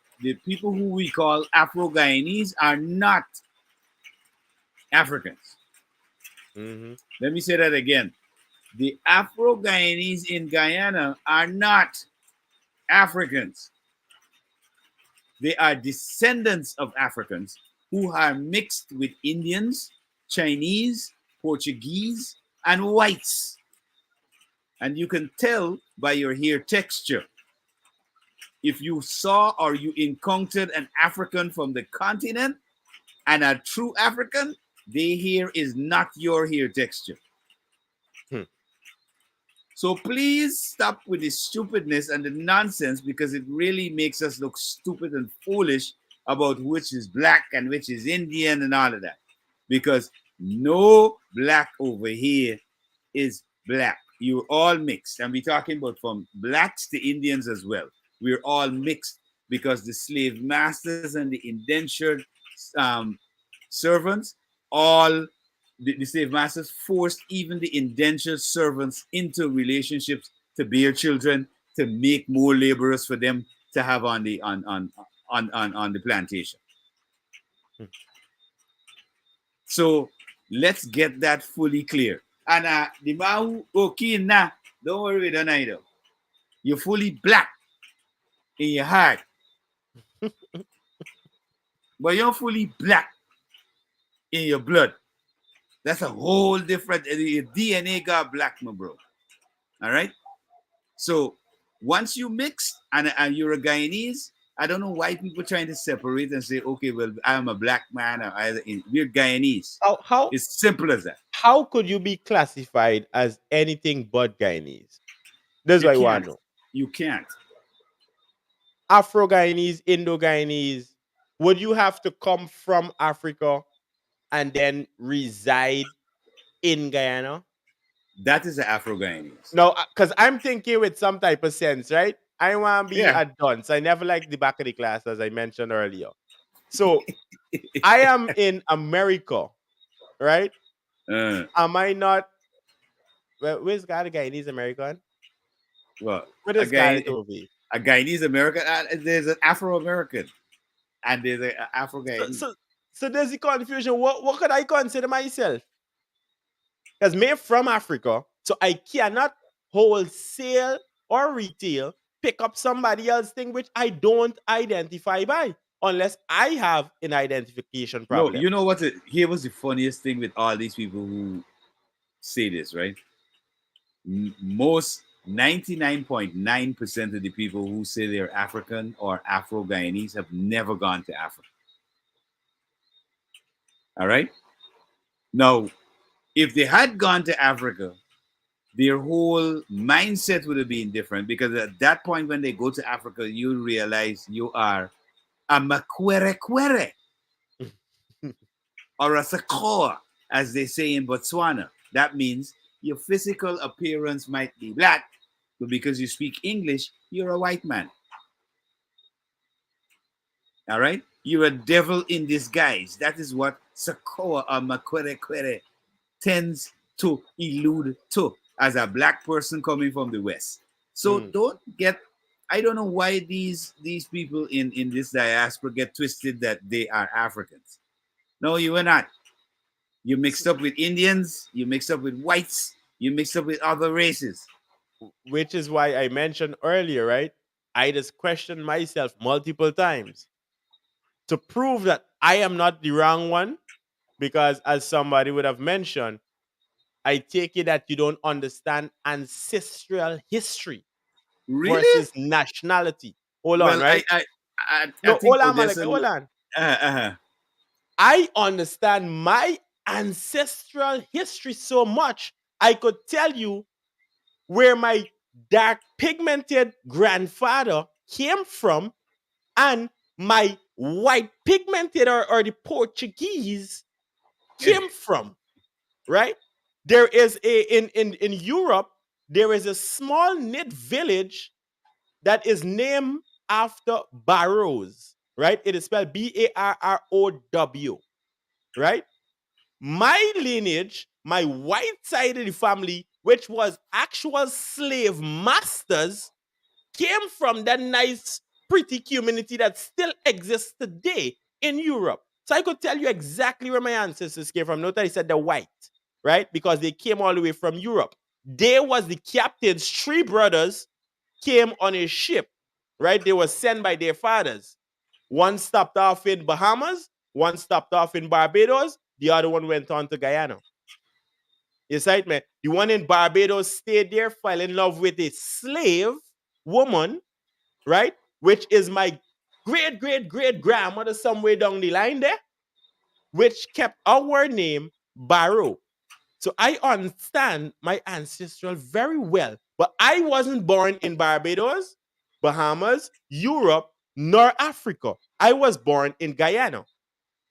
S4: people who we call Afro-Guyanese are not Africans.
S6: Mhm.
S4: Let me say that again. The Afro-Guyanese in Guyana are not Africans. They are descendants of Africans who are mixed with Indians, Chinese, Portuguese, and whites. And you can tell by your hair texture. If you saw or you encountered an African from the continent and a true African, their hair is not your hair texture.
S6: Hmm.
S4: So please stop with the stupidness and the nonsense because it really makes us look stupid and foolish about which is black and which is Indian and all of that. Because no black over here is black. You're all mixed. And we're talking about from blacks to Indians as well. We're all mixed because the slave masters and the indentured servants all the slave masters forced even the indentured servants into relationships to bear children to make more laborers for them to have on the on the plantation.
S6: Hmm.
S4: So let's get that fully clear. And the man who okay now, don't worry with that either. You're fully black in your heart, but you're fully black in your blood. That's a whole different. Your DNA got black, my bro. All right. So once you mix and you're a Guyanese, I don't know why people trying to separate and say, okay, well, I'm a black man or we're Guyanese.
S6: How
S4: It's simple as that.
S6: how could you be classified as anything but Guyanese? That's
S4: You
S6: what I want
S4: can't.
S6: to know.
S4: You can't.
S6: Afro Guyanese, Indo Guyanese. Would you have to come from Africa and then reside in Guyana?
S4: That is the Afro Guyanese.
S6: No, because I'm thinking with some type of sense, right? I want to be
S4: Yeah.
S6: a dunce. I never liked the back of the class, as I mentioned earlier. So I am in America, right? Am I not? Where's Scarlett Guyanese American?
S4: Well,
S6: Where
S4: a
S6: does Scarlett
S4: guy,
S6: over?
S4: a Guyanese American. There's an Afro American, and there's an Afro
S6: So,
S4: Guyanese.
S6: so, so there's the confusion. What could I consider myself? Because me from Africa, so I cannot wholesale or retail pick up somebody else's thing which I don't identify by unless I have an identification
S4: No,
S6: problem.
S4: you know what? Here was the funniest thing with all these people who say this, right? Most 99.9% of the people who say they're African or Afro Guyanese have never gone to Africa. All right. Now, if they had gone to Africa, their whole mindset would have been different because at that point, when they go to Africa, you realize you are a Makwere Kwere or a Sakoa, as they say in Botswana. That means your physical appearance might be black, but because you speak English, you're a white man. All right? You're a devil in disguise. That is what Sakoa or Makwere Kwere tends to allude to as a black person coming from the West. So don't get I don't know why these people in this diaspora get twisted that they are Africans. No, you are not. You mixed up with Indians, you mixed up with whites, you mixed up with other races.
S6: Which is why I mentioned earlier, right? I just questioned myself multiple times to prove that I am not the wrong one. Because, as somebody would have mentioned, I take it that you don't understand ancestral history
S4: Really?
S6: versus nationality. Hold on,
S4: Well,
S6: right?
S4: I
S6: No,
S4: think
S6: hold on, Malaka,
S4: Odessa.
S6: hold on.
S4: Uh,
S6: I understand my ancestral history so much, I could tell you where my dark pigmented grandfather came from and my white pigmented or the Portuguese came from, right? There is in Europe, there is a small knit village that is named after Barrows, right? It is spelled Barrow, right? My lineage, my white side of the family, which was actual slave masters, came from that nice, pretty community that still exists today in Europe. So I could tell you exactly where my ancestors came from. Note that I said the white, right? Because they came all the way from Europe. They was the captains, three brothers came on a ship, right? They were sent by their fathers. One stopped off in Bahamas, one stopped off in Barbados, the other one went on to Guyana. Yes, right, man. The one in Barbados stayed there, fell in love with a slave woman, right? Which is my great grandmother somewhere down the line there, which kept our name Barrow. So I understand my ancestral very well, but I wasn't born in Barbados, Bahamas, Europe, nor Africa. I was born in Guyana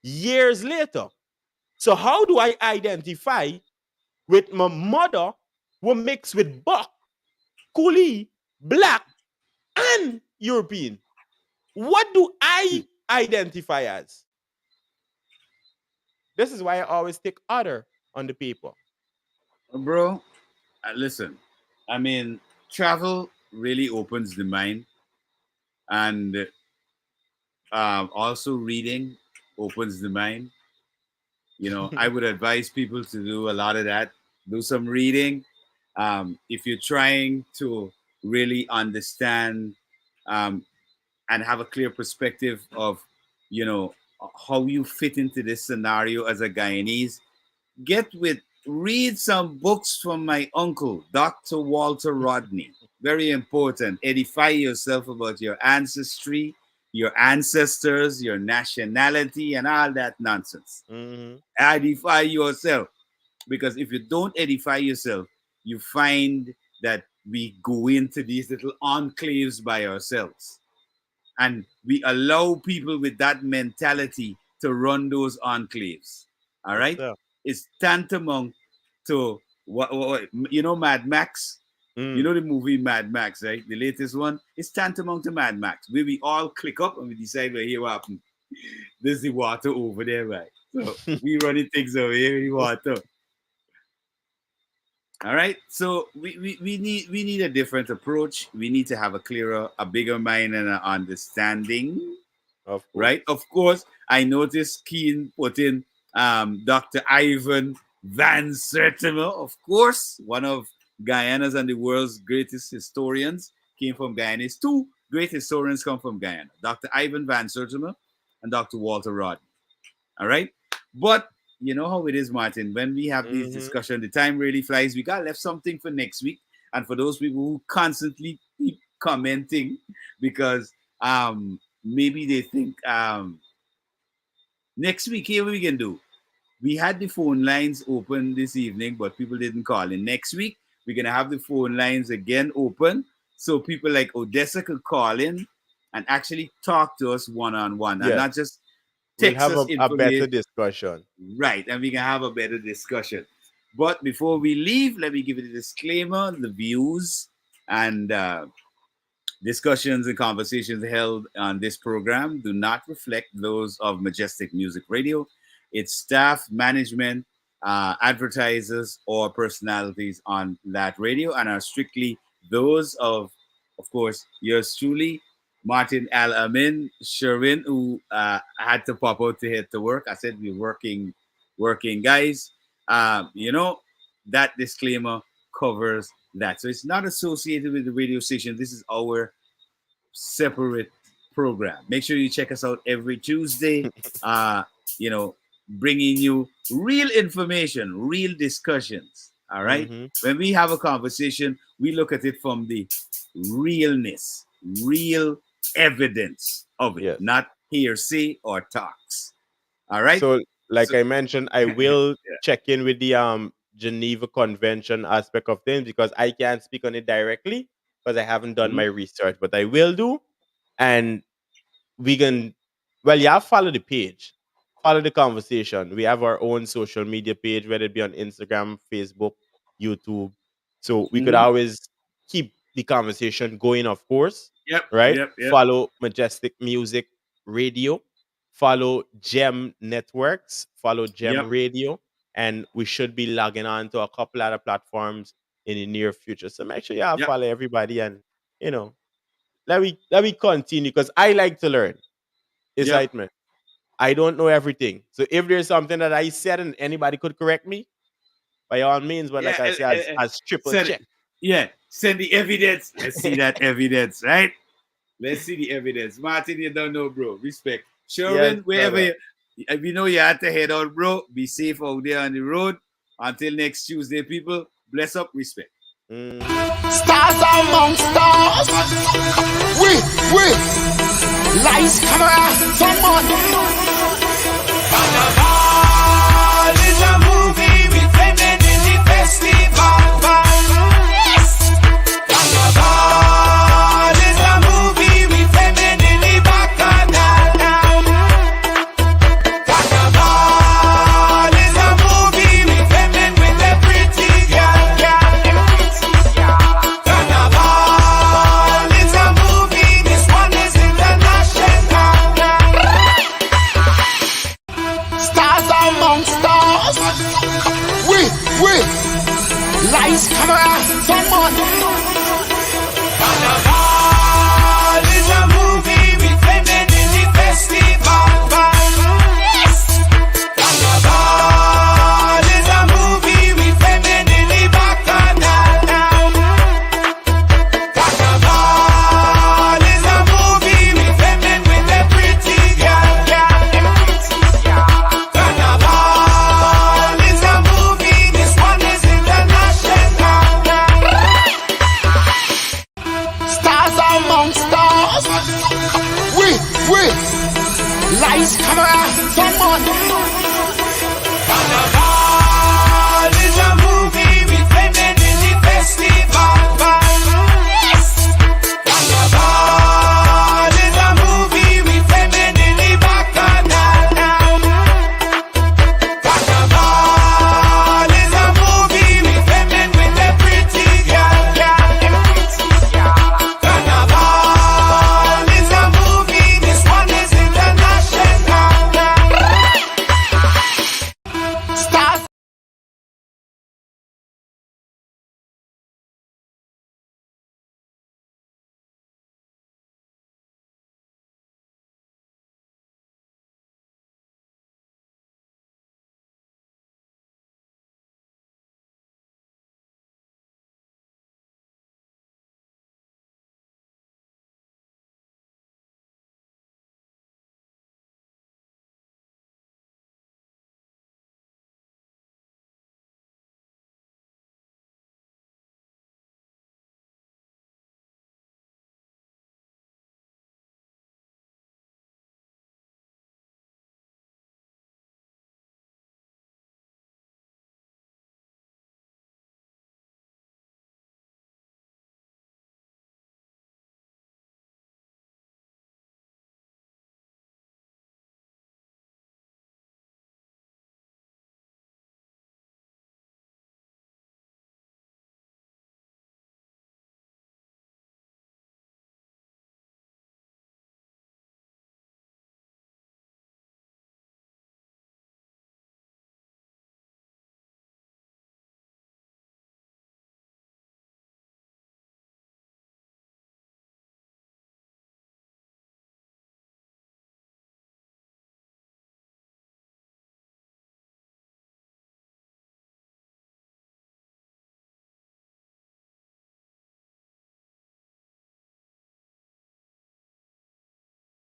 S6: years later. So how do I identify with my mother who mixed with Buck, Coolie, Black, and European? What do I identify as? This is why I always take other on the paper.
S4: bro, listen. I mean, travel really opens the mind, and also reading opens the mind. You know, I would advise people to do a lot of that. Do some reading. If you're trying to really understand um, and have a clear perspective of, you know, how you fit into this scenario as a Guyanese, read some books from my uncle, Dr. Walter Rodney. Very important. Edify yourself about your ancestry, your ancestors, your nationality, and all that nonsense.
S6: Mm-hmm.
S4: Edify yourself. Because if you don't edify yourself, you find that we go into these little enclaves by ourselves. And we allow people with that mentality to run those enclaves. All
S6: Yes,
S4: right?
S6: sir.
S4: It's tantamount to what you know, Mad Max. You
S6: Mm.
S4: know the movie Mad Max, right? The latest one. It's tantamount to Mad Max, where we all click up and we decide, well, here what happened. There's the water over there, right? So we running things over here in the water. All right. So we need a different approach. We need to have a bigger mind and an understanding.
S6: Of course.
S4: Right? Of course, I noticed Keen put in Dr. Ivan Van Sertima, of course, one of Guyana's and the world's greatest historians, came from Guyana. His two great historians come from Guyana, Dr. Ivan Van Sertima and Dr. Walter Rodney. All right? But you know how it is, Martin. When we have these
S6: Mhm.
S4: discussions, the time really flies. We got left something for next week. And for those people who constantly keep commenting because maybe they think next week, here we can do. We had the phone lines open this evening, but people didn't call in. Next week, we're gonna have the phone lines again open, so people like Odessa could call in and actually talk to us one-on-one, and
S6: Yes.
S4: not just
S6: We'll
S4: text
S6: have
S4: us
S6: a better
S4: information.
S6: discussion.
S4: Right, and we can have a better discussion. But before we leave, let me give you the disclaimer: the views and discussions and conversations held on this program do not reflect those of Majestic Music Radio, its staff, management, advertisers, or personalities on that radio, and are strictly those of of course, yours truly, Martin Al Amin Sherwin, who had to pop out to head to work. I said we're working guys. That disclaimer covers that. So it's not associated with the radio station. This is our separate program. Make sure you check us out every Tuesday. Bringing you real information, real discussions. All right. When we have a conversation, we look at it from the realness, real evidence of it, not hearsay or talks. All right.
S6: So, I mentioned, I will check in with the Geneva Convention aspect of things because I can't speak on it directly because I haven't done my research, but I will do. And we can, follow the page, follow the conversation. We have our own social media page, whether it be on Instagram, Facebook, YouTube. So we could always keep the conversation going, of course.
S4: Yep.
S6: Right?
S4: Yep.
S6: Follow Majestic Music Radio. Follow Gem Networks. Follow Gem Radio. And we should be logging on to a couple other platforms in the near future. So make sure you follow everybody and, let me continue because I like to learn. Excitement. I don't know everything. So if there's something that I said and anybody could correct me, by all means, but like I said, as triple check.
S4: Send the evidence. Let's see that evidence, right? Let's see the evidence. Martin, you don't know, bro. Respect. Sherwin, wherever you know you had to head out, bro. Be safe out there on the road. Until next Tuesday, people. Bless up, respect.
S1: Stars among stars. We. Lights, camera, someone.
S2: Carnival is a movie with women in the festival. Yes. Carnival is a movie with women in the bacchanal. Carnival is a movie with women with the pretty girl. Carnival is a movie. This one is international.
S1: Stars among stars. We. Lights, camera, someone.